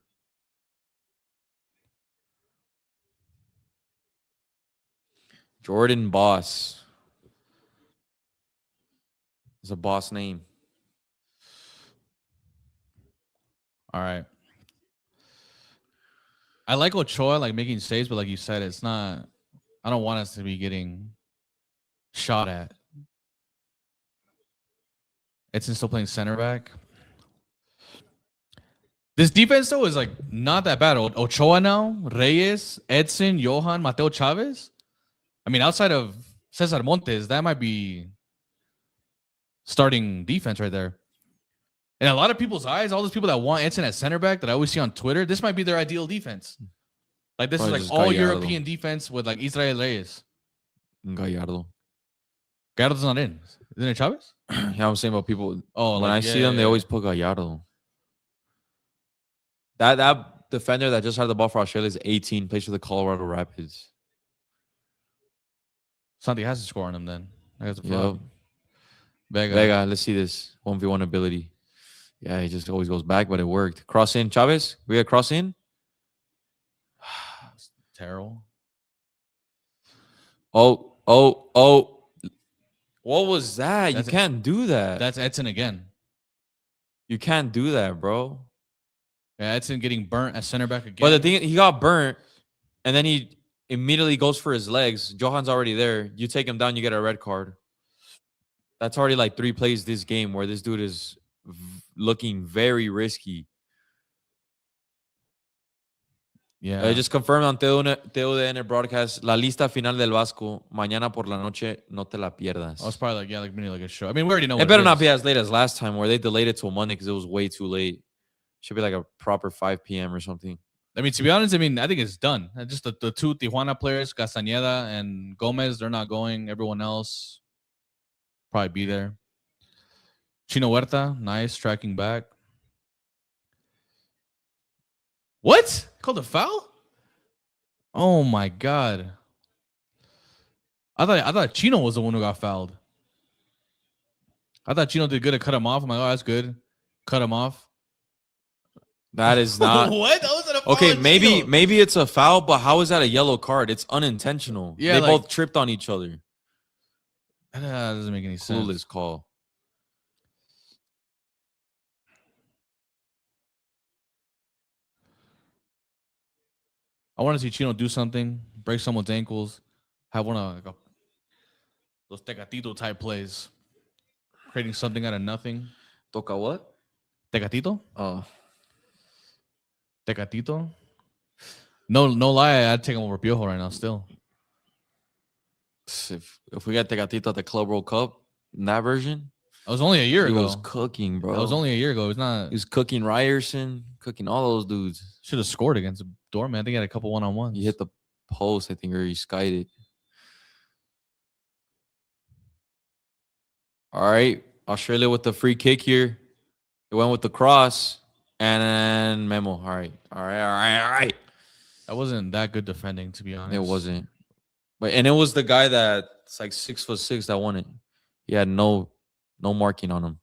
Jordan Boss. It's a boss name. All right. I like Ochoa like making saves, but like you said, it's not. I don't want us to be getting shot at. Edson still playing center back. This defense though is like not that bad. Ochoa now, Reyes, Edson, Johan, Mateo Chavez. I mean, outside of Cesar Montes, that might be starting defense right there. In a lot of people's eyes, all those people that want Edson at center back that I always see on Twitter, this might be their ideal defense. Like this is like all European defense with like Israel Reyes. Gallardo. Gallardo's not in. Isn't it Chavez? Yeah, I'm saying about people. Oh, when I see them, they always put Gallardo. That defender that just had the ball for Australia is 18, plays for the Colorado Rapids. Santi has to score on him then. Yep. Vega, let's see this 1v1 ability. Yeah, he just always goes back, but it worked. Cross in, Chavez. We got cross in. Terrible. Oh. What was that? You can't do that. That's Edson again. You can't do that, bro. Yeah, Edson getting burnt at center back again. But the thing, he got burnt, and then he immediately goes for his legs. Johan's already there. You take him down, you get a red card. That's already like 3 plays this game where this dude is looking very risky. Yeah. I just confirmed on TUDN broadcast, la lista final del Vasco, mañana por la noche, no te la pierdas. I was probably like, yeah, like maybe like a show. I mean, we already know. It better not be as late as last time where they delayed it till Monday because it was way too late. Should be like a proper 5 p.m. or something. I mean, to be honest, I think it's done. Just the 2 Tijuana players, Castañeda and Gomez, they're not going. Everyone else probably be there. Chino Huerta, nice, tracking back. What? Called a foul? Oh my god. I thought Chino was the one who got fouled. I thought Chino did good to cut him off. I'm like, oh, that's good. Cut him off. That is not what? That wasn't a foul. Okay, maybe it's a foul, but how is that a yellow card? It's unintentional. Yeah, they like, both tripped on each other. That doesn't make any sense. Clueless call. I want to see Chino do something, break someone's ankles, have one of those Tecatito type plays, creating something out of nothing. Toca what? Tecatito? Oh, Tecatito? No lie, I'd take him over Piojo right now still. if we got Tecatito at the Club World Cup in that version, That was only a year he ago. was cooking, bro. That was only a year ago. It was not. He was cooking Ryerson, cooking all those dudes. Should have scored against Dortmund. I think he had a couple one-on-ones. He hit the post, I think, or he skied it. All right. Australia with the free kick here. It went with the cross. And then Memo. All right. That wasn't that good defending, to be honest. It wasn't. But and it was the guy that's like 6'6" that won it. He had no marking on him.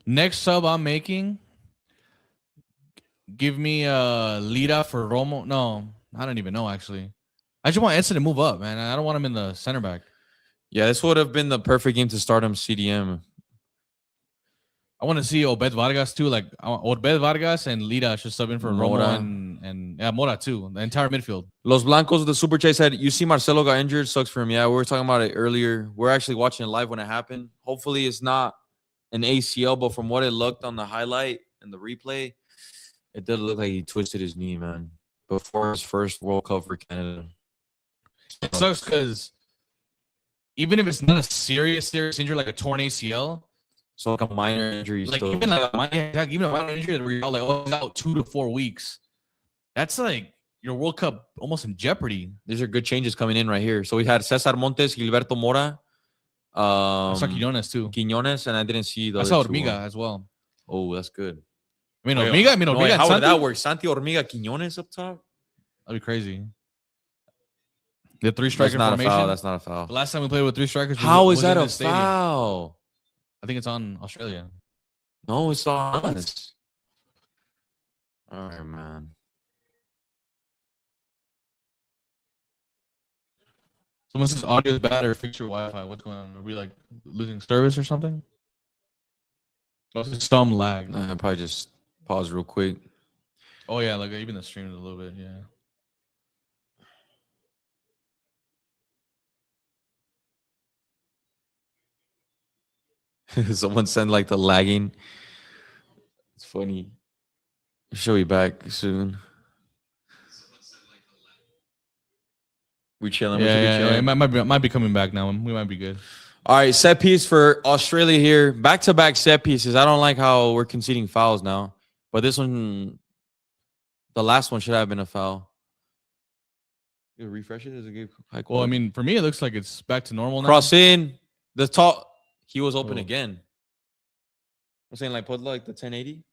Next sub I'm making. Give me Lira for Romo. No, I don't even know actually. I just want Edson to move up, man. I don't want him in the center back. Yeah, this would have been the perfect game to start him CDM. I want to see Obed Vargas too. Like Obed Vargas and Lira should sub in for Mora. Romo and Mora too. The entire midfield. Los Blancos of the Super Chat said, you see Marcelo got injured. Sucks for him. Yeah, we were talking about it earlier. We're actually watching it live when it happened. Hopefully it's not an ACL, but from what it looked on the highlight and the replay, it did look like he twisted his knee, man, before his first World Cup for Canada. It sucks because even if it's not a serious injury like a torn ACL, so like a minor injury, like still. even a minor injury where you're like, oh, he's out 2 to 4 weeks. That's like your World Cup almost in jeopardy. These are good changes coming in right here. So we had Cesar Montes, Gilberto Mora, I saw Quiñones too. Quiñones, and I didn't see the. I saw Hormiga as well. Oh, that's good. I mean, Hormiga. How would that work? Santi Hormiga Quiñones up top? That'd be crazy. The 3 striker That's not formation. a foul. That's not a foul. The last time we played with 3 strikers. How is that a foul? I think it's on Australia. No, it's on us. All right, man. Someone says audio is bad or fix your Wi-Fi. What's going on? Are we like losing service or something? Oh, it's some lag. I'll probably just pause real quick. Oh yeah, like even the stream is a little bit. Yeah. Someone send like the lagging. It's funny. She'll be back soon. We chilling. Yeah, We should be chilling. It might be coming back now. We might be good. All right, set piece for Australia here. Back-to-back set pieces. I don't like how we're conceding fouls now, but this one, the last one should have been a foul. You refresh it as a good high quality. Well, I mean, for me, it looks like it's back to normal now. Cross in the top. He was open Oh. again. I'm saying like put like the 1080.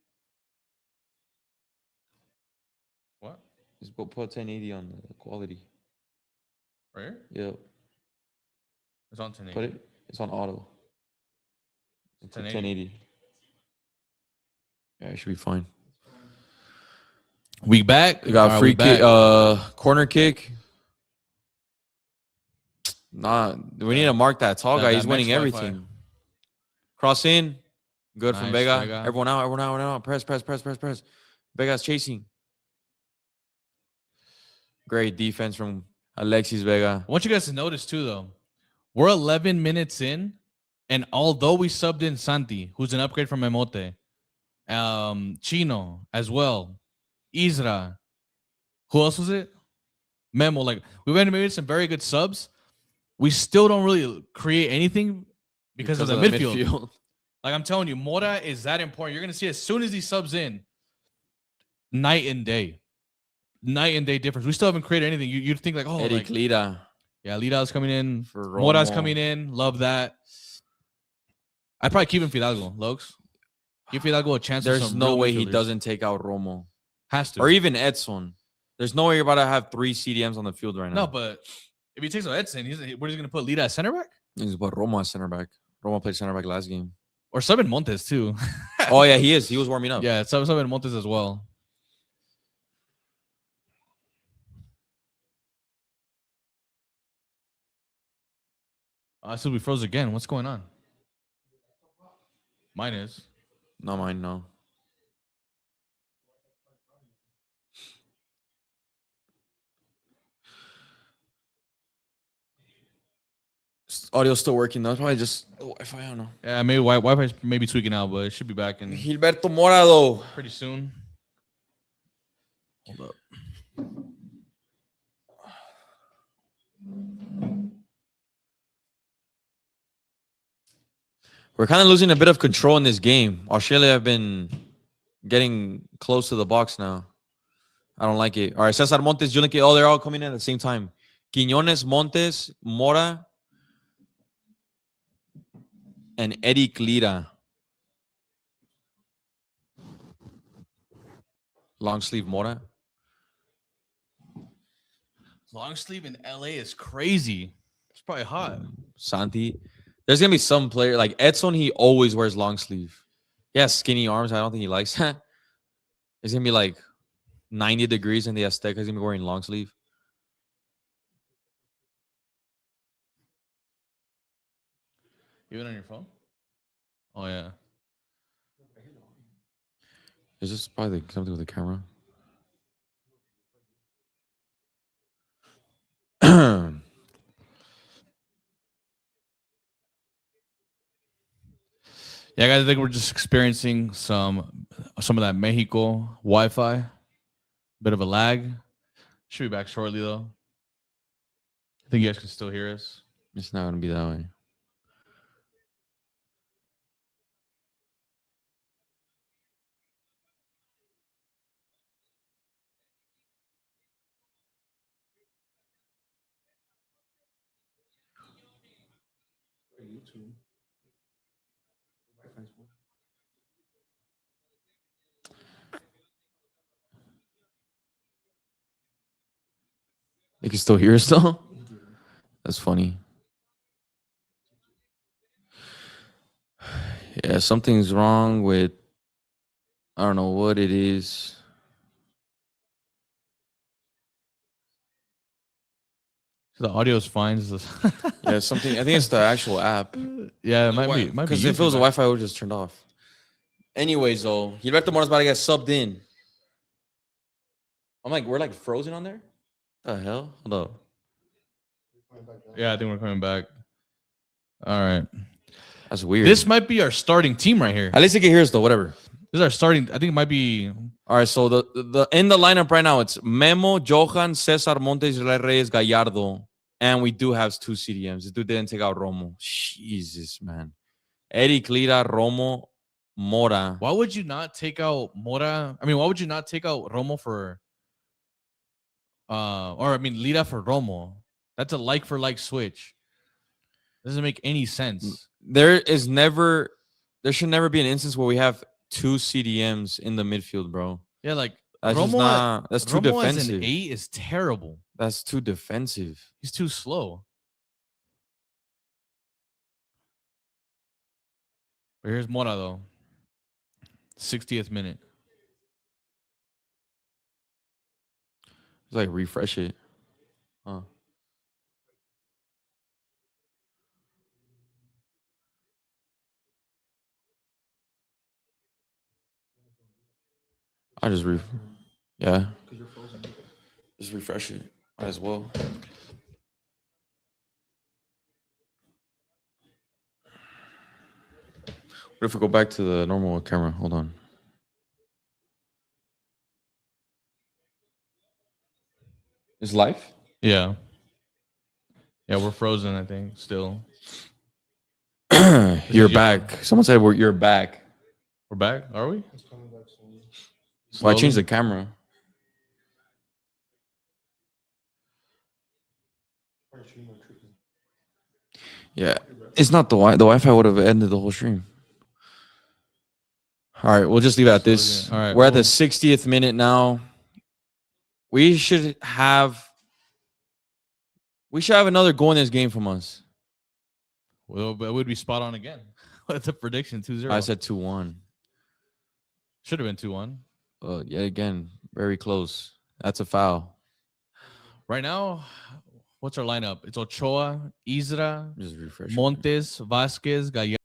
What? Just put 1080 on the quality. Right here? Yep. It's on 1080. Put it. It's on auto. It's 1080. Yeah, it should be fine. We back. We got free kick, corner kick. Nah, we need to mark that tall guy. He's winning everything. Cross in. Good from Vega. Everyone out. Press. Vega's chasing. Great defense from Alexis Vega. I want you guys to notice too, though. We're 11 minutes in, and although we subbed in Santi, who's an upgrade from Memote, Chino as well, Isra, who else was it? Memo. Like we went and made some very good subs. We still don't really create anything because of the midfield. Like I'm telling you, Mora is that important. You're gonna see as soon as he subs in, night and day difference. We still haven't created anything. You'd think like, oh, Eric Lira. Yeah, Lira's coming in. For Mora's coming in. Love that. I'd probably keep him Fidalgo, Lokes. Give Fidalgo a chance. There's no way he doesn't take out Romo. Has to. Or even Edson. There's no way you're about to have 3 CDMs on the field right now. No, but if he takes out Edson, where's he going to put Lira at center back? He's put Romo at center back. Romo played center back last game. Or Subin Montes, too. Oh, yeah, he is. He was warming up. Yeah, Subin Montes as well. So we froze again. What's going on? Mine is. Not mine, no. audio's still working though. It's probably just the Wi-Fi. I don't know. Yeah, maybe Wi-Fi's maybe tweaking out, but it should be back in Gilberto Mora though. pretty soon. Hold up. We're kind of losing a bit of control in this game. Australia have been getting close to the box now. I don't like it. All right, Cesar Montes, Julian. Oh, they're all coming in at the same time. Quiñones, Montes, Mora, and Eric Lira. Long sleeve Mora. Long sleeve in LA is crazy. It's probably hot. Santi. There's gonna be some player like Edson. He always wears long sleeve. He has skinny arms. I don't think he likes that. It's gonna be like 90 degrees in the Azteca. He's gonna be wearing long sleeve. Even on your phone? Oh yeah. Is this probably something with the camera? Yeah, guys, I think we're just experiencing some of that Mexico Wi-Fi. Bit of a lag. Should be back shortly though. I think you guys can still hear us. It's not gonna be that way. They can still hear us though. That's funny. Yeah, something's wrong with. I don't know what it is. The audio is fine. Yeah, something. I think it's the actual app. Yeah, it might be. Because if it was the Wi-Fi, it would just turned off. Anyways, though, Gilberto Mora's about to get subbed in. I'm like, we're like frozen on there. The hell? Hold up. Yeah, I think we're coming back. All right. That's weird. This might be our starting team right here. At least they can hear us though. Whatever. This is our starting. I think it might be. All right. So the in the lineup right now, it's Memo, Johan, Cesar, Montes, Reyes, Gallardo, and we do have 2 CDMs. This dude didn't take out Romo. Jesus, man. Eric Lira, Romo, Mora. Why would you not take out Mora? I mean, why would you not take out Romo for? Or I mean, Lira for Romo. That's a like for like switch. Doesn't make any sense. There should never be an instance where we have 2 CDMs in the midfield, bro. Yeah, like that's Romo, just not. That's too Romo defensive. as an 8 is terrible. That's too defensive. He's too slow. But here's Mora though. 60th minute. It's like refresh it. Huh. I just yeah. Just refresh it. Might as well. What if we go back to the normal camera? Hold on. Is live? Yeah. Yeah, we're frozen, I think, still. You're back. Someone said you're back. We're back, are we? Well, I changed the camera. Yeah. It's not the Wi-Fi would have ended the whole stream. All right, we'll just leave it at this. All right, we're at the 60th minute now. We should have another goal in this game from us. Well, but it would be spot on again. What's the prediction? 2-0. I said 2-1. Should have been 2-1. Yeah, again, very close. That's a foul. Right now, what's our lineup? It's Ochoa, Isra, Just refresh. Montes, Vasquez, Gallardo.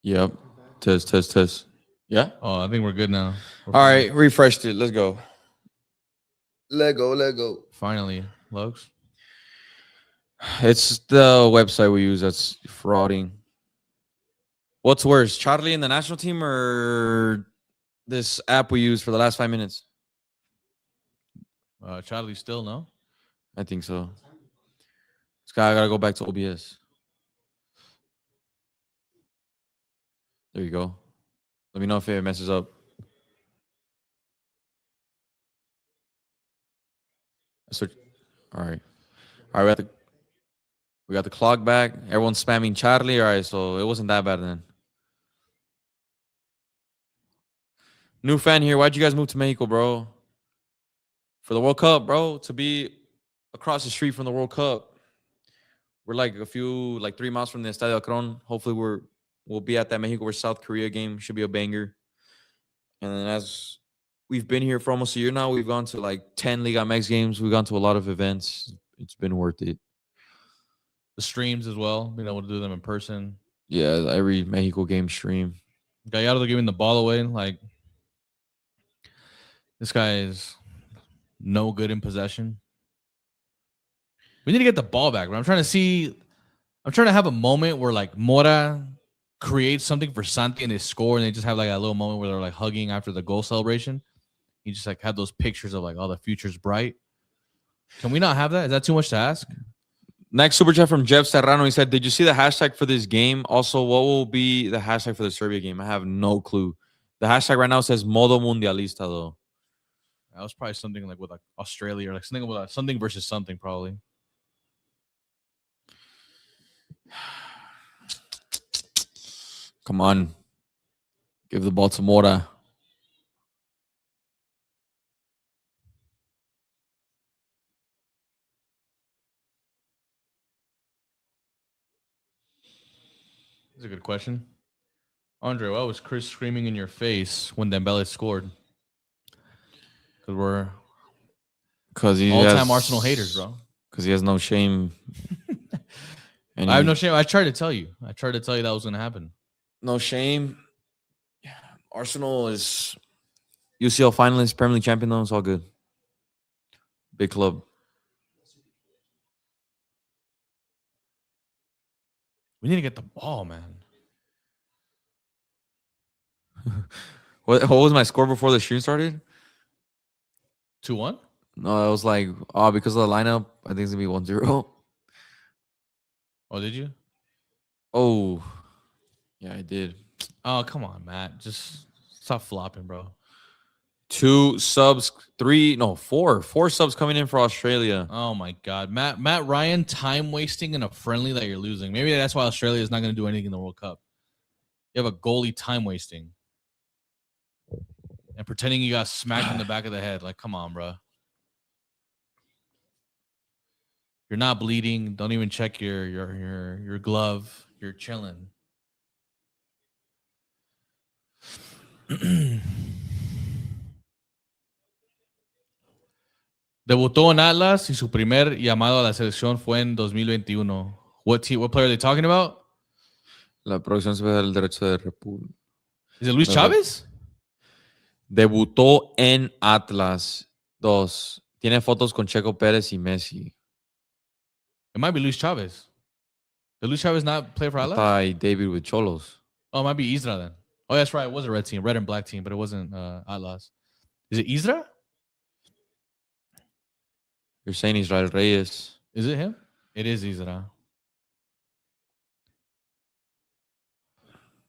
Yep. Test. Yeah. Oh, I think we're good now. We're All fine. right, refreshed it. Let's go. Let go. Finally, Lokes. It's the website we use that's frauding. What's worse, Charlie in the national team or this app we use for the last 5 minutes? Charlie still no. I think so. This guy, I gotta go back to OBS. There you go. Let me know if it messes up. All right. All right, we got the clock back. Everyone's spamming Charlie. All right, so it wasn't that bad then. New fan here. Why'd you guys move to Mexico, bro? For the World Cup, bro. To be across the street from the World Cup. We're like 3 miles from the Estadio Akron. Hopefully we'll be at that Mexico versus South Korea game. Should be a banger. And then as we've been here for almost a year now, we've gone to like 10 Liga MX games. We've gone to a lot of events. It's been worth it. The streams as well, being able to do them in person. Yeah, every Mexico game stream. Gallardo giving the ball away. Like, this guy is no good in possession. We need to get the ball back, bro. I'm trying to have a moment where like Mora creates something for Santi and they score, and they just have like a little moment where they're like hugging after the goal celebration. You just like have those pictures of like, oh, the future's bright. Can we not have that? Is that too much to ask? Next super chat from Jeff Serrano. He said, "Did you see the hashtag for this game? Also, what will be the hashtag for the Serbia game?" I have no clue. The hashtag right now says Modo Mundialista, though. That was probably something like with like Australia or like something with something versus something, probably. Come on. Give the ball to Mora. That's a good question. Andre, why was Chris screaming in your face when Dembele scored? Because we're all-time Arsenal haters, bro. Because he has no shame. I have no shame. I tried to tell you. that was going to happen. No shame. Arsenal is UCL finalist, Premier League champion, though. It's all good. Big club. We need to get the ball, man. What was my score before the stream started? 2-1? No, it was like, because of the lineup, I think it's going to be 1-0. Oh, did you? Oh, yeah, I did. Oh, come on, Matt. Just stop flopping, bro. 4 subs coming in for Australia. Oh, my God. Matt Ryan, time wasting in a friendly that you're losing. Maybe that's why Australia is not going to do anything in the World Cup. You have a goalie time wasting. And pretending you got smacked in the back of the head. Like, come on, bro. You're not bleeding. Don't even check your glove. You're chilling. Debutó en Atlas y su primer llamado a la selección fue en 2021. What player are they talking about? La producción se ve del derecho de República. Is it Luis Chávez? Debutó en Atlas 2. Tiene fotos con Checo Pérez y Messi. It might be Luis Chávez. Did Luis Chávez not play for Atlas? I David with Cholos. Oh, it might be Isra then. Oh, that's right. It was a red team, red and black team, but it wasn't Atlas. Is it Isra? You're saying Israel Reyes. Is it him? It is Isra.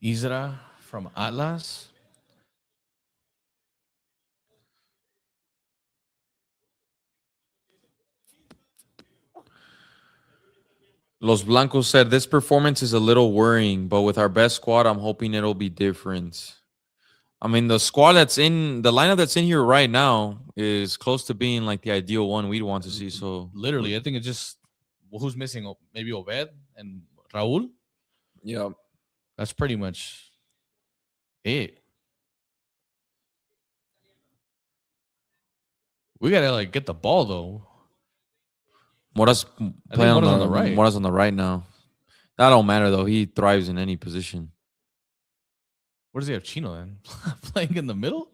Isra from Atlas. Los Blancos said, this performance is a little worrying, but with our best squad, I'm hoping it'll be different. I mean, the lineup that's in here right now is close to being like the ideal one we'd want to see. So literally, I think it's just who's missing? Maybe Obed and Raul. Yeah, that's pretty much it. We gotta like get the ball though. Mora's playing on the right. Mora's on the right now. That don't matter though. He thrives in any position. Where does he have Chino then? Playing in the middle?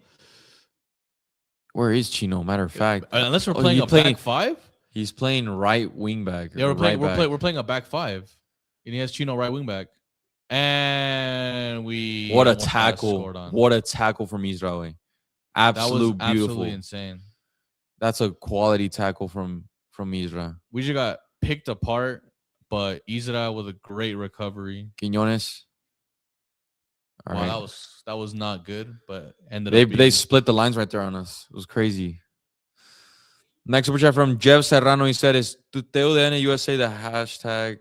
Where is Chino? Matter of fact, Unless we're oh, playing he a back five. He's playing right wing back. Yeah, or right back. we're playing a back five, and he has Chino right wing back. And we What a almost got tackle! scored on. What a tackle from Israel. Absolute That was beautiful. absolutely insane. That's a quality tackle from Israel. We just got picked apart, but Israel with a great recovery. Quiñones. All wow, right. that was not good, but ended up. Being... They split the lines right there on us. It was crazy. Next super chat from Jeff Serrano. He said, "Is TUDN USA the hashtag?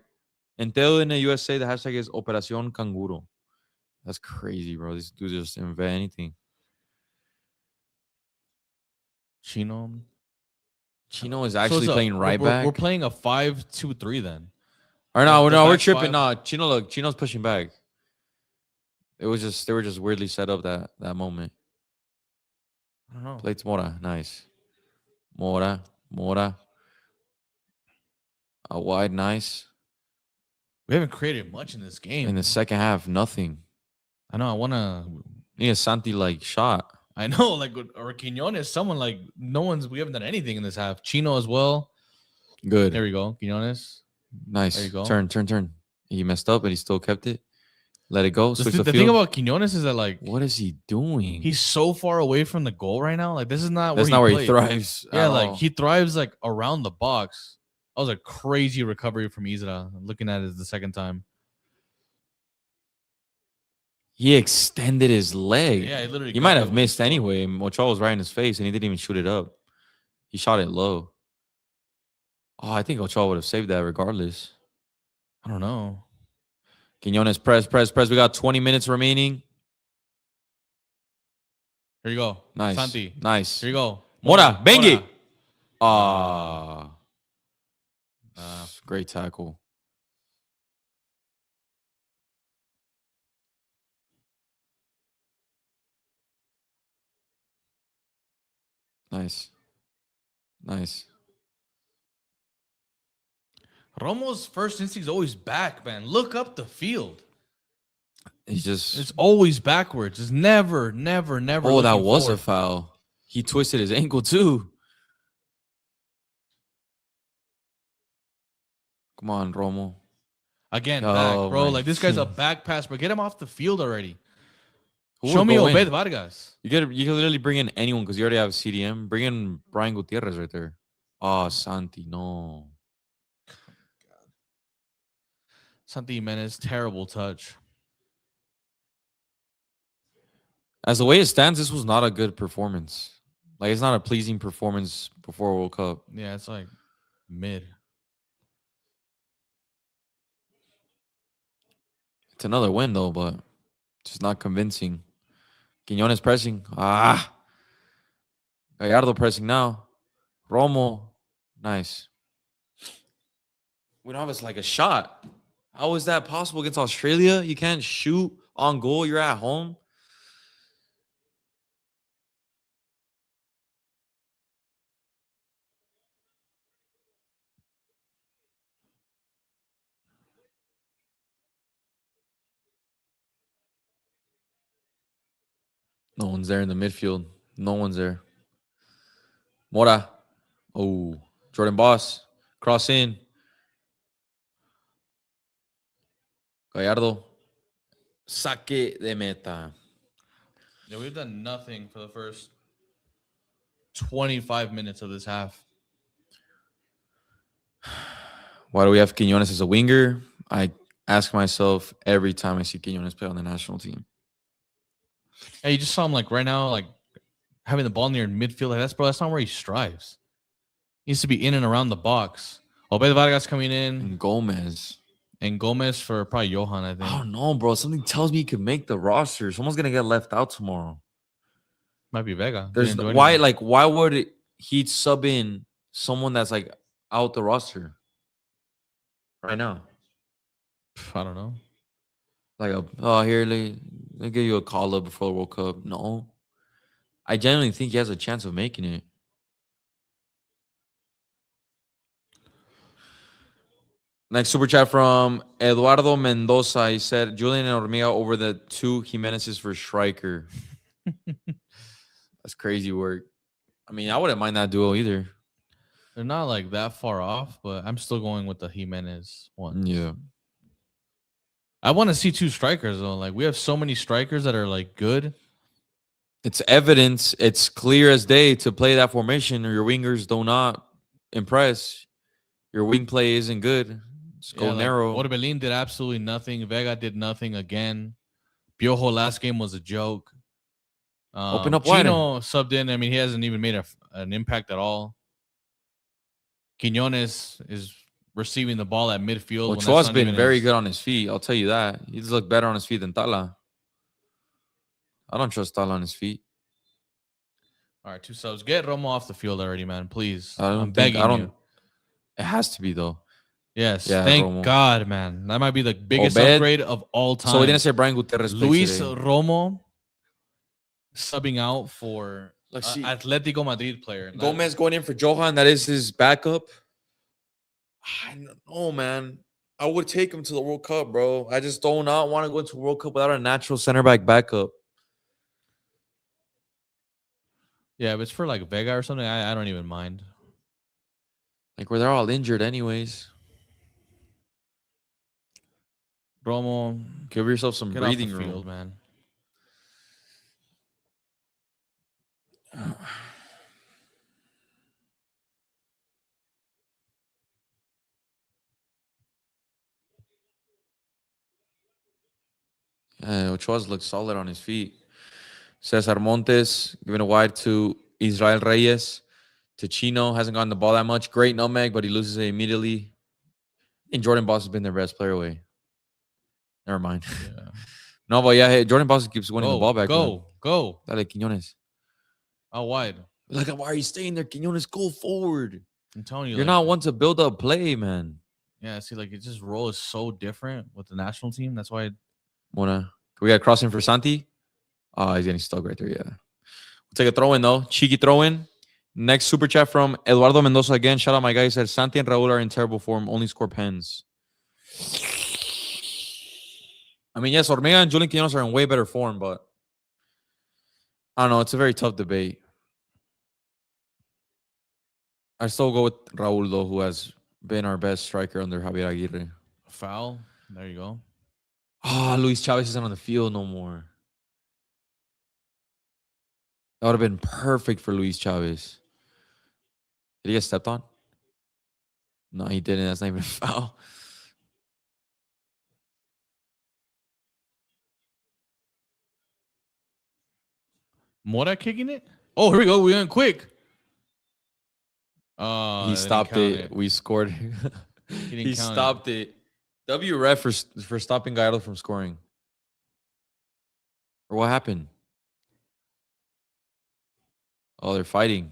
In TUDN USA, the hashtag is Operación Canguro." That's crazy, bro. These dudes just invent anything. Chino is actually playing right back. We're playing a 5-2-3 then. Or no, we're tripping. No, Chino's pushing back. It was just they were just weirdly set up that moment. I don't know. Plates Mora, nice. Mora. A wide, nice. We haven't created much in this game. In the second half, nothing. I know. I wanna need a Santi like shot. I know, like or Quiñones, someone like we haven't done anything in this half. Chino as well. Good. There we go. Quiñones. Nice. There you go. Turn. He messed up, but he still kept it. Let it go. The thing about Quiñones is that, like, what is he doing? He's so far away from the goal right now. Like, this is not where he thrives. Yeah, like he thrives like around the box. That was a crazy recovery from Isra. Looking at it the second time. He extended his leg. Yeah, he literally. He might have missed anyway. Ochoa was right in his face, and he didn't even shoot it up. He shot it low. Oh, I think Ochoa would have saved that regardless. I don't know. Quiñones, press. We got 20 minutes remaining. Here you go. Nice. Santi. Nice. Here you go. Mora, Bengi. Great tackle. Nice. Romo's first instinct is always back, man. Look up the field. It's always backwards. It's never. Oh, that was forward. A foul. He twisted his ankle too. Come on, Romo. Again, back, bro. Like, this guy's a back pass, but get him off the field already. Show me Obed Vargas. You can literally bring in anyone because you already have CDM. Bring in Brian Gutierrez right there. Oh, Santi, no. Santi Jimenez, terrible touch. As the way it stands, this was not a good performance. Like, it's not a pleasing performance before World Cup. Yeah, it's like mid. It's another win, though, but just not convincing. Quiñones pressing. Gallardo pressing now. Romo. Nice. We don't have like a shot. How is that possible against Australia? You can't shoot on goal. You're at home. No one's there in the midfield. No one's there. Mora. Oh, Jordan Boss. Cross in. Gallardo. Saque de meta. Yeah, we've done nothing for the first 25 minutes of this half. Why do we have Quiñones as a winger? I ask myself every time I see Quiñones play on the national team. Hey, you just saw him like right now, like having the ball near midfield. Like that's not where he strives. He needs to be in and around the box. Obed Vargas coming in. And Gomez for probably Johan, I think. I don't know, bro. Something tells me he could make the roster. Someone's gonna get left out tomorrow. Might be Vega. Why would he sub in someone that's like out the roster right now? I don't know. Like here, they give you a call up before the World Cup. No. I genuinely think he has a chance of making it. Next super chat from Eduardo Mendoza. He said Julian and Hormiga over the 2 Jimenez's for striker. That's crazy work. I mean, I wouldn't mind that duo either. They're not like that far off, but I'm still going with the Jimenez one. Yeah. I want to see 2 strikers though. Like we have so many strikers that are like good. It's evidence. It's clear as day to play that formation, or your wingers do not impress. Your wing play isn't good. Just go narrow. Orbelin did absolutely nothing. Vega did nothing again. Piojo last game was a joke. Open up Chino wider. subbed in. I mean, he hasn't even made an impact at all. Quiñones is receiving the ball at midfield. Ochoa's been very good on his feet. I'll tell you that. He's looked better on his feet than Tala. I don't trust Tala on his feet. All right, 2 subs. Get Romo off the field already, man. Please. I'm begging you. It has to be, though. Yes. Yeah, thank God, man. That might be the biggest upgrade of all time. So we didn't say Brian Gutierrez. Luis Romo subbing out for Atletico Madrid player. Gomez going in for Johan. That is his backup. I don't know, man. I would take him to the World Cup, bro. I just do not want to go into World Cup without a natural center back backup. Yeah, if it's for like Vega or something, I don't even mind. Like where they're all injured anyways. Romo, give yourself some breathing room, field, man. Ochoa's looks solid on his feet. Cesar Montes giving a wide to Israel Reyes. To Chino, hasn't gotten the ball that much. Great nutmeg, but he loses it immediately. And Jordan Boss has been their best player away. Never mind. Yeah. No, but yeah, hey, Jordan Boss keeps winning the ball back. Go. Dale, Quiñones. Out wide. Like, why are you staying there, Quiñones? Go forward. I'm telling you. You're not one to build up play, man. Yeah, see, like, it just role is so different with the national team. That's why. We got crossing for Santi. Oh, he's getting stuck right there, yeah. We'll take a throw-in, though. Cheeky throw-in. Next super chat from Eduardo Mendoza again. Shout out my guy. He said, Santi and Raul are in terrible form. Only score pens. I mean, yes, Hormiga and Julian Quiñones are in way better form, but I don't know. It's a very tough debate. I still go with Raul, though, who has been our best striker under Javier Aguirre. Foul. There you go. Oh, Luis Chavez isn't on the field no more. That would have been perfect for Luis Chavez. Did he get stepped on? No, he didn't. That's not even a foul. Mora kicking it? Oh, here we go. We went quick. He stopped it. We scored. He stopped it. W ref for stopping Gallardo from scoring. Or what happened? Oh, they're fighting.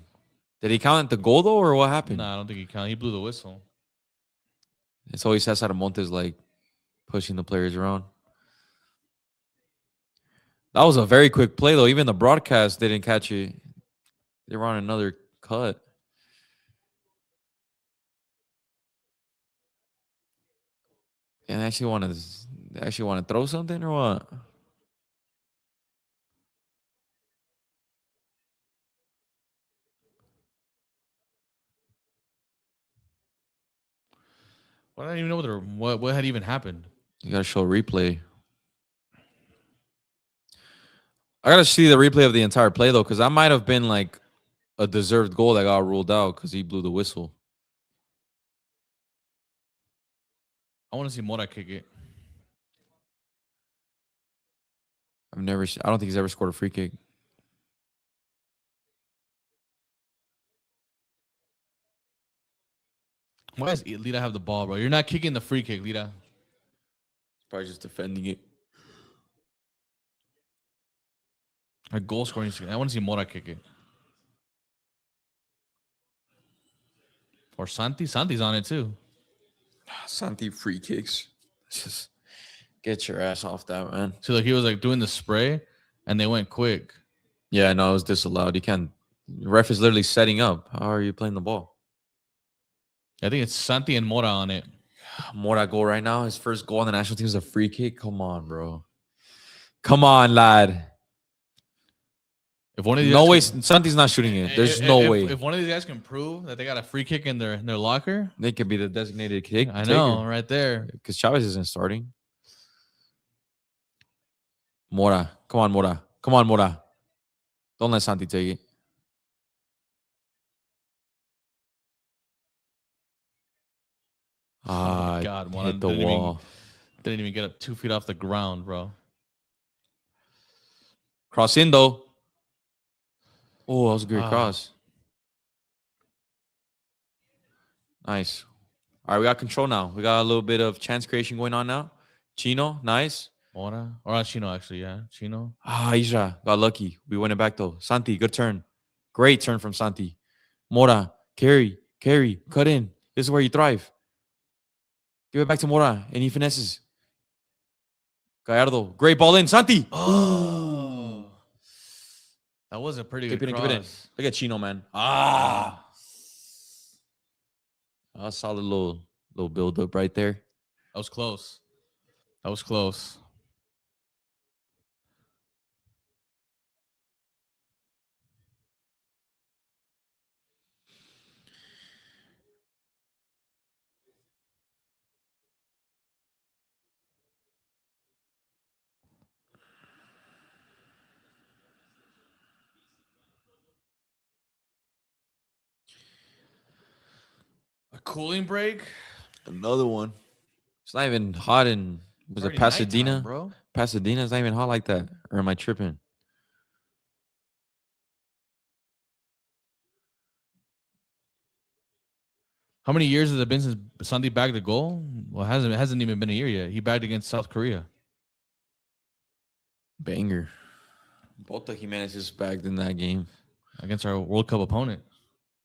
Did he count the goal, though, or what happened? No, I don't think he counted. He blew the whistle. It's always Cesar Montes, like, pushing the players around. That was a very quick play, though. Even the broadcast didn't catch it. They were on another cut. And they actually want to throw something or what? Well, I don't even know what had even happened. You gotta show a replay. I gotta see the replay of the entire play though, because that might have been like a deserved goal that got ruled out because he blew the whistle. I want to see Mora kick it. I don't think he's ever scored a free kick. Why does Lita have the ball, bro? You're not kicking the free kick, Lita. He's probably just defending it. A goal scoring. I want to see Mora kick it. Or Santi. Santi's on it too. Santi free kicks. Just get your ass off that, man. So like he was like doing the spray, and they went quick. Yeah, no, it was disallowed. You can't. The ref is literally setting up. How are you playing the ball? I think it's Santi and Mora on it. Mora goal right now. His first goal on the national team is a free kick. Come on, bro. Come on, lad. If one of these No guys way. can- Santi's not shooting it. There's no way. If one of these guys can prove that they got a free kick in their locker, They could be the designated kick. I know, right there. Because Chavez isn't starting. Mora. Come on, Mora. Come on, Mora. Don't let Santi take it. Oh my God, Mora hit the wall. Didn't even get up 2 feet off the ground, bro. Cross in, though. Oh, that was a great cross. Nice. All right, we got control now. We got a little bit of chance creation going on now. Chino, nice. Mora? Or Chino, actually, yeah. Chino. Isra got lucky. We went it back, though. Santi, good turn. Great turn from Santi. Mora, carry, cut in. This is where you thrive. Give it back to Mora, and he finesses. Gallardo, great ball in. Santi. Oh. That was a pretty good cross. Keep it in. Look at Chino, man. A solid little build up right there. That was close. That was close. A cooling break? Another one. It's not even hot in, was it Pasadena? Nighttime, bro. Pasadena's not even hot like that. Or am I tripping? How many years has it been since Santi bagged a goal? Well, it hasn't even been a year yet. He bagged against South Korea. Banger. Both the Jimenez bagged in that game. Against our World Cup opponent.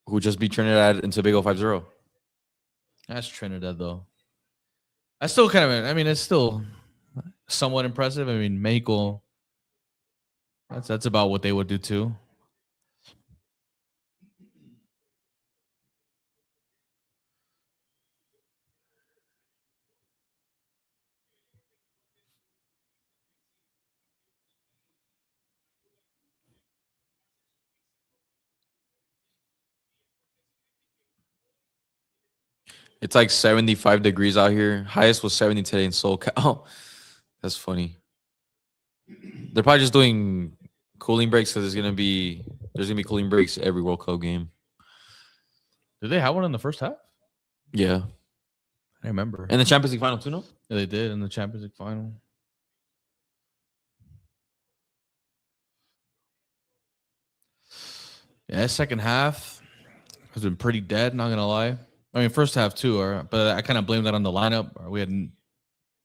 Who just beat Trinidad into Big O 5-0. That's Trinidad, though. I still kind of, I mean, it's still somewhat impressive. I mean, Mexico, that's about what they would do, too. It's like 75 degrees out here. Highest was 70 today in SoCal. That's funny. They're probably just doing cooling breaks because there's gonna be cooling breaks every World Cup game. Did they have one in the first half? Yeah. I remember. And the Champions League final too, no? Yeah, they did in the Champions League final. Yeah, second half has been pretty dead, not gonna lie. I mean, first half too, but I kind of blame that on the lineup. We had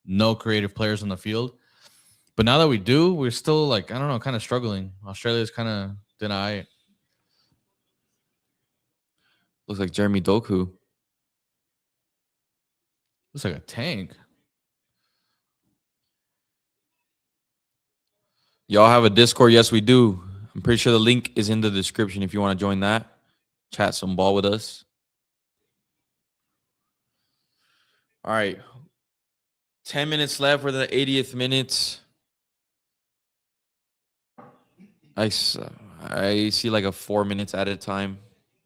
no creative players on the field. But now that we do, we're still like, I don't know, kind of struggling. Australia's kind of denied. Looks like Jeremy Doku. Looks like a tank. Y'all have a Discord? Yes, we do. I'm pretty sure the link is in the description if you want to join that. Chat some ball with us. All right. 10 minutes left for the 80th minute. I see like a 4 minutes at a time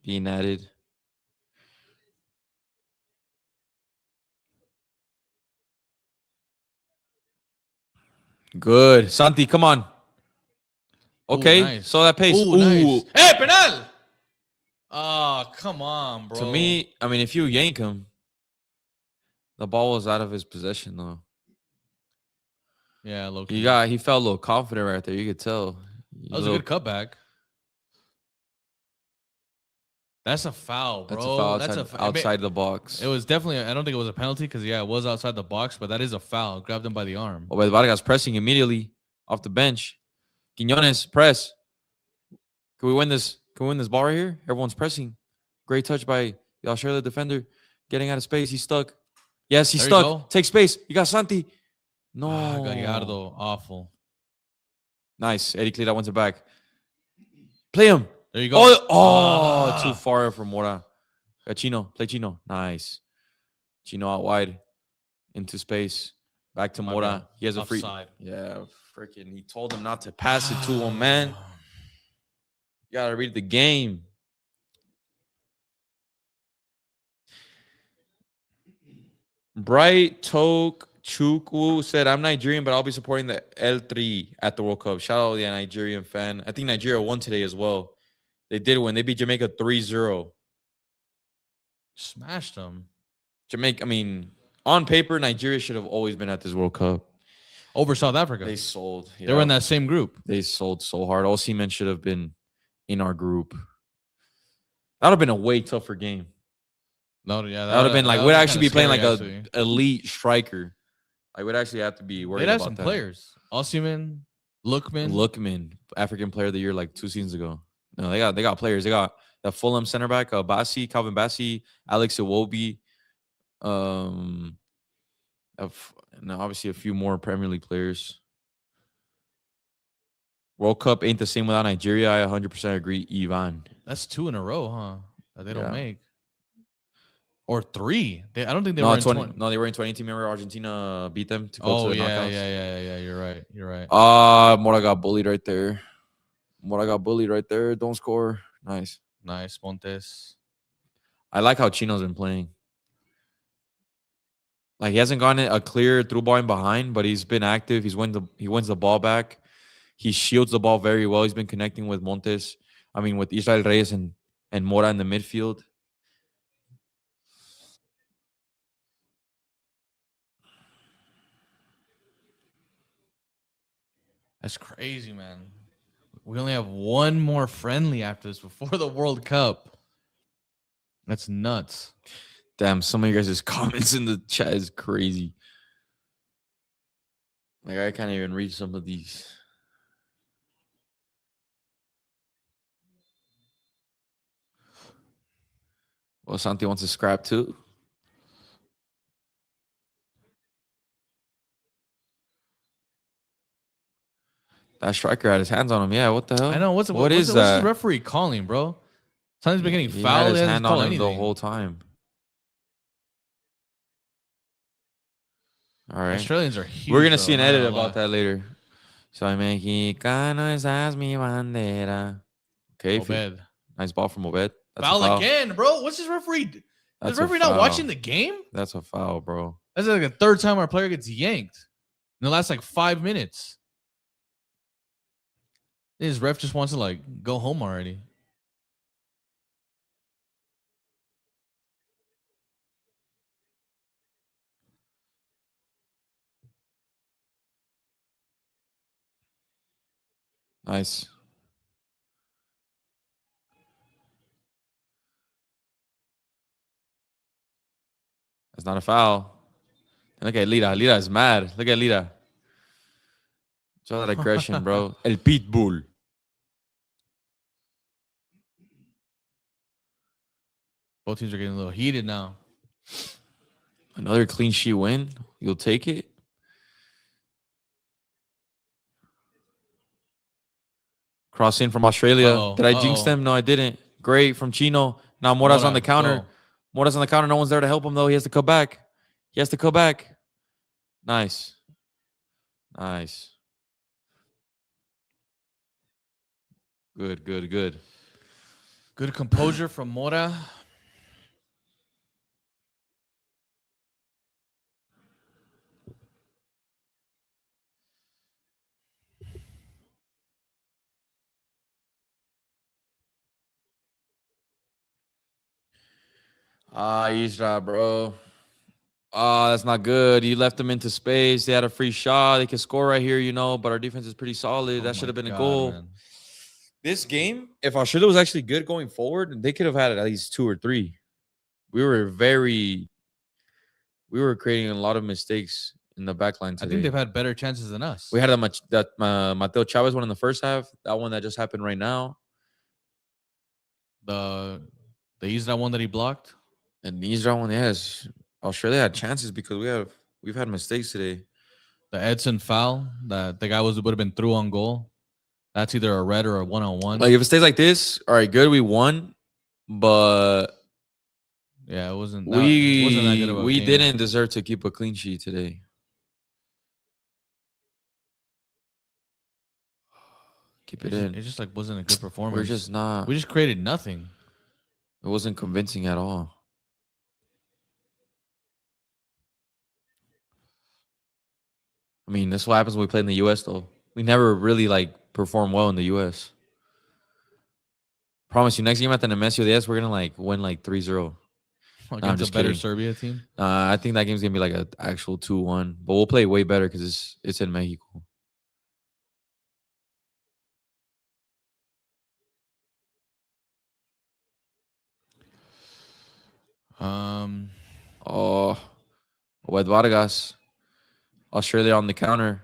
being added. Good. Santi, come on. Okay. Ooh, nice. So that pace. Ooh, nice. Hey, penal! Oh, come on, bro. To me, I mean, if you yank him, the ball was out of his possession, though. Yeah, low He felt a little confident right there. You could tell. That was a good cutback. That's a foul, bro. That's a foul outside the box. It was definitely, I don't think it was a penalty because, yeah, it was outside the box, but that is a foul. Grabbed him by the arm. Oh, but Vargas pressing immediately off the bench. Quiñones, press. Can we win this? Can we win this ball right here? Everyone's pressing. Great touch by the Australia defender. Getting out of space. He's stuck. Yes, he's stuck. Take space. You got Santi. No. Gallardo, awful. Nice. Eddie cleared that one to back. Play him. There you go. Oh, too far from Mora. Chino. Play Chino. Nice. Chino out wide. into space. Back to My Mora. bad. He has a free. Offside. Yeah, freaking. He told him not to pass it to him, man. You gotta read the game. Bright Toke Chukwu said, I'm Nigerian, but I'll be supporting the L3 at the World Cup. Shout out to the Nigerian fan. I think Nigeria won today as well. They did win. They beat Jamaica 3-0. Smashed them. Jamaica, I mean, on paper, Nigeria should have always been at this World Cup. Over South Africa. They sold. They were in that same group. They sold so hard. Osimhen should have been in our group. That would have been a way tougher game. No, yeah, that would have been like we'd actually be playing like a elite striker. Like we'd actually have to be worried about that. They'd have some players. Osimhen, Lookman, African Player of the Year like 2 seasons ago. No, they got players. They got the Fulham center back, Calvin Bassey, Alex Iwobi, and obviously a few more Premier League players. World Cup ain't the same without Nigeria. I 100% agree, Ivan. That's 2 in a row, huh? That they don't make. Or 3. I don't think they were in 20. No, they were in 2018. Remember Argentina beat them to go to the knockouts? Yeah. You're right. Mora got bullied right there. Don't score. Nice, Montes. I like how Chino's been playing. Like he hasn't gotten a clear through ball in behind, but he's been active. He wins the ball back. He shields the ball very well. He's been connecting with Montes. I mean, with Israel Reyes and Mora in the midfield. That's crazy, man. We only have one more friendly after this before the World Cup. That's nuts. Damn, some of you guys' comments in the chat is crazy. Like I can't even read some of these. Well, Santi wants to scrap too. That striker had his hands on him. Yeah, what the hell? I know. What's the referee calling, bro? Sometimes been getting fouled. He had his hand on him the whole time. All right. Australians are huge. We're gonna see an edit about that later. Soy mexicano, esa es mi bandera. Okay. Nice ball from Obed. Foul again, bro. What's this referee? Is the referee not watching the game? That's a foul, bro. That's like the 3rd time our player gets yanked in the last like 5 minutes. His ref just wants to like go home already. Nice. That's not a foul. And look at Lira. Lira is mad. Look at Lira. Show that aggression, bro. El Pitbull. Both teams are getting a little heated now. Another clean sheet win. You'll take it. Cross in from Australia. Did I jinx them? No, I didn't. Great from Chino. Now Mora's on the counter. Mora's on the counter. No one's there to help him, though. He has to come back. Nice. Good. Good composure from Mora. Isra, bro. That's not good. You left them into space. They had a free shot. They could score right here, but our defense is pretty solid. That should have been a goal. Man. This game, if Australia was actually good going forward, they could have had at least 2 or 3. We were creating a lot of mistakes in the back line today. I think they've had better chances than us. We had that Mateo Chavez one in the first half. That one that just happened right now. The Isra one that he blocked. And the Isra one, yes. Australia had chances because we've had mistakes today. The Edson foul that the guy would have been through on goal. That's either a red or a 1-on-1. Like if it stays like this, all right, good, we won. But Yeah, it wasn't that good of a We game. didn't deserve to keep a clean sheet today. Keep it in. It just like wasn't a good performance. We're just not. We just created nothing. It wasn't convincing at all. I mean, this is what happens when we play in the U.S. though. We never really like perform well in the U.S. Promise you, next game at the Nemesio 10, we're gonna like win like 3-0. Against just a better kidding. Serbia team. I think that game's gonna be like an actual 2-1, but we'll play way better because it's in Mexico. Oh, Wed Vargas, Australia on the counter.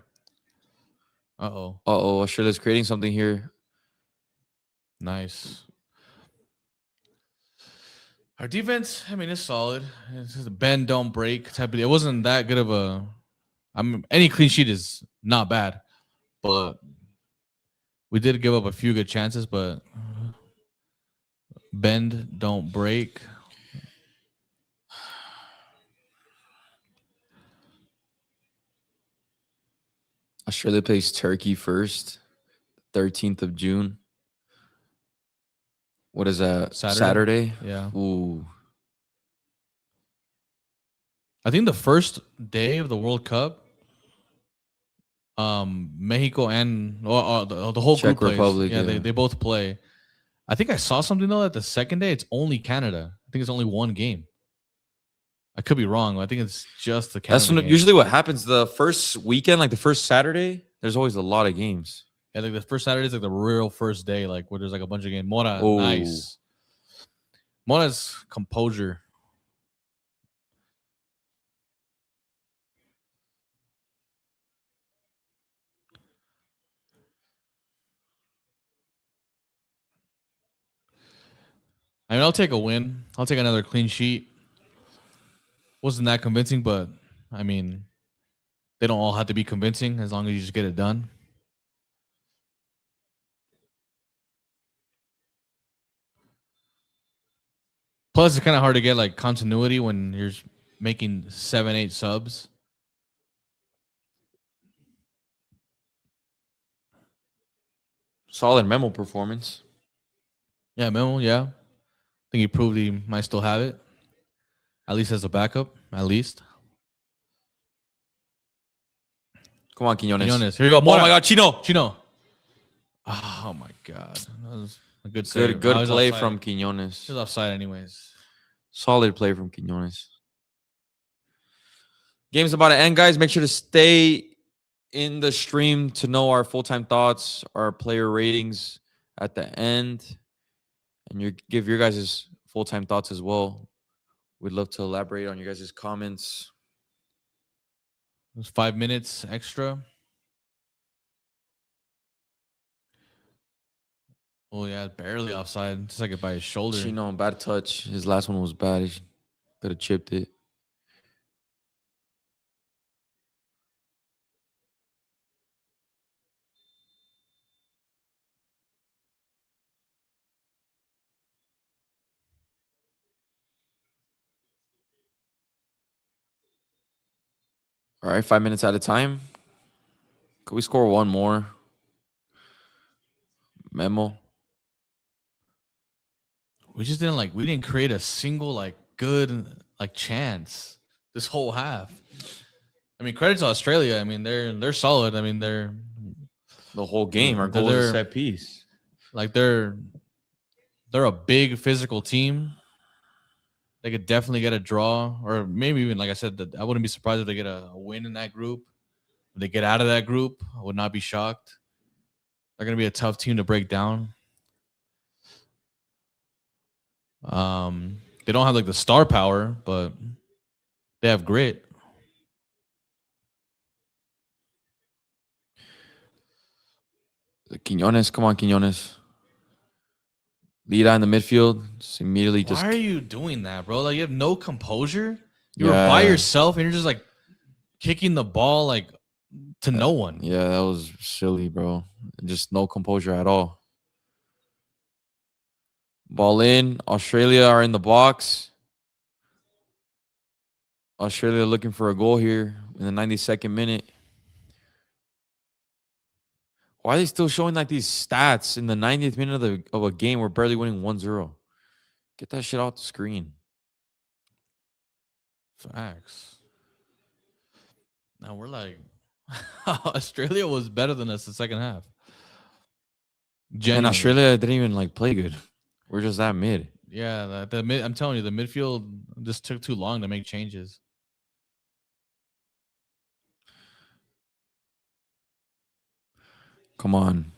Australia's creating something here. Nice. Our defense, I mean, it's solid. It's just a bend, don't break type of. It wasn't that good of a. I mean, any clean sheet is not bad, but we did give up a few good chances. But bend, don't break. Australia plays Turkey first, 13th of June. What is that? Saturday? Yeah. Ooh. I think the first day of the World Cup, Mexico and the whole Czech group plays. Republic, Yeah, yeah. They both play. I think I saw something though that the second day it's only Canada. I think it's only one game. I could be wrong. I think it's just the Canada. That's usually what happens. The first weekend, like the first Saturday, there's always a lot of games. Yeah, like the first Saturday is like the real first day, like where there's like a bunch of games. Mora, Oh. nice. Mora's composure. I mean, I'll take a win. I'll take another clean sheet. Wasn't that convincing, but I mean, they don't all have to be convincing as long as you just get it done. Plus, it's kind of hard to get like continuity when you're making 7-8 subs. Solid Memo performance. Yeah, Memo, yeah. I think he proved he might still have it. At least as a backup, at least. Come on, Quiñones. Quiñones. Here you go. Oh my God, Chino. Oh my God. That was a good save. Good play from Quiñones. He was offside anyways. Solid play from Quiñones. Game's about to end, guys. Make sure to stay in the stream to know our full-time thoughts, our player ratings at the end, and give your guys' full-time thoughts as well. We'd love to elaborate on your guys' comments. It was 5 minutes extra. Oh yeah, barely offside. Just like it by his shoulder. Chino, bad touch. His last one was bad. He could have chipped it. All right, 5 minutes at a time. Could we score one more? Memo. We didn't create a single like good like chance this whole half. I mean, credit to Australia. I mean, they're solid. I mean, they're the whole game. Our goal is a set piece. Like they're a big physical team. They could definitely get a draw, or maybe even, like I said, that I wouldn't be surprised if they get a win in that group. If they get out of that group, I would not be shocked. They're going to be a tough team to break down. They don't have like the star power, but they have grit. Quiñones, come on, Quiñones. Lira in the midfield. Just immediately Why are you doing that, bro? Like, you have no composure. You're by yourself and you're just like kicking the ball like to no one. Yeah, that was silly, bro. Just no composure at all. Ball in. Australia are in the box. Australia looking for a goal here in the 92nd minute. Why are they still showing like these stats in the 90th minute of a game? We're barely winning 1-0. Get that shit off the screen. Facts. Now we're like, Australia was better than us the second half. And Australia didn't even like play good. We're just that mid. Yeah, the mid. I'm telling you, the midfield just took too long to make changes. Come on.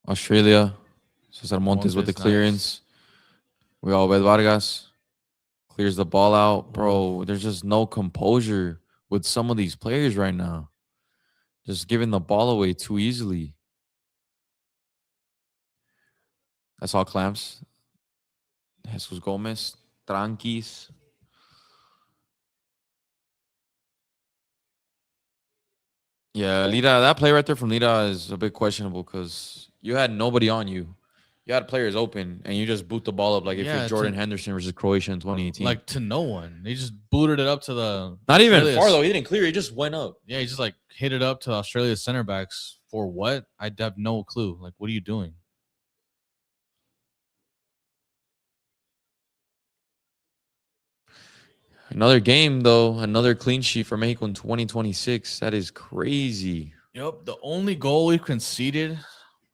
Australia. Cesar Montes with the clearance. We all bet Vargas. Clears the ball out. Bro, there's just no composure with some of these players right now. Just giving the ball away too easily. That's all clamps. Jesus Gomez. Tranquis. Yeah, Lira, that play right there from Lira is a bit questionable because you had nobody on you. You had players open, and you just boot the ball up like if you're Jordan Henderson versus Croatia in 2018. Like to no one. They just booted it up to the... Not even far, though. He didn't clear. He just went up. Yeah, he just like hit it up to Australia's center backs. For what? I have no clue. Like, what are you doing? Another game, though. Another clean sheet for Mexico in 2026. That is crazy. Yep. The only goal we've conceded,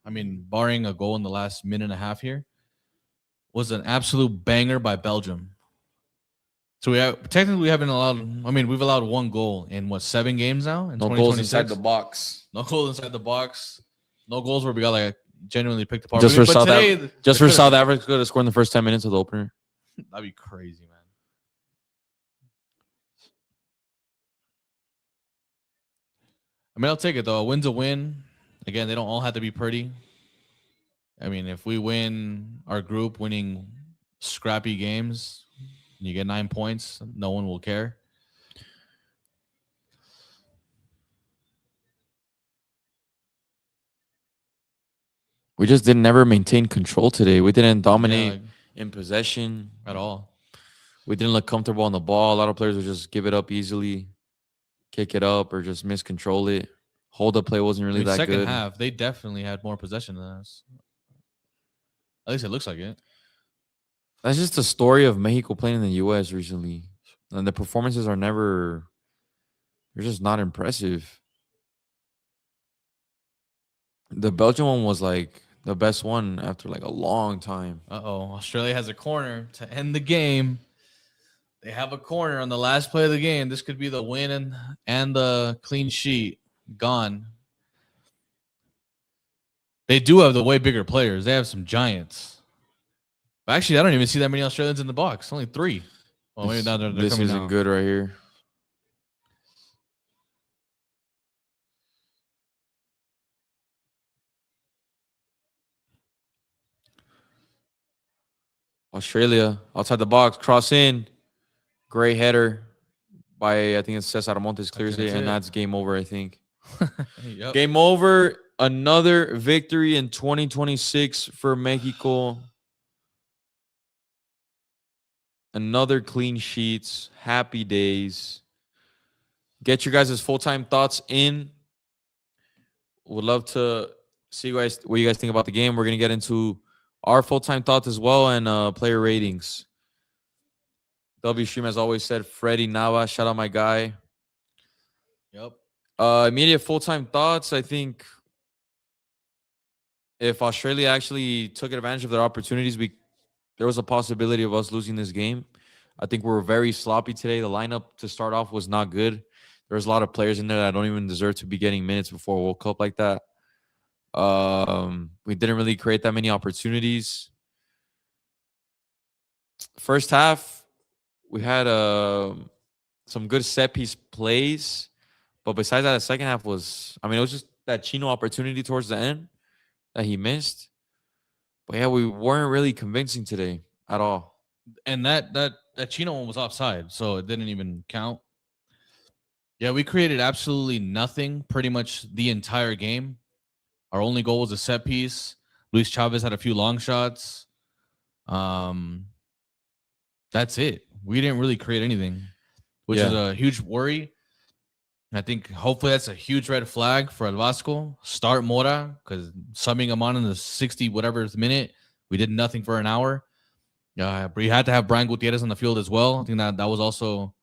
I mean, barring a goal in the last minute and a half here, was an absolute banger by Belgium. So technically we haven't allowed. I mean, we've allowed one goal in what, 7 games now? In no goals inside the box. No goals inside the box. No goals where we got like genuinely picked apart. Just for South Africa to score in the first 10 minutes of the opener. That'd be crazy, man. I mean, I'll take it though. A win's a win. Again, they don't all have to be pretty. I mean, if we win our group, winning scrappy games, you get 9 points, no one will care. We just didn't ever maintain control today. We didn't dominate in possession at all. We didn't look comfortable on the ball. A lot of players would just give it up easily, kick it up, or just miscontrol it. Hold up play wasn't really that good. Second half, they definitely had more possession than us. At least it looks like it. That's just the story of Mexico playing in the U.S. recently. And the performances are never... They're just not impressive. The Belgian one was like the best one after like a long time. Australia has a corner to end the game. They have a corner on the last play of the game. This could be the win and the clean sheet. Gone. They do have the way bigger players. They have some giants. But actually, I don't even see that many Australians in the box. Only 3. Well, maybe now they're this isn't out. Good right here. Australia outside the box, cross in, great header by I think it's Cesar Montes clears it, and that's game over. I think. Yep. Game over. Another victory in 2026 for Mexico. Another clean sheets. Happy days. Get your guys' full-time thoughts in. Would love to see what you guys think about the game. We're gonna get into our full-time thoughts as well and player ratings. W Stream, as always, said Freddie Nava. Shout out my guy. Yep. Immediate full-time thoughts. I think if Australia actually took advantage of their opportunities, there was a possibility of us losing this game. I think we were very sloppy today. The lineup to start off was not good. There was a lot of players in there that don't even deserve to be getting minutes before a World Cup like that. We didn't really create that many opportunities. First half, we had some good set piece plays, but besides that, the second half was, I mean, it was just that Chino opportunity towards the end that he missed. But yeah, we weren't really convincing today at all. And that Chino one was offside, so it didn't even count. Yeah, we created absolutely nothing pretty much the entire game. Our only goal was a set piece. Luis Chavez had a few long shots. That's it. we didn't really create anything, which is a huge worry. I think hopefully that's a huge red flag for El Vasco. Start Mora, because subbing him on in the 60 whatever minute, we did nothing for an hour. But you had to have Brian Gutierrez on the field as well. I think that was also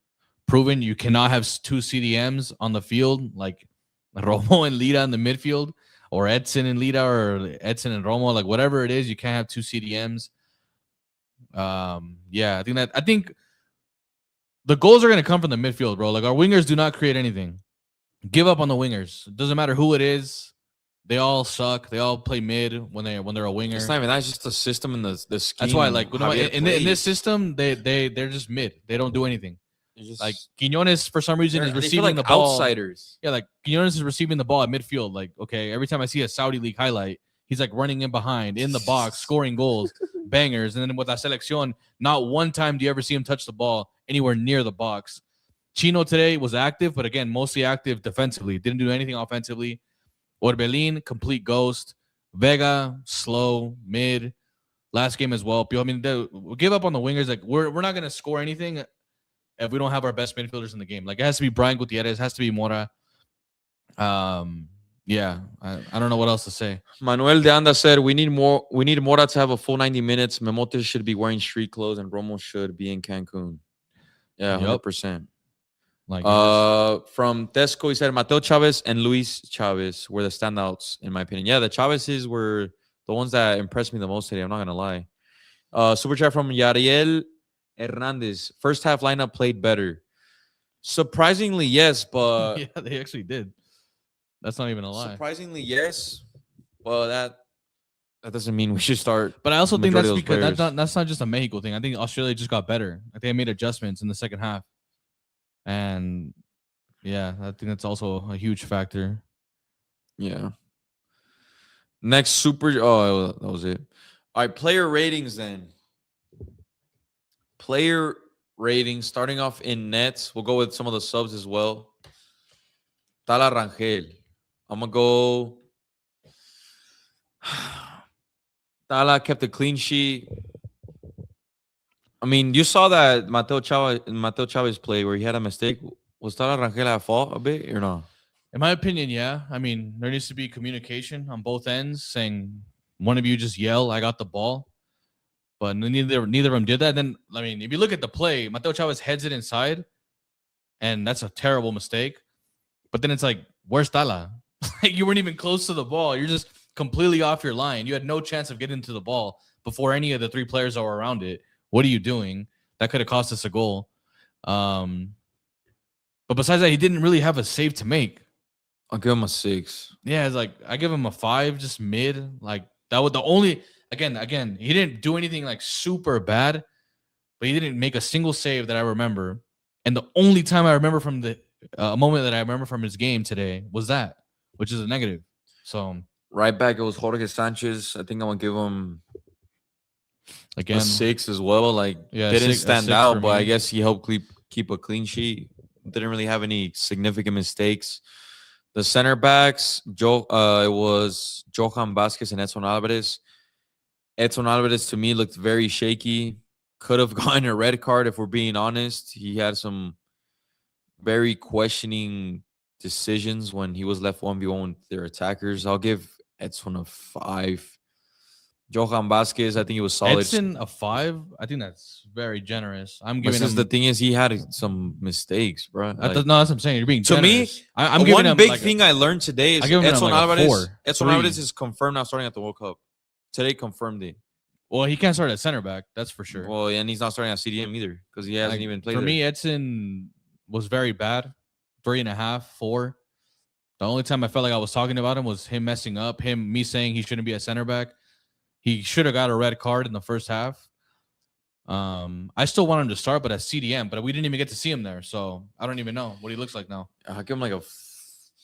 proven. You cannot have two CDMs on the field, like Romo and Lira in the midfield, or Edson and Lira, or Edson and Romo, like whatever it is. You can't have two CDMs. I think the goals are going to come from the midfield, bro. Like, our wingers do not create anything. Give up on the wingers. It doesn't matter who it is. They all suck. They all play mid when they're a winger. It's not even that. It's just the system and the scheme. That's why, like, in this system, they're just mid. They don't do anything. Like, Quiñones, for some reason, is receiving the ball. Outsiders. Yeah, like, Quiñones is receiving the ball at midfield. Like, okay, every time I see a Saudi League highlight, he's like running in behind, in the box, scoring goals, bangers. And then with La Selección, not one time do you ever see him touch the ball anywhere near the box. Chino today was active, but again, mostly active defensively. Didn't do anything offensively. Orbelin, complete ghost. Vega, slow, mid. Last game as well. I mean, we'll give up on the wingers. Like, we're not going to score anything if we don't have our best midfielders in the game. Like, it has to be Brian Gutierrez. It has to be Mora. I don't know what else to say. Manuel de Anda said, we need Mora to have a full 90 minutes. Memotes should be wearing street clothes, and Romo should be in Cancun. Yeah, 100%. Like, from Tesco, he said Mateo Chavez and Luis Chavez were the standouts, in my opinion. Yeah, the Chavezes were the ones that impressed me the most today. I'm not going to lie. Super chat from Yariel Hernandez. First half lineup played better. Surprisingly, yes, but... yeah, they actually did. That's not even a lie. Surprisingly, yes. Well, that doesn't mean we should start. But I also think that's because that's not just a Mexico thing. I think Australia just got better. I think they made adjustments in the second half. And yeah, I think that's also a huge factor. Yeah. Next super. Oh, that was it. All right, player ratings then. Player ratings starting off in nets. We'll go with some of the subs as well. Tala Rangel. I'm going to go. Tala kept a clean sheet. I mean, you saw that Mateo Chavez play where he had a mistake. Was Tala Rangel at fault a bit or not? In my opinion, yeah. I mean, there needs to be communication on both ends, saying one of you just yell, I got the ball. But neither of them did that. Then, I mean, if you look at the play, Mateo Chavez heads it inside, and that's a terrible mistake. But then it's like, where's Tala? Like, you weren't even close to the ball. You're just completely off your line. You had no chance of getting to the ball before any of the three players that were around it. What are you doing? That could have cost us a goal. But besides that, he didn't really have a save to make. I'll give him a 6. Yeah, it's like I give him a 5, just mid. Like, that was the only again, he didn't do anything like super bad, but he didn't make a single save that I remember. And the only time I remember from the moment that I remember from his game today was that, which is a negative. So right back, it was Jorge Sanchez. I think I'm gonna give him again a 6 as well. Like, yeah, didn't stand out, but I guess he helped keep a clean sheet. Didn't really have any significant mistakes. The center backs, it was Johan Vasquez and Edson Alvarez. Edson Alvarez, to me, looked very shaky. Could have gotten a red card if we're being honest. He had some very questioning decisions when he was left 1v1 with their attackers. I'll give Edson a 5. Johan Vasquez, I think he was solid. Edson a 5? I think that's very generous. I'm giving him. The thing is, he had some mistakes, bro. No, that's what I'm saying. You're being generous. To me, I'm giving one big thing I learned today is Edson Alvarez. Edson Alvarez is confirmed now starting at the World Cup. Today confirmed it. Well, he can't start at center back. That's for sure. Well, and he's not starting at CDM either because he hasn't even played. For me, Edson was very bad. 3.5, 4. The only time I felt like I was talking about him was him messing up. Me saying he shouldn't be a center back. He should have got a red card in the first half. I still want him to start, but at CDM. But we didn't even get to see him there, so I don't even know what he looks like now. I'll give him like a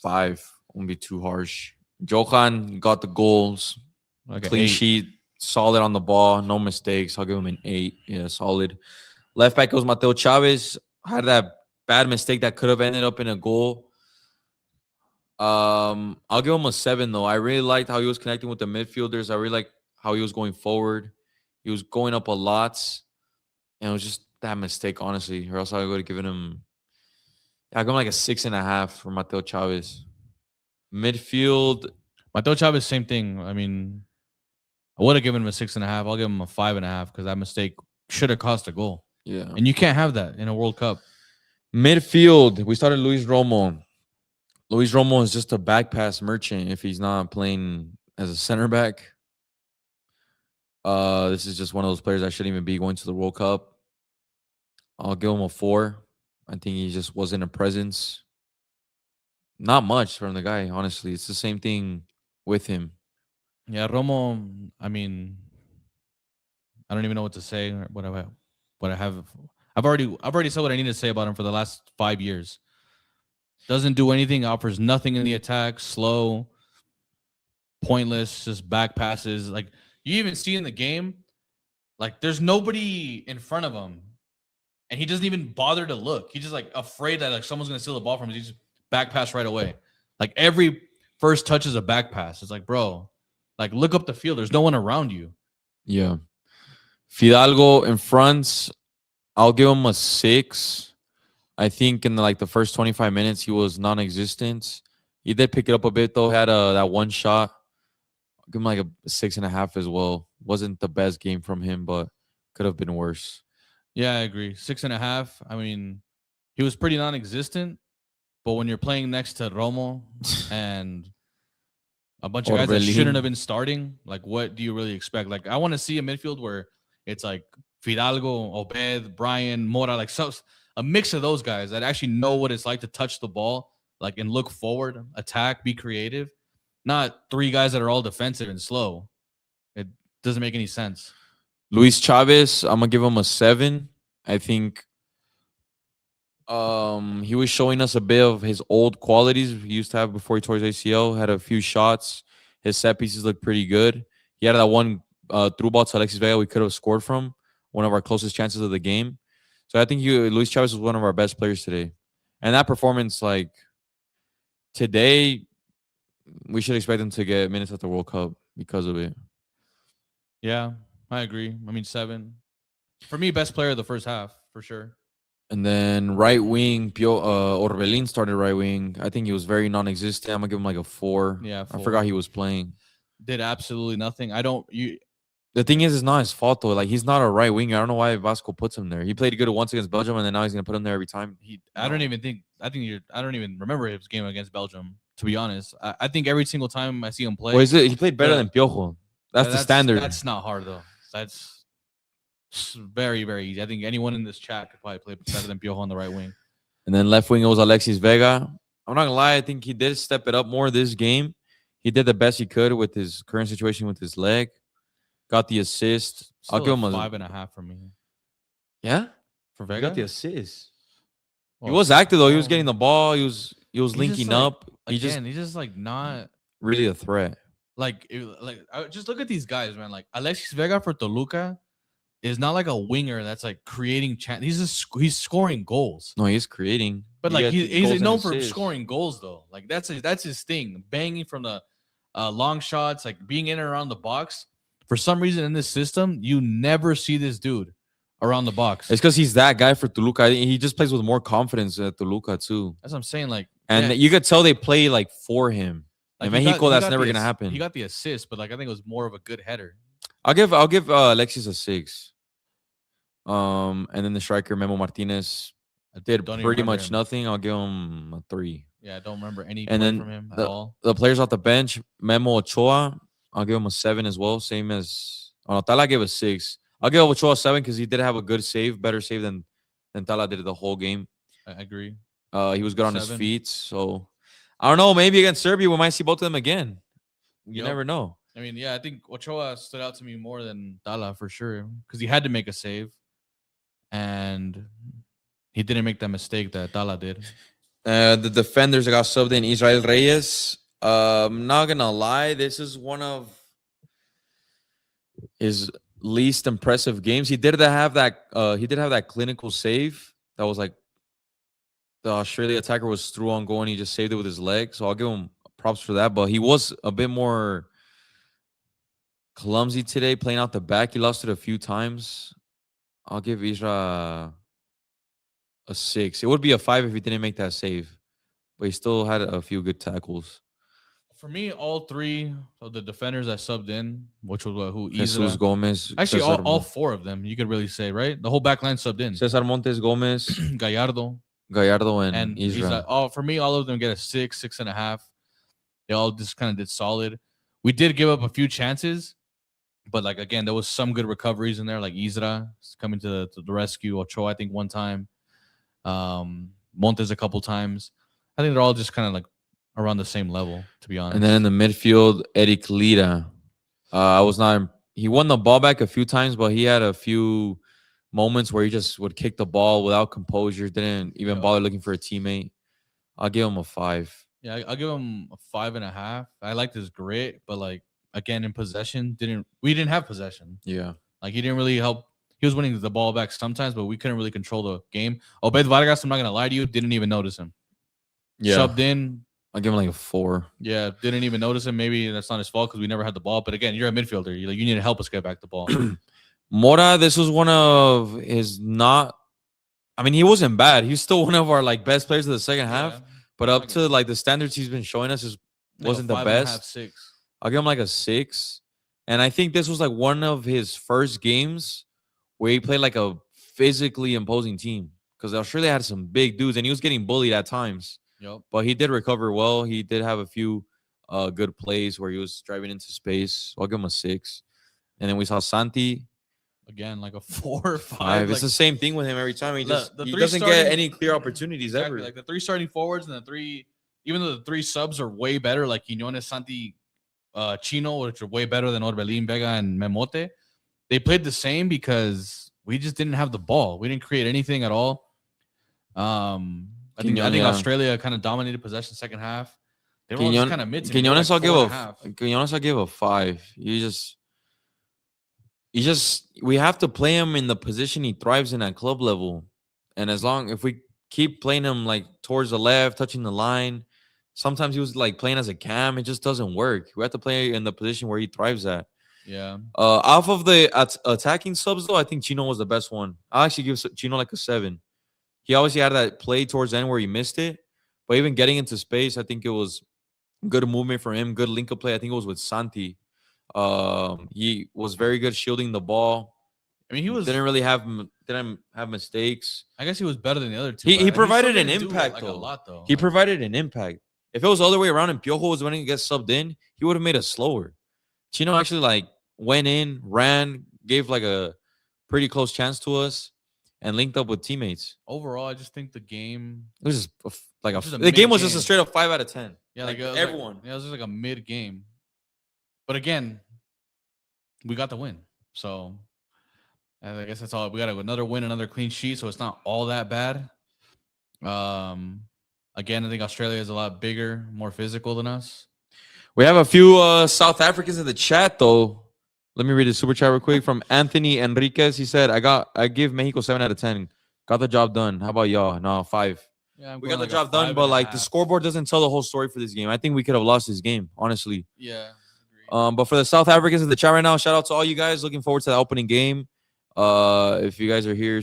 5. Won't be too harsh. Johan got the goals. Like clean sheet, solid on the ball, no mistakes. I'll give him an 8. Yeah, solid. Left back was Mateo Chavez. Had that bad mistake that could have ended up in a goal. I'll give him a 7 though. I really liked how he was connecting with the midfielders. I really liked how he was going forward. He was going up a lot, and it was just that mistake, honestly, or else I would have given him. I give him like a 6.5 for Mateo Chavez. Midfield, Mateo Chavez, same thing. I mean, I would have given him a 6.5. I'll give him a 5.5 because that mistake should have cost a goal. yeah. And you can't have that in a World Cup. Midfield, we started Luis Romo. Luis Romo is just a back pass merchant if he's not playing as a center back. This is just one of those players that shouldn't even be going to the World Cup. I'll give him a 4. I think he just wasn't a presence. Not much from the guy, honestly. It's the same thing with him. Yeah, Romo, I mean, I don't even know what to say. I've already said what I need to say about him for the last 5 years. Doesn't do anything, offers nothing in the attack, slow, pointless, just back passes. Like you even see in the game, like there's nobody in front of him, and he doesn't even bother to look. He's just like afraid that like someone's gonna steal the ball from him. He just back pass right away. Like every first touch is a back pass. It's like, bro, like look up the field. There's no one around you. Yeah. Fidalgo in front, I'll give him a 6. I think in the first 25 minutes he was non-existent. He did pick it up a bit though. Had that one shot. I'll give him like a 6.5 as well. Wasn't the best game from him, but could have been worse. Yeah, I agree. 6.5. I mean, he was pretty non-existent, but when you're playing next to Romo and a bunch of guys that shouldn't have been starting, like what do you really expect? Like I want to see a midfield where it's like Fidalgo, Obed, Brian, Mora, like so a mix of those guys that actually know what it's like to touch the ball, like and look forward, attack, be creative. Not 3 guys that are all defensive and slow. It doesn't make any sense. Luis Chavez, I'm gonna give him a 7. I think he was showing us a bit of his old qualities he used to have before he tore his ACL. Had a few shots. His set pieces looked pretty good. He had that one through ball to Alexis Vega we could have scored from. One of our closest chances of the game. So I think Luis Chavez was one of our best players today. And that performance, like today, we should expect him to get minutes at the World Cup because of it. Yeah, I agree. I mean, 7. For me, best player of the first half, for sure. And then right wing, Orbelin started right wing. I think he was very non-existent. I'm going to give him like a 4. Yeah, 4. I forgot he was playing. Did absolutely nothing. The thing is, it's not his fault though. Like he's not a right winger. I don't know why Vasco puts him there. He played good once against Belgium, and then now he's gonna put him there every time. I don't even remember his game against Belgium. To be honest, I think every single time I see him play, he played better than Piojo. That's the standard. That's not hard though. That's very, very easy. I think anyone in this chat could probably play better than Piojo on the right wing. And then left wing it was Alexis Vega. I'm not gonna lie. I think he did step it up more this game. He did the best he could with his current situation with his leg. Got the assist. I'll give him a 5.5 for me. Yeah, for Vega. Got the assist. He was active though. He was getting the ball. He was linking up. He's just like not really a threat. Just look at these guys, man. Like Alexis Vega for Toluca is not like a winger that's like creating chance. He's scoring goals. No, he's creating. But like he's known for scoring goals though. Like that's his thing. Banging from the long shots, like being in and around the box. For some reason in this system, you never see this dude around the box. It's because he's that guy for Toluca. He just plays with more confidence at Toluca too. That's what I'm saying. Like, and you could tell they play like for him. Like in Mexico, that's never gonna happen. He got the assist, but like I think it was more of a good header. I'll give Alexis a 6. And then the striker Memo Martinez did pretty much nothing. I'll give him a 3. Yeah, I don't remember any play from him at all. The players off the bench, Memo Ochoa, I'll give him a 7 as well. Same as Tala gave a 6. I'll give Ochoa a 7 because he did have a good save, better save than Tala did the whole game. I agree. He was good on his feet. So I don't know. Maybe against Serbia, we might see both of them again. You never know. I mean, yeah, I think Ochoa stood out to me more than Tala for sure because he had to make a save, and he didn't make that mistake that Tala did. The defenders that got subbed in, Israel Reyes. I'm not gonna lie, this is one of his least impressive games. He did have that clinical save that was like the Australia attacker was through on goal and he just saved it with his leg. So I'll give him props for that. But he was a bit more clumsy today, playing out the back. He lost it a few times. I'll give Isra a 6. It would be a 5 if he didn't make that save, but he still had a few good tackles. For me, all three of the defenders that subbed in, which was who Jesus Isra. Gomez. Actually, Cesar all four of them, you could really say, right? The whole back line subbed in. Cesar Montes, Gomez, Gallardo, Gallardo, and and Isra. Isra. For me, all of them get a 6, 6.5. They all just kind of did solid. We did give up a few chances, but like again, there was some good recoveries in there, like Isra coming to the rescue. Ochoa, I think one time. Montes a couple times. I think they're all just kind of like around the same level, to be honest. And then in the midfield, Eric Lira. I was not. He won the ball back a few times, but he had a few moments where he just would kick the ball without composure. Didn't even bother looking for a teammate. I'll give him a 5. Yeah, I'll give him a 5.5. I liked his grit, but like again in possession, we didn't have possession. Yeah, like he didn't really help. He was winning the ball back sometimes, but we couldn't really control the game. Obed Vargas, I'm not gonna lie to you, didn't even notice him. Yeah, subbed in. I'll give him like a 4. Yeah, didn't even notice him. Maybe that's not his fault because we never had the ball. But again, you're a midfielder. You need to help us get back the ball. Mora, this was one of his not. I mean, he wasn't bad. He's still one of our like best players of the second half. But up to like the standards he's been showing us wasn't the best. 6. I'll give him like a 6. And I think this was like one of his first games where he played like a physically imposing team because Australia had some big dudes and he was getting bullied at times. Yep. But he did recover well. He did have a few good plays where he was driving into space. So I'll give him a 6. And then we saw Santi. Again, like a 4 or 5. It's the same thing with him every time. He doesn't starting, get any clear opportunities ever. Like the 3 starting forwards and the 3, even though the 3 subs are way better, like Quiñones, Santi, Chino, which are way better than Orbelin, Vega, and Memote. They played the same because we just didn't have the ball. We didn't create anything at all. I think Australia kind of dominated possession second half. They were all just kind of mid. Quiñones, I'll give a 5. We have to play him in the position he thrives in at club level. And if we keep playing him like towards the left, touching the line, sometimes he was like playing as a cam. It just doesn't work. We have to play in the position where he thrives at. Yeah. Off of the attacking subs, though, I think Chino was the best one. I'll actually give Chino like a 7. He obviously had that play towards the end where he missed it. But even getting into space, I think it was good movement from him. Good link-up play. I think it was with Santi. He was very good shielding the ball. I mean, didn't have mistakes. I guess he was better than the other 2. He provided an impact, though. A lot, though. He provided an impact. If it was the other way around and Piojo was winning to get subbed in, he would have made us slower. Chino actually like went in, ran, gave like a pretty close chance to us, and linked up with teammates. Overall, I just think the game. It was just the game was just a straight up 5 out of 10. Yeah, like everyone. It was just like a mid game. But again, we got the win. So I guess that's all. We got another win, another clean sheet. So it's not all that bad. Again, I think Australia is a lot bigger, more physical than us. We have a few South Africans in the chat, though. Let me read the super chat real quick from Anthony Enriquez. He said, I give Mexico 7 out of 10. Got the job done. How about y'all? No, 5. Yeah, we got the job done, but like the scoreboard doesn't tell the whole story for this game. I think we could have lost this game, honestly. Yeah. But for the South Africans in the chat right now, shout out to all you guys. Looking forward to the opening game. If you guys are here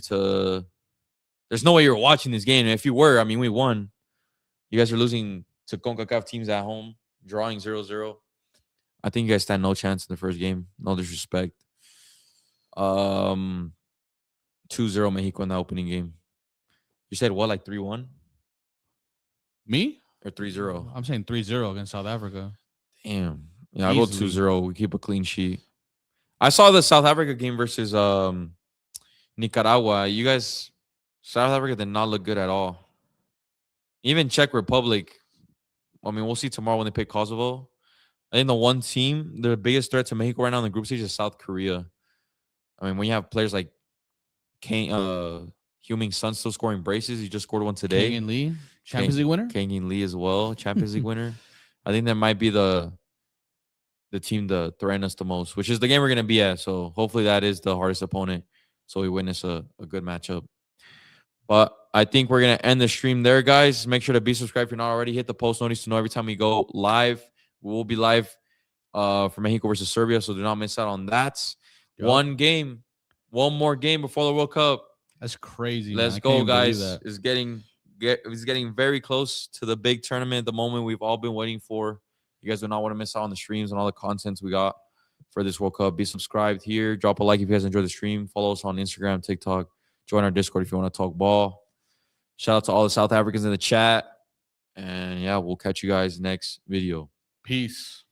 there's no way you're watching this game. If you were, I mean, we won. You guys are losing to CONCACAF teams at home, drawing 0-0. I think you guys stand no chance in the first game. No disrespect. 2-0 Mexico in the opening game. You said what, like 3-1? Me? Or 3-0? I'm saying 3-0 against South Africa. Damn. Yeah, I'll go 2-0. We keep a clean sheet. I saw the South Africa game versus Nicaragua. You guys, South Africa did not look good at all. Even Czech Republic, I mean, we'll see tomorrow when they pick Kosovo. I think the one team, the biggest threat to Mexico right now in the group stage is South Korea. I mean, when you have players like Heung-min Son still scoring braces. He just scored one today. Kang-in Lee, Champions League winner? Kang-in Lee as well, Champions League winner. I think that might be the team to threaten us the most, which is the game we're going to be at. So hopefully that is the hardest opponent. So we witness a good matchup. But I think we're going to end the stream there, guys. Make sure to be subscribed if you're not already. Hit the post notice to know every time we go live. We will be live for Mexico versus Serbia, so do not miss out on that. Yep. One game one more game before the World Cup. That's crazy. Let's man. I go, can't even believe guys. that. It's getting very close to the big tournament, the moment we've all been waiting for. You guys do not want to miss out on the streams and all the contents we got for this World Cup. Be subscribed here. Drop a like if you guys enjoyed the stream. Follow us on Instagram, TikTok. Join our Discord if you want to talk ball. Shout out to all the South Africans in the chat. And yeah, we'll catch you guys next video. Peace.